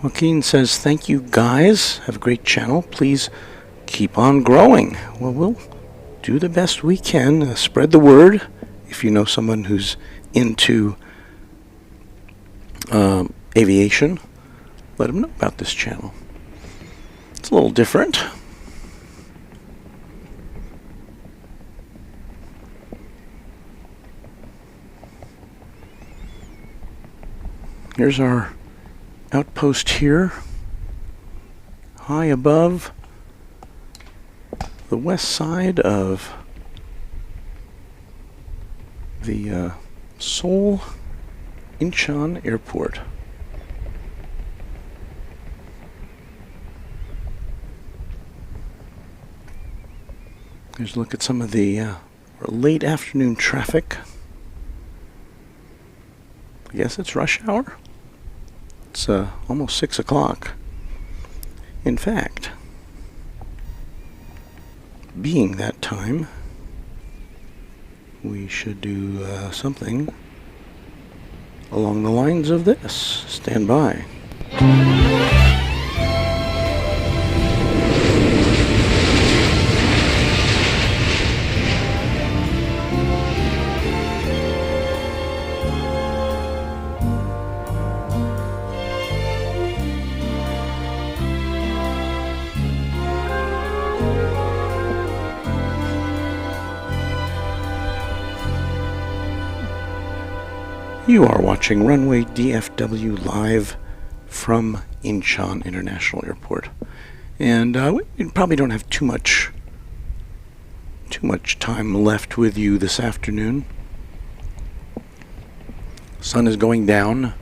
Joaquin says, thank you guys. Have a great channel. Please keep on growing. Well, we'll do the best we can. Spread the word. If you know someone who's into aviation, let them know about this channel. It's a little different. Here's our outpost here, high above the west side of the Seoul Incheon Airport. Here's a look at some of the late afternoon traffic. I guess it's rush hour. It's almost 6 o'clock. In fact, being that time, we should do something along the lines of this. Stand by. You are watching Runway DFW live from Incheon International Airport. And we probably don't have too much time left with you this afternoon. Sun is going down.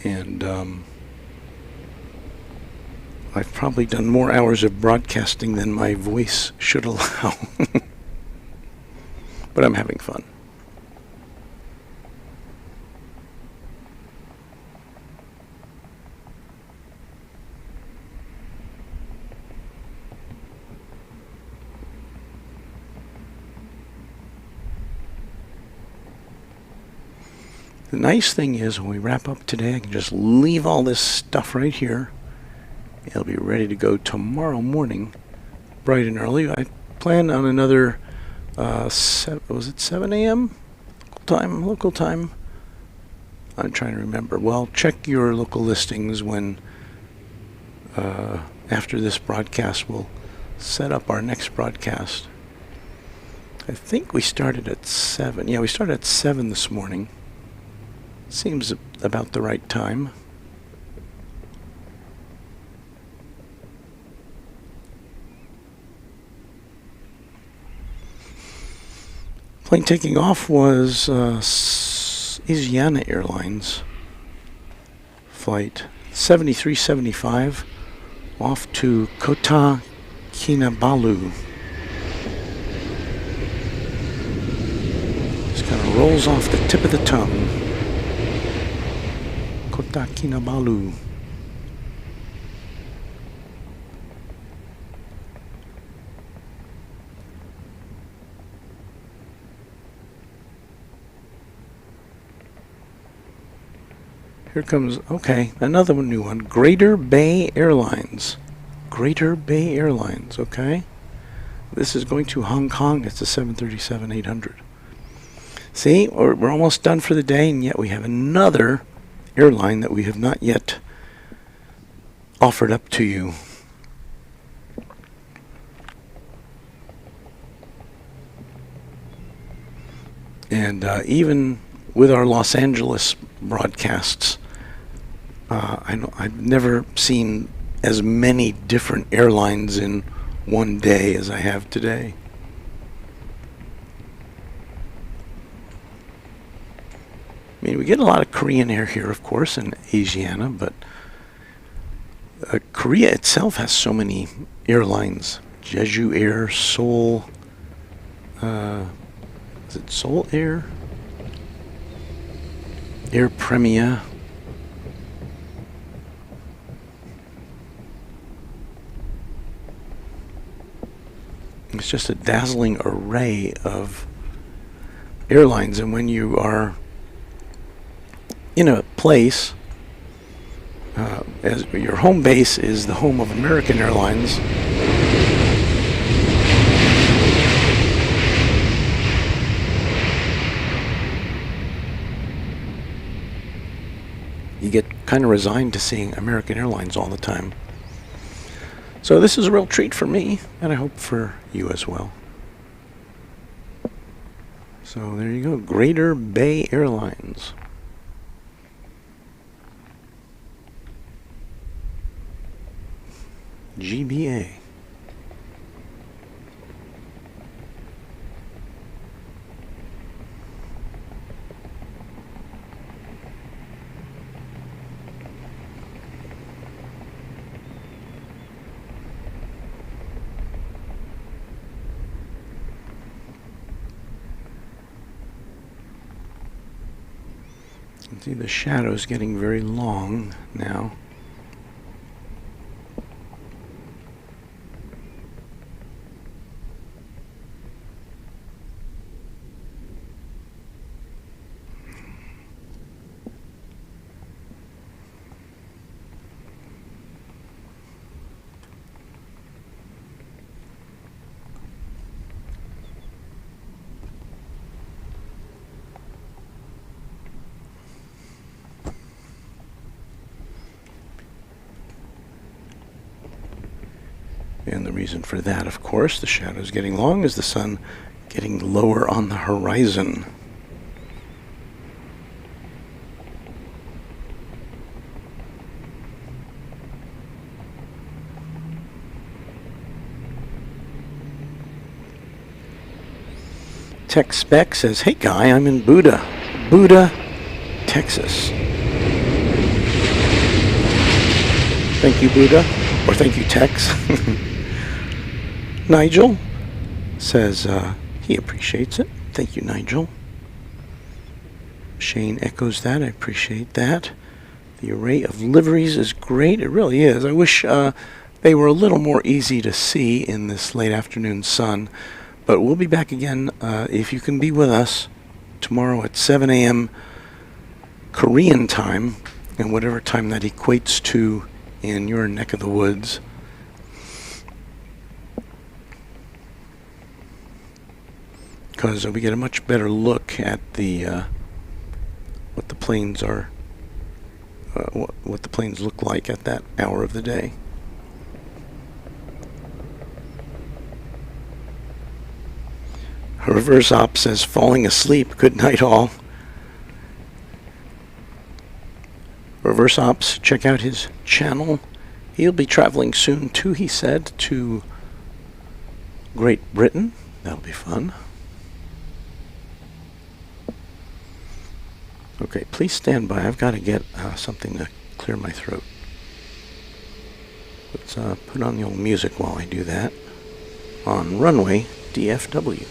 And I've probably done more hours of broadcasting than my voice should allow. But I'm having fun. The nice thing is when we wrap up today, I can just leave all this stuff right here. It'll be ready to go tomorrow morning, bright and early. I plan on another, was it 7 a.m. Local time? I'm trying to remember. Well, check your local listings when, after this broadcast, we'll set up our next broadcast. I think we started at 7. Yeah, we started at 7 this morning. Seems about the right time. Plane taking off was Asiana Airlines flight 7375 off to Kota Kinabalu. Just kind of rolls off the tip of the tongue. Kota Kinabalu. Here comes, okay, another new one. Greater Bay Airlines. Greater Bay Airlines, okay. This is going to Hong Kong. It's a 737-800. See, we're almost done for the day, and yet we have another airline that we have not yet offered up to you. And even with our Los Angeles broadcasts, I've never seen as many different airlines in one day as I have today. I mean, we get a lot of Korean air here, of course, and Asiana, but Korea itself has so many airlines. Jeju Air, Seoul, is it Seoul Air? Air Premia. It's just a dazzling array of airlines, and when you are in a place, as your home base is the home of American Airlines, you get kind of resigned to seeing American Airlines all the time. So this is a real treat for me, and I hope for you as well. So there you go, Greater Bay Airlines. GBA. See, the shadow's getting very long now. And the reason for that, of course, the shadow's getting long, is the sun getting lower on the horizon. Tech Spec says, "Hey Guy, I'm in Buda, Texas." Thank you, Buddha, or thank you, Tex. Nigel says he appreciates it. Thank you, Nigel. Shane echoes that. I appreciate that. The array of liveries is great. It really is. I wish they were a little more easy to see in this late afternoon sun. But we'll be back again if you can be with us tomorrow at 7 a.m. Korean time, and whatever time that equates to in your neck of the woods. Because we get a much better look at the what the planes are, what the planes look like at that hour of the day. Reverse Op says, "Falling asleep. Good night, all." Reverse Ops, check out his channel. He'll be traveling soon, too, he said, to Great Britain. That'll be fun. Okay, please stand by. I've got to get something to clear my throat. Let's put on the old music while I do that on Runway DFW.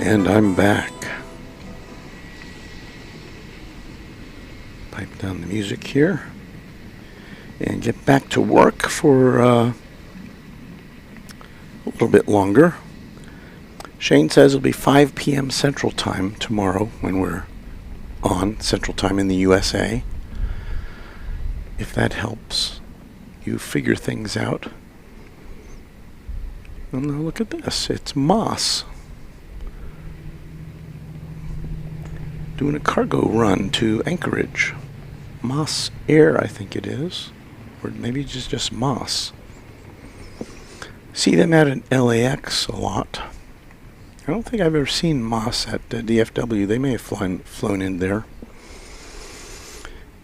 And I'm back. Pipe down the music here and get back to work for a little bit longer. Shane says it'll be 5 p.m. Central Time tomorrow when we're on Central Time in the USA. If that helps you figure things out. And now look at this. It's Moss doing a cargo run to Anchorage. Moss Air, I think it is. Or maybe just Moss. See them out at LAX a lot. I don't think I've ever seen Moss at DFW. They may have flown in there.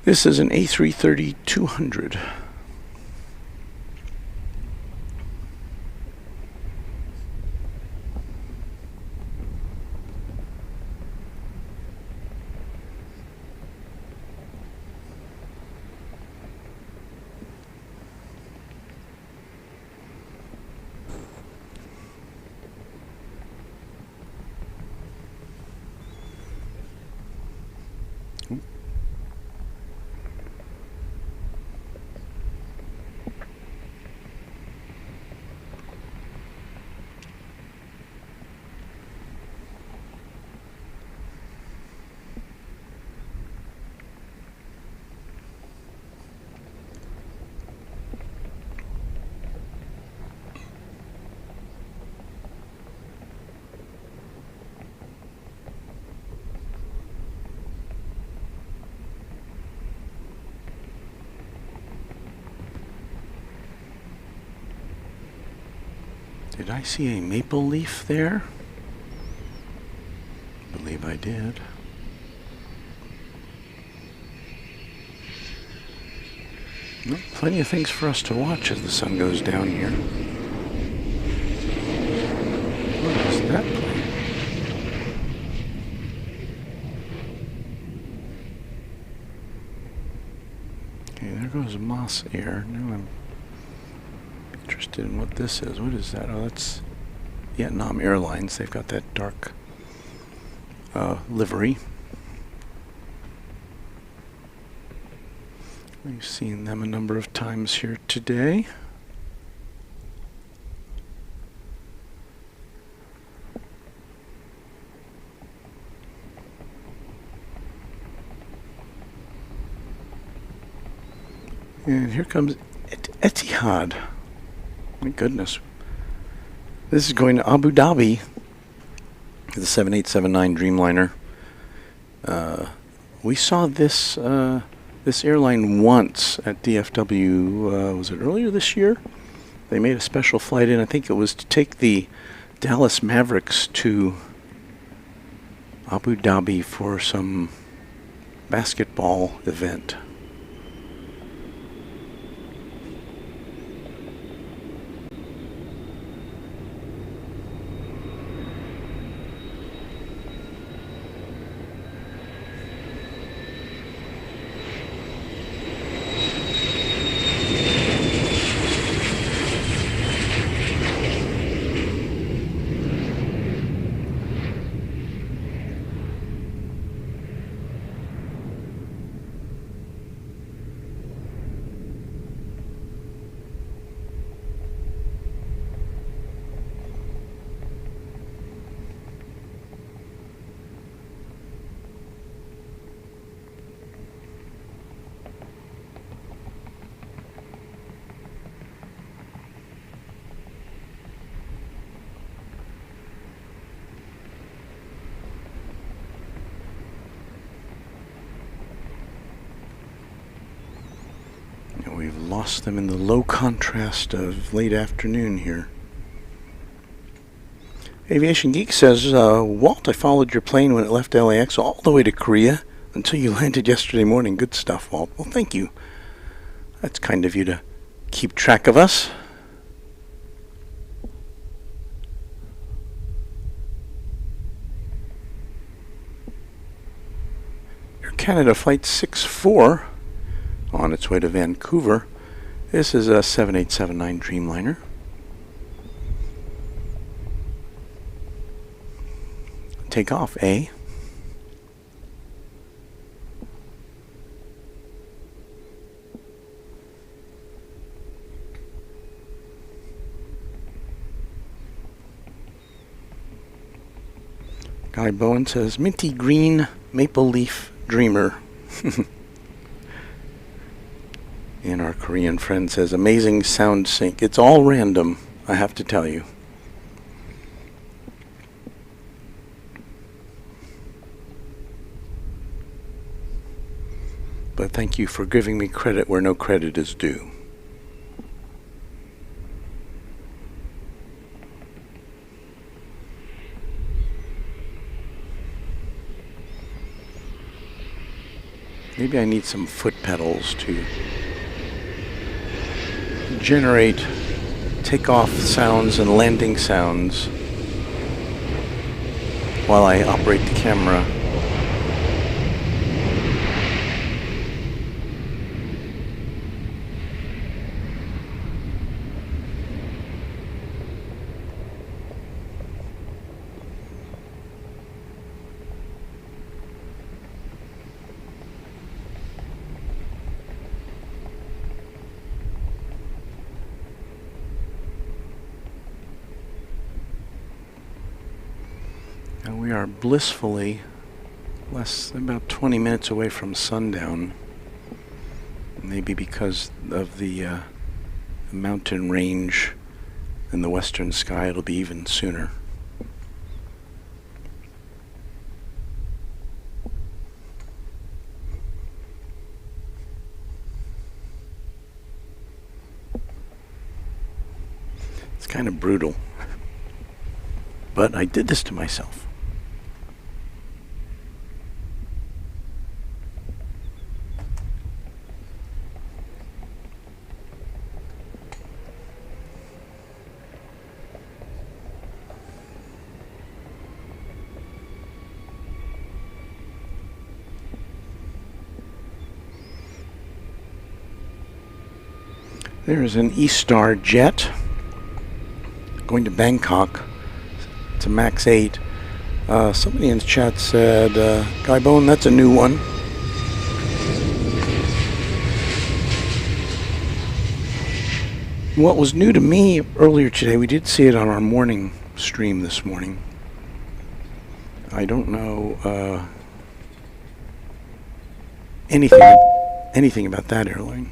This is an A330-200. Did I see a maple leaf there? I believe I did. Well, plenty of things for us to watch as the sun goes down here. that plane? Okay, there goes Moss Air. Now I'm interested in what this is. What is that? Oh, that's Vietnam Airlines. They've got that dark livery. We've seen them a number of times here today. And here comes Etihad. My goodness. This is going to Abu Dhabi. The 7879 Dreamliner. We saw this this airline once at DFW. Was it earlier this year? They made a special flight in. I think it was to take the Dallas Mavericks to Abu Dhabi for some basketball event. We've lost them in the low contrast of late afternoon here. Aviation Geek says, Walt, I followed your plane when it left LAX all the way to Korea until you landed yesterday morning. Good stuff, Walt. Well, thank you. That's kind of you to keep track of us. Air Canada Flight 64 on its way to Vancouver. This is a 7879 Dreamliner. Take off, A. Guy Bowen says, minty green maple leaf dreamer. And our Korean friend says, amazing sound sync. It's all random, I have to tell you. But thank you for giving me credit where no credit is due. Maybe I need some foot pedals to generate takeoff sounds and landing sounds while I operate the camera. We are blissfully less than about 20 minutes away from sundown. Maybe because of the mountain range in the western sky, it'll be even sooner. It's kind of brutal, but I did this to myself. There's an E-Star jet going to Bangkok. It's a MAX 8. Somebody in the chat said, Guy Bone, that's a new one. What was new to me earlier today, we did see it on our morning stream this morning. I don't know anything about that airline.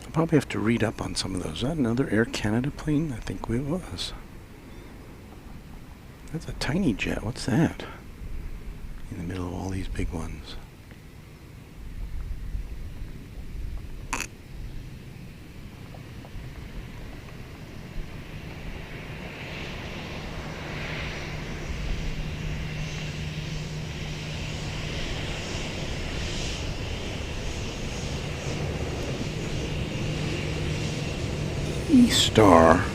I'll probably have to read up on some of those. Is that another Air Canada plane? I think it was. That's a tiny jet. What's that? In the middle of all these big ones. E-Star.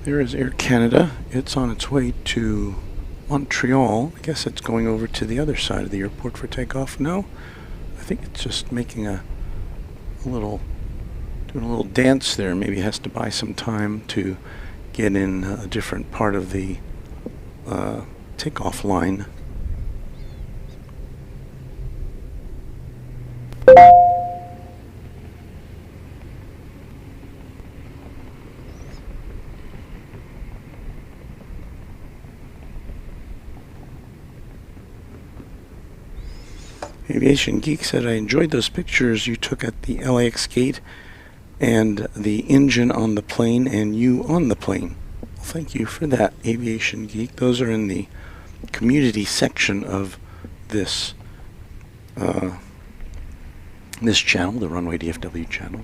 There is Air Canada. It's on its way to Montreal. I guess it's going over to the other side of the airport for takeoff. No, I think it's just making doing a little dance there. Maybe it has to buy some time to get in a different part of the takeoff line. Aviation Geek said, I enjoyed those pictures you took at the LAX gate and the engine on the plane and you on the plane. Well, thank you for that, Aviation Geek. Those are in the community section of this this channel, the Runway DFW channel.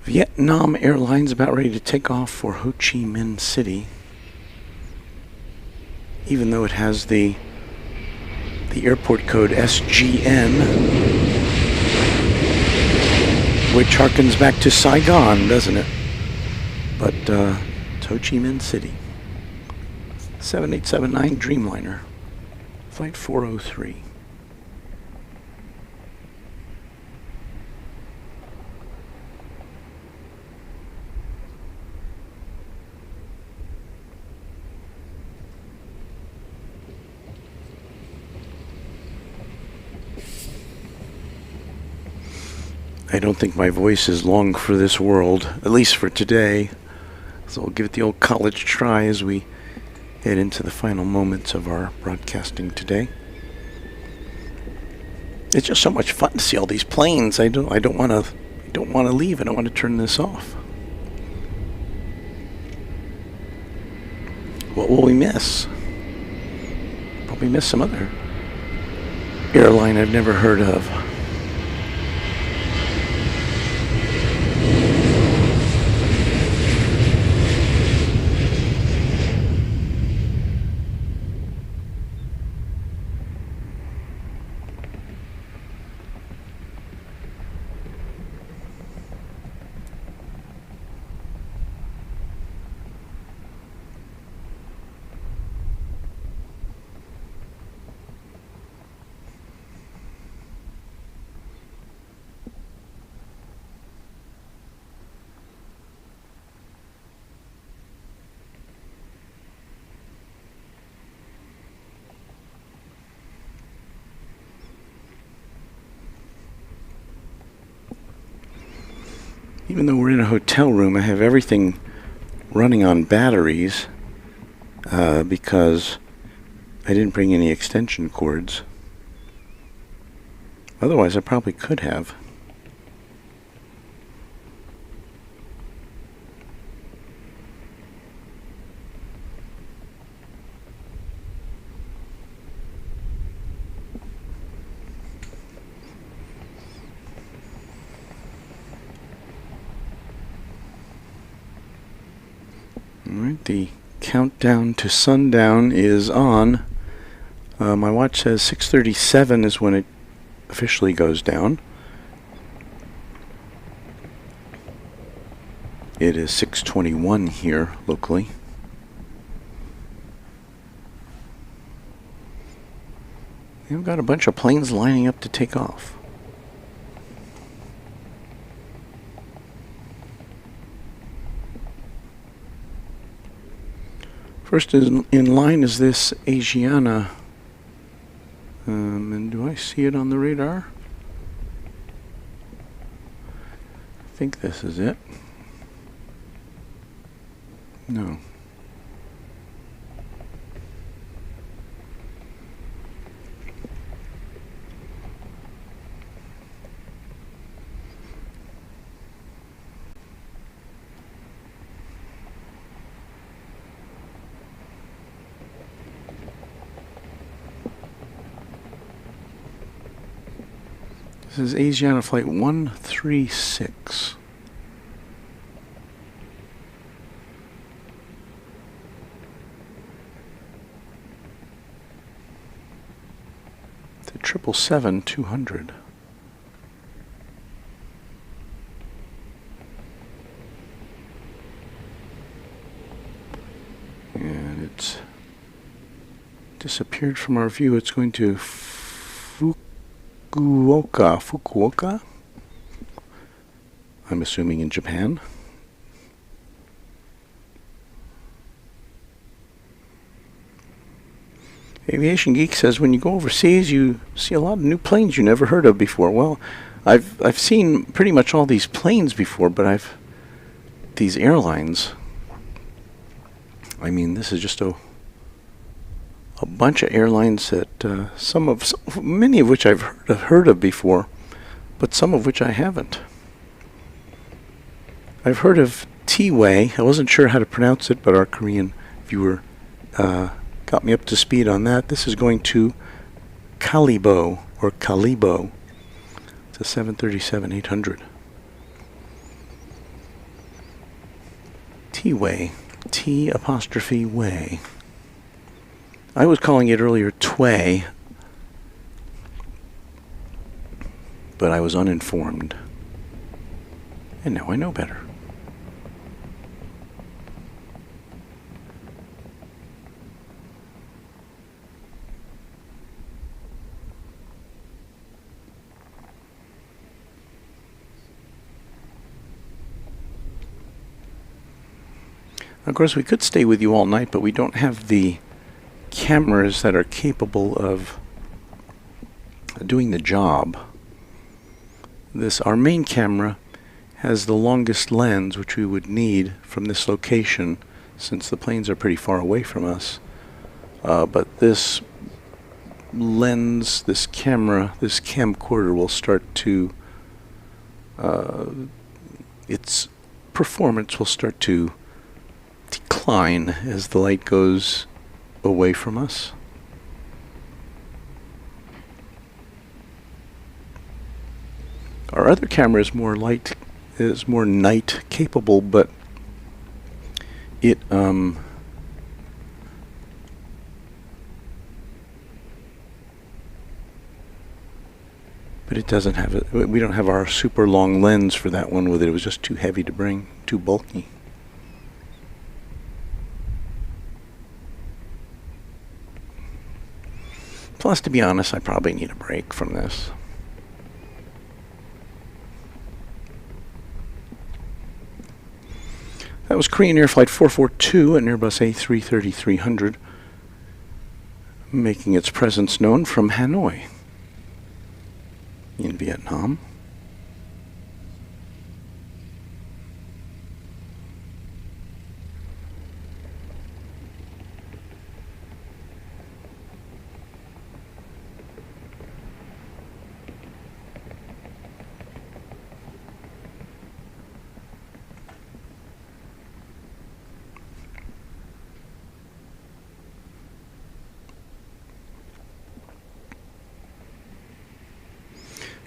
Vietnam Airlines about ready to take off for Ho Chi Minh City, even though it has the airport code SGN, which harkens back to Saigon, doesn't it? But it's Ho Chi Minh City. 7879 Dreamliner, flight 403. I don't think my voice is long for this world, at least for today. So we'll give it the old college try as we head into the final moments of our broadcasting today. It's just so much fun to see all these planes. I don't want to leave. I don't want to turn this off. What will we miss? Probably miss some other airline I've never heard of. Even though we're in a hotel room, I have everything running on batteries. because I didn't bring any extension cords. Otherwise, I probably could have. Alright, the countdown to sundown is on. My watch says 6:37 is when it officially goes down. It is 6:21 here locally. We've got a bunch of planes lining up to take off. First in line is this Asiana. And do I see it on the radar? I think this is it. No. This is Asiana Flight 136. The 777-200. And it's disappeared from our view. It's going to Fukuoka, I'm assuming in Japan. Aviation Geek says when you go overseas you see a lot of new planes you never heard of before. Well, I've seen pretty much all these planes before, but these airlines, I mean, this is just a bunch of airlines that many of which I've heard of before, but some of which I haven't. I've heard of T-Way. I wasn't sure how to pronounce it, but our Korean viewer got me up to speed on that. This is going to Calibo. It's a 737-800. T-Way. T''way. I was calling it earlier Tway, but I was uninformed. And now I know better. Of course, we could stay with you all night, but we don't have the cameras that are capable of doing the job. Our main camera has the longest lens, which we would need from this location, since the planes are pretty far away from us. But this lens, this camera, this camcorder will start to, its performance will start to decline as the light goes away from us. Our other camera is more night capable, but it doesn't have it. We don't have our super long lens for that one with it. It was just too heavy to bring, too bulky. Plus, to be honest, I probably need a break from this. That was Korean Air Flight 442, an Airbus A330-300, making its presence known from Hanoi in Vietnam.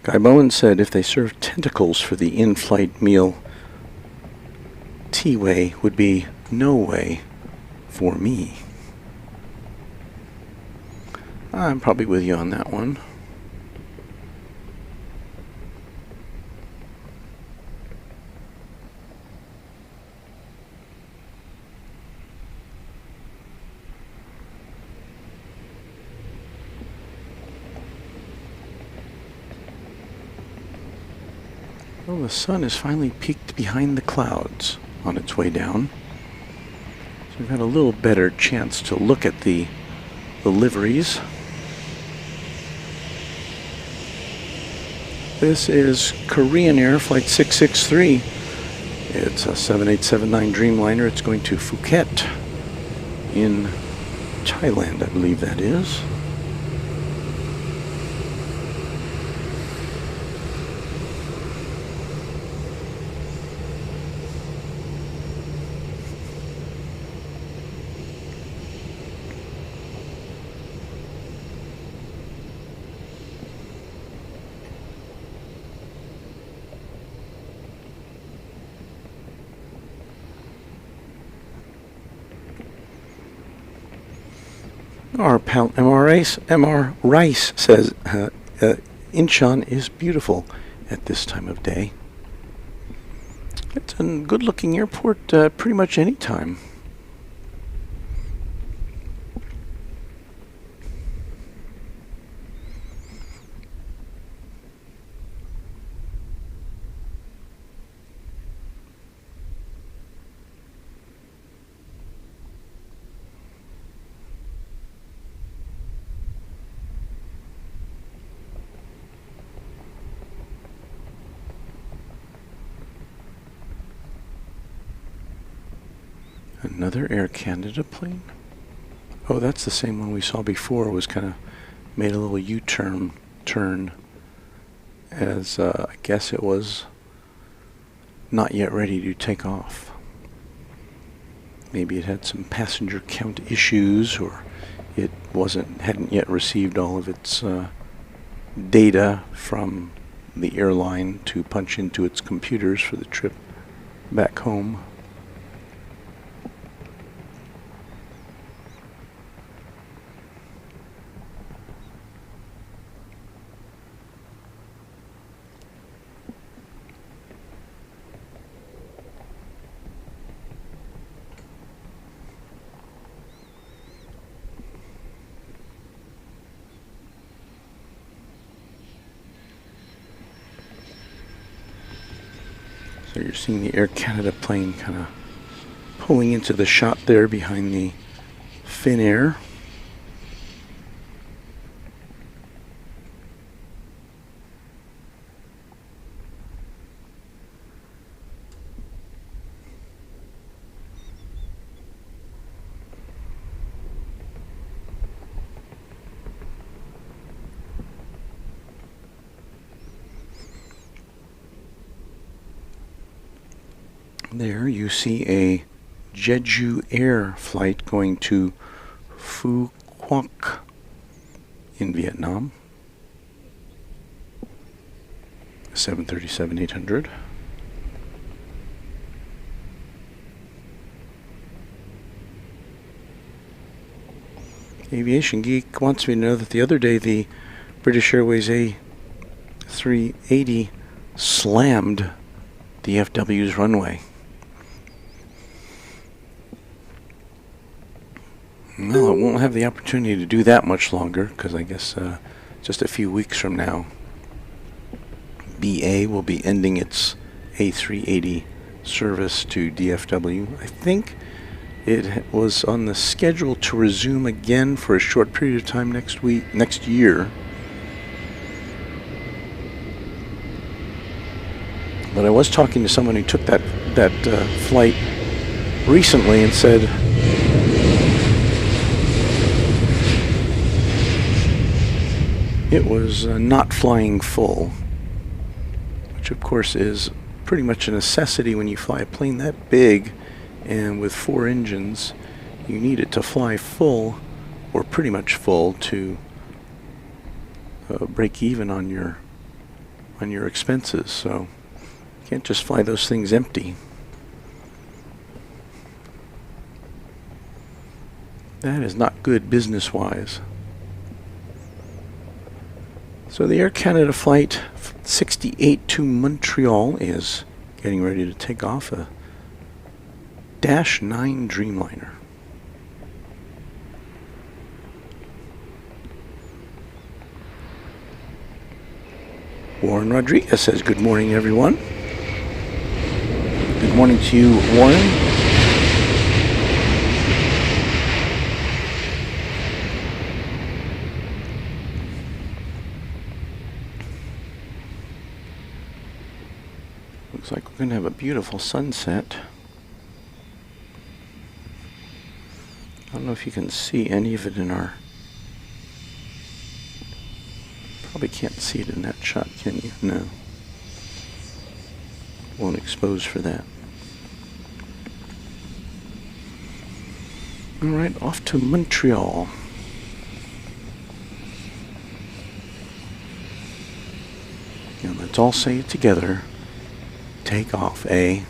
Guy Bowen said if they served tentacles for the in-flight meal, T-Way would be no way for me. I'm probably with you on that one. Well, the sun has finally peeked behind the clouds on its way down. So we've got a little better chance to look at the liveries. This is Korean Air Flight 663. It's a 7879 Dreamliner. It's going to Phuket in Thailand, I believe that is. Our pal MR Rice says Incheon is beautiful at this time of day. It's a good-looking airport pretty much any time. Another Air Canada plane? Oh, that's the same one we saw before. It was kind of made a little turn as I guess it was not yet ready to take off. Maybe it had some passenger count issues, or it hadn't yet received all of its data from the airline to punch into its computers for the trip back home. So you're seeing the Air Canada plane kind of pulling into the shot there behind the Finnair. There you see a Jeju Air flight going to Phu Quoc in Vietnam. 737-800. Aviation Geek wants me to know that the other day the British Airways A380 slammed DFW's runway. Well, it won't have the opportunity to do that much longer, because I guess just a few weeks from now, BA will be ending its A380 service to DFW. I think it was on the schedule to resume again for a short period of time next year. But I was talking to someone who took that flight recently and said it was not flying full, which of course is pretty much a necessity when you fly a plane that big and with 4 engines. You need it to fly full, or pretty much full, to break even on your on your expenses, so you can't just fly those things empty. That is not good business-wise. So the Air Canada flight 68 to Montreal is getting ready to take off, a Dash 9 Dreamliner. Warren Rodriguez says, good morning, everyone. Good morning to you, Warren. Looks like we're going to have a beautiful sunset. I don't know if you can see any of it in our... Probably can't see it in that shot, can you? No. Won't expose for that. Alright, off to Montreal. And let's all say it together. Take off, eh?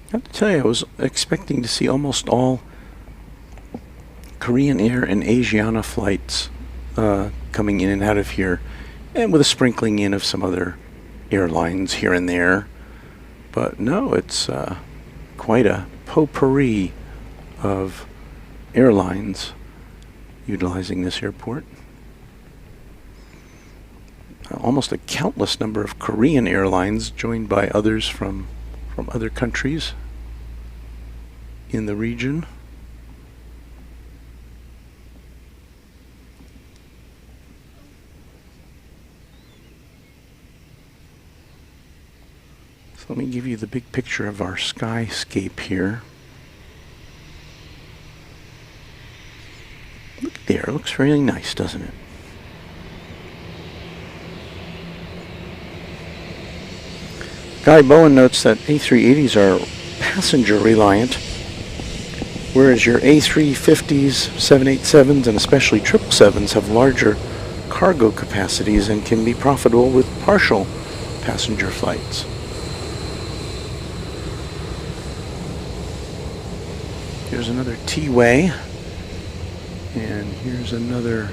I have to tell you, I was expecting to see almost all Korean Air and Asiana flights coming in and out of here, and with a sprinkling in of some other airlines here and there. But no, it's quite a potpourri of airlines utilizing this airport. Almost a countless number of Korean airlines, joined by others from other countries in the region. So let me give you the big picture of our skyscape here. Look there, it looks really nice, doesn't it? Guy Bowen notes that A380s are passenger reliant, whereas your A350s, 787s, and especially 777s have larger cargo capacities and can be profitable with partial passenger flights. Here's another T-way, and here's another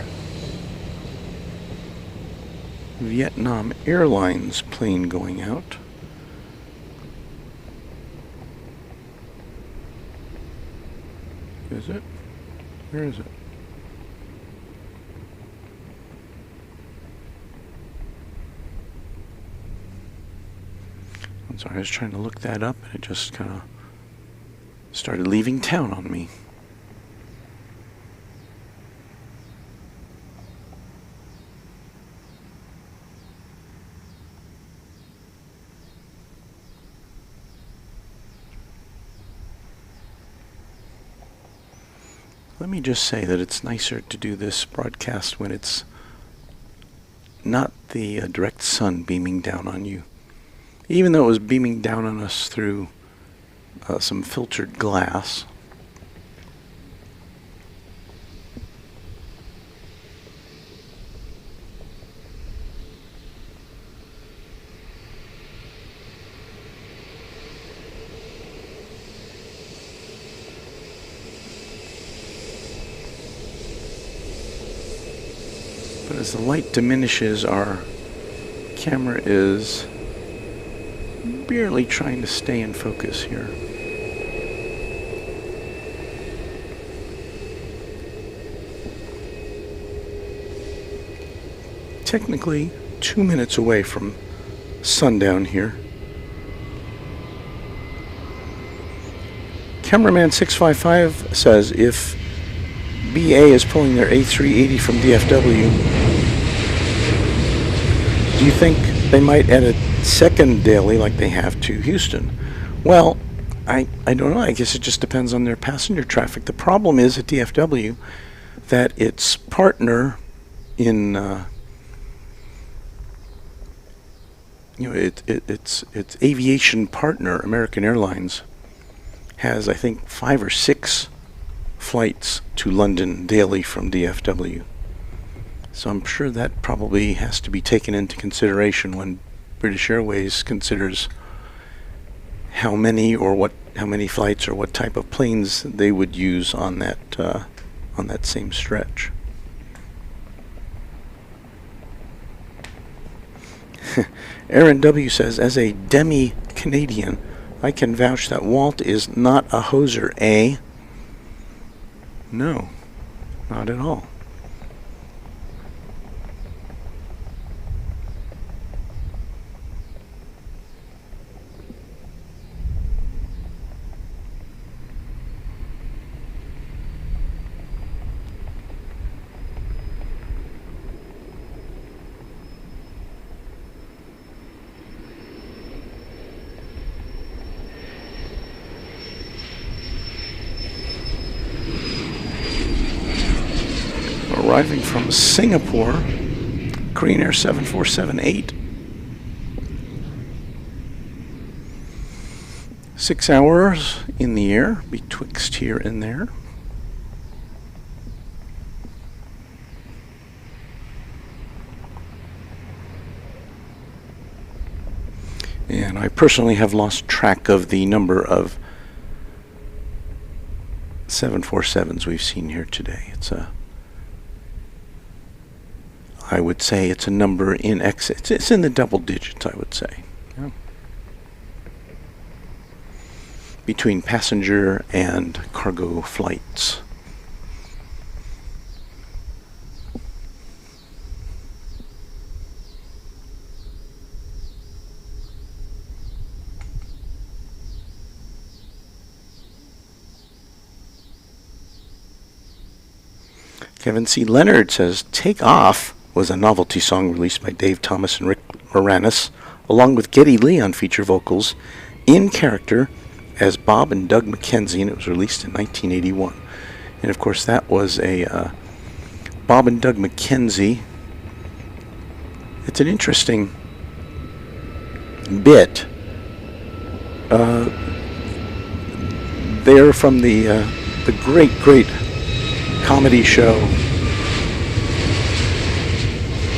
Vietnam Airlines plane going out. Is it? Where is it? I'm sorry, I was trying to look that up and it just kind of started leaving town on me. Let me just say that it's nicer to do this broadcast when it's not the direct sun beaming down on you. Even though it was beaming down on us through some filtered glass. But as the light diminishes, our camera is barely trying to stay in focus here. Technically 2 minutes away from sundown here. Cameraman 655 says if BA is pulling their A380 from DFW, Do you think they might add a second daily like they have to Houston? Well, I don't know. I guess it just depends on their passenger traffic. The problem is at DFW that its partner in its aviation partner, American Airlines, has I think 5 or 6 flights to London daily from DFW. So I'm sure that probably has to be taken into consideration when British Airways considers how many flights or what type of planes they would use on that same stretch. Aaron W. says, as a demi-Canadian, I can vouch that Walt is not a hoser, eh? No, not at all. Arriving from Singapore, Korean Air 7478. 6 hours in the air, betwixt here and there. And I personally have lost track of the number of 747s we've seen here today. I would say it's a number in excess. It's in the double digits, I would say. Yeah. Between passenger and cargo flights. Kevin C. Leonard says, Take Off was a novelty song released by Dave Thomas and Rick Moranis, along with Geddy Lee on feature vocals, in character as Bob and Doug McKenzie, and it was released in 1981. And of course that was a Bob and Doug McKenzie. It's an interesting bit. They're from the great comedy show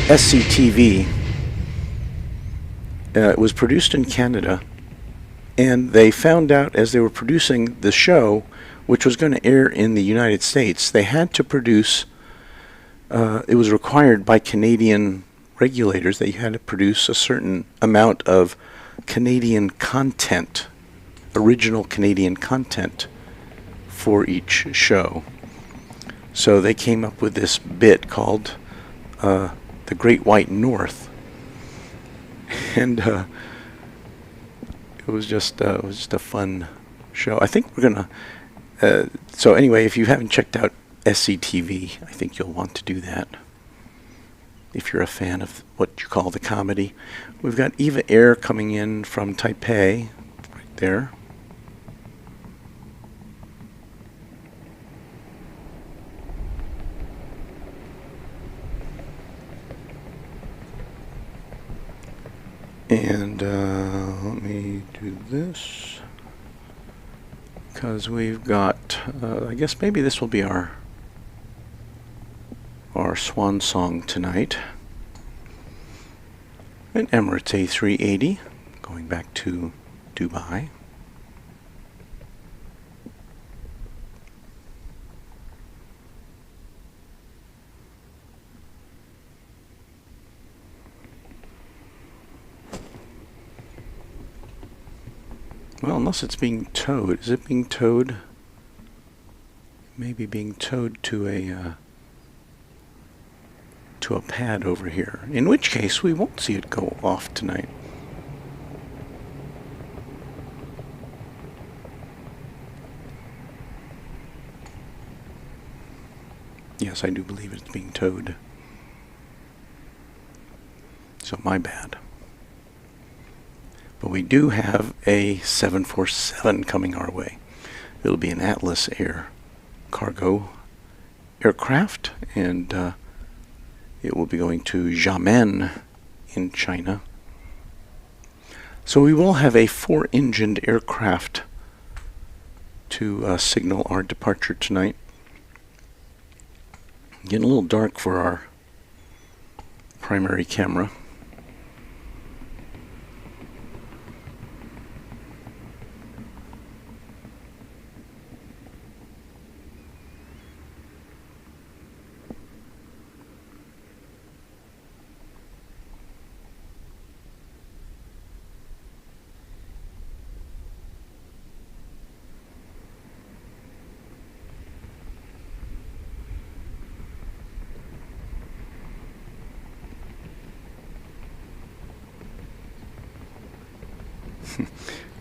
SCTV. It was produced in Canada, and they found out as they were producing the show, which was going to air in the United States, they had to produce, it was required by Canadian regulators that you had to produce a certain amount of Canadian content, original Canadian content for each show. So they came up with this bit called The Great White North, and it was just a fun show. I think we're gonna. So anyway, if you haven't checked out SCTV, I think you'll want to do that. If you're a fan of what you call the comedy, we've got Eva Air coming in from Taipei, right there. And let me do this, because we've got, I guess maybe this will be our swan song tonight. An Emirates A380 going back to Dubai. Well, unless it's being towed. Is it being towed? Maybe being towed to a pad over here. In which case, we won't see it go off tonight. Yes, I do believe it's being towed. So my bad. But we do have a 747 coming our way. It'll be an Atlas Air cargo aircraft, and it will be going to Xiamen in China. So we will have a 4-engined aircraft to signal our departure tonight. Getting a little dark for our primary camera.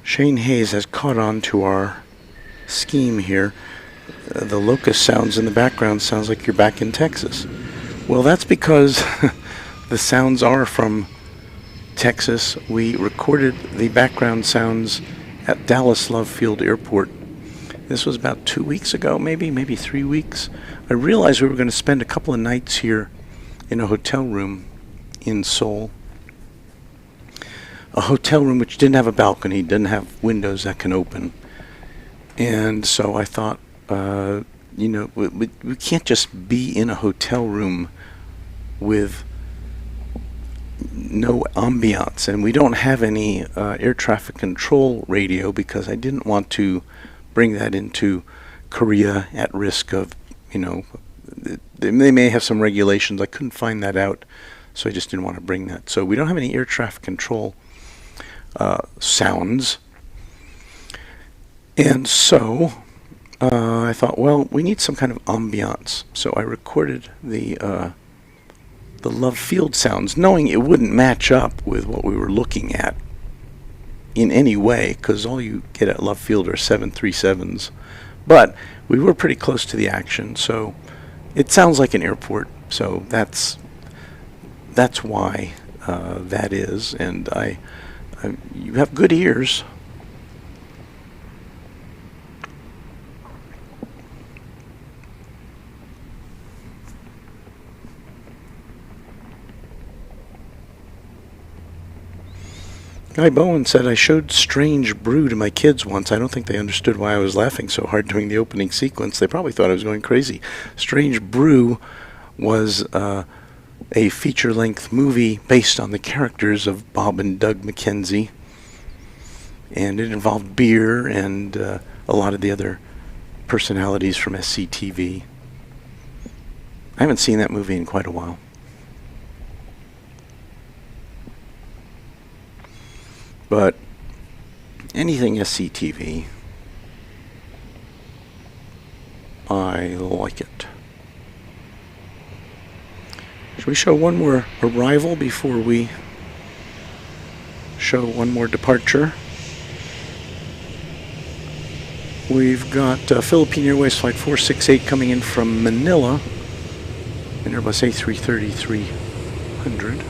Shane Hayes has caught on to our scheme here. The locust sounds in the background sounds like you're back in Texas. Well, that's because the sounds are from Texas. We recorded the background sounds at Dallas Love Field Airport. This was about 2 weeks ago, maybe 3 weeks. I realized we were going to spend a couple of nights here in a hotel room in Seoul. A hotel room which didn't have a balcony, didn't have windows that can open. And so I thought, we can't just be in a hotel room with no ambiance. And we don't have any air traffic control radio because I didn't want to bring that into Korea at risk of, they may have some regulations. I couldn't find that out, so I just didn't want to bring that. So we don't have any air traffic control sounds, and so I thought, well, we need some kind of ambiance. So I recorded the Love Field sounds, knowing it wouldn't match up with what we were looking at in any way, because all you get at Love Field are 737s. But we were pretty close to the action, so it sounds like an airport. So that's why that is, and you have good ears. Guy Bowen said, I showed Strange Brew to my kids once. I don't think they understood why I was laughing so hard during the opening sequence. They probably thought I was going crazy. Strange Brew was a feature-length movie based on the characters of Bob and Doug McKenzie, and it involved beer and a lot of the other personalities from SCTV. I haven't seen that movie in quite a while. But anything SCTV, I like it. Should we show one more arrival before we show one more departure? We've got Philippine Airways Flight 468 coming in from Manila, an Airbus A330-300.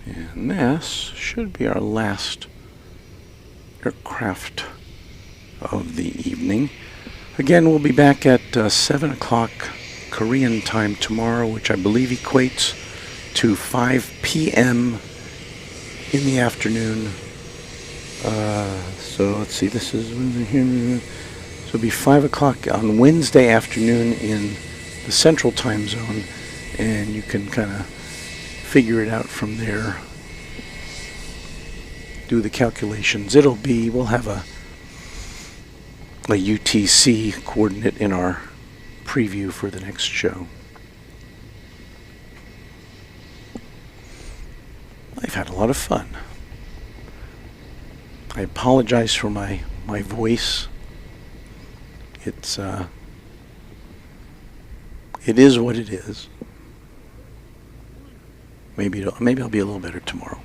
And this should be our last aircraft of the evening. Again, we'll be back at 7 o'clock Korean time tomorrow, which I believe equates to 5 p.m. in the afternoon. So let's see, this is, so it'll be 5 o'clock on Wednesday afternoon in the central time zone, and you can kind of figure it out from there. Do the calculations. We'll have a UTC coordinate in our preview for the next show. I've had a lot of fun. I apologize for my voice. It is what it is. Maybe I'll be a little better tomorrow.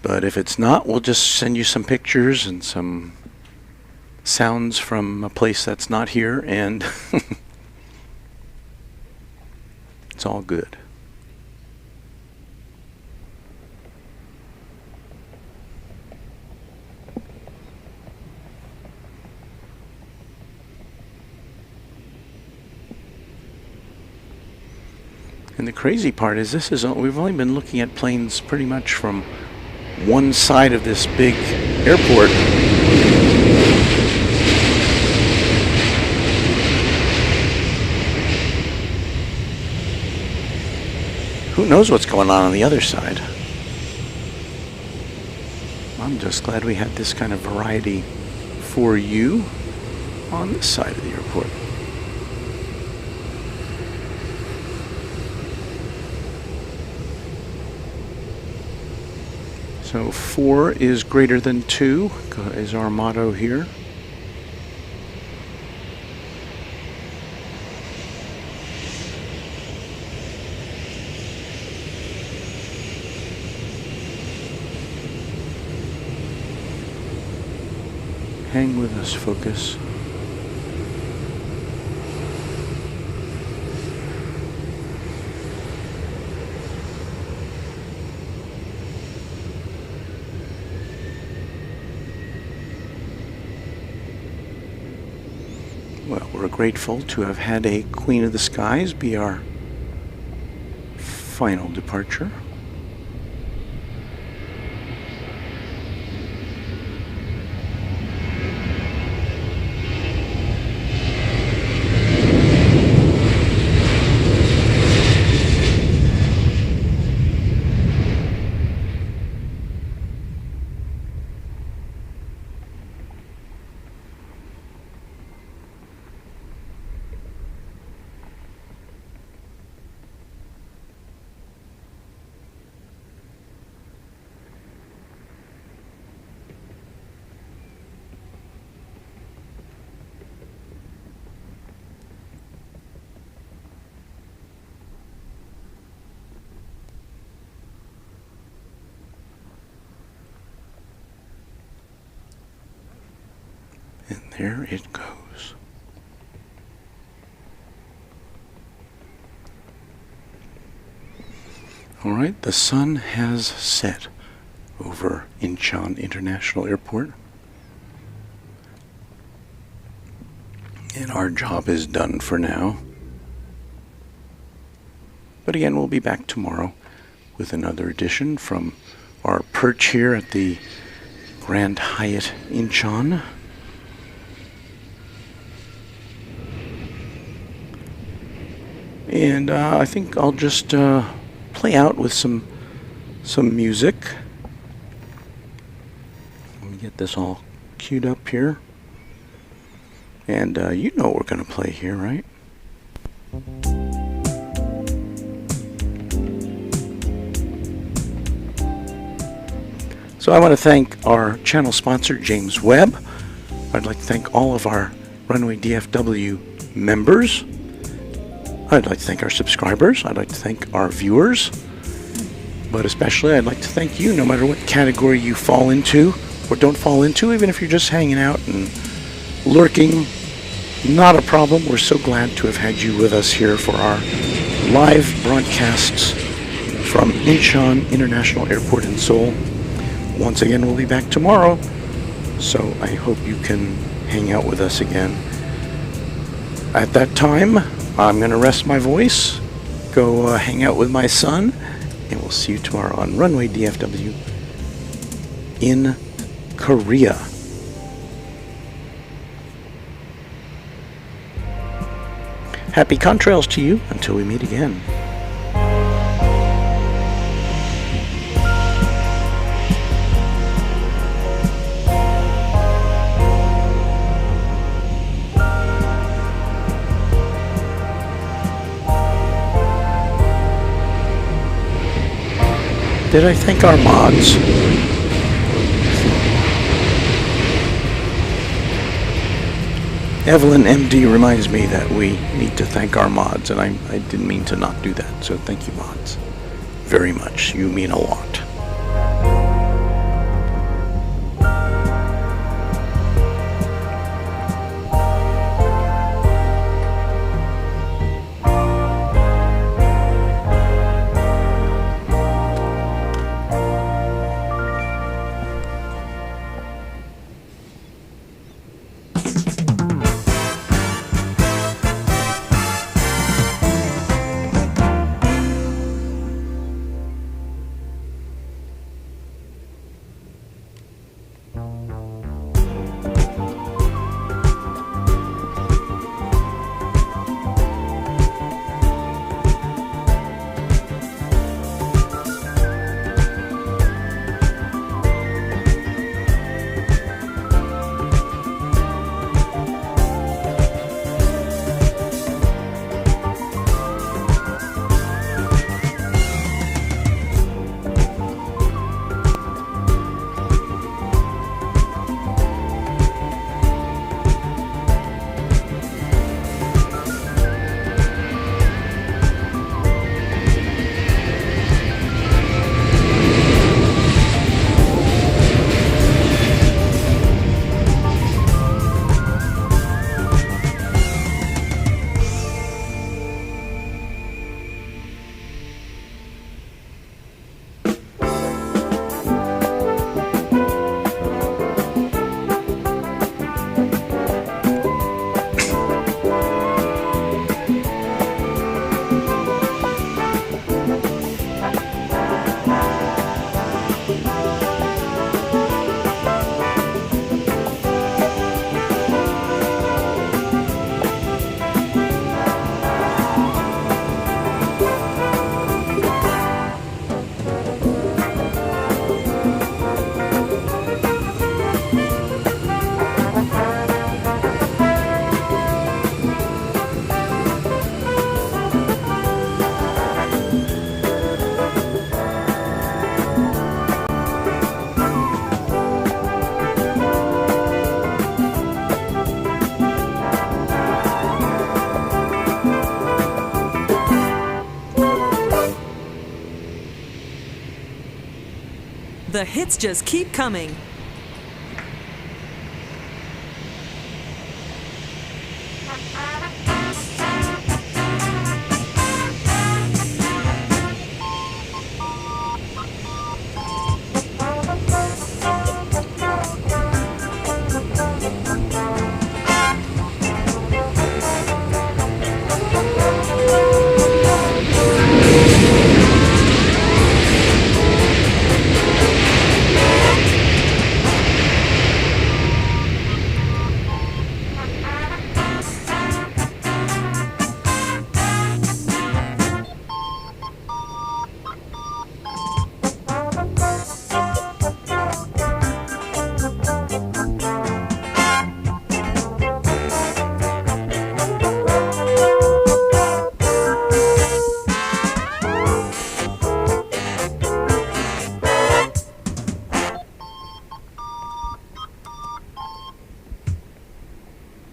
But if it's not, we'll just send you some pictures and some sounds from a place that's not here, and it's all good. And the crazy part is we've only been looking at planes pretty much from one side of this big airport. Who knows what's going on the other side? I'm just glad we had this kind of variety for you on this side of the airport. So 4 is greater than 2 is our motto here. Hang with us, focus. Well, we're grateful to have had a Queen of the Skies be our final departure. And there it goes. All right, the sun has set over Incheon International Airport. And our job is done for now. But again, we'll be back tomorrow with another edition from our perch here at the Grand Hyatt Incheon. And I think I'll just play out with some music. Let me get this all queued up here. And you know what we're going to play here, right? So I want to thank our channel sponsor, James Webb. I'd like to thank all of our Runway DFW members. I'd like to thank our subscribers. I'd like to thank our viewers. But especially, I'd like to thank you, no matter what category you fall into or don't fall into, even if you're just hanging out and lurking. Not a problem. We're so glad to have had you with us here for our live broadcasts from Incheon International Airport in Seoul. Once again, we'll be back tomorrow, so I hope you can hang out with us again. At that time, I'm going to rest my voice, go hang out with my son, and we'll see you tomorrow on Runway DFW in Korea. Happy contrails to you until we meet again. Did I thank our mods? Evelyn MD reminds me that we need to thank our mods, and I didn't mean to not do that, so thank you, mods, very much. You mean a lot. The hits just keep coming.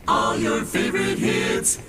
All your favorite hits.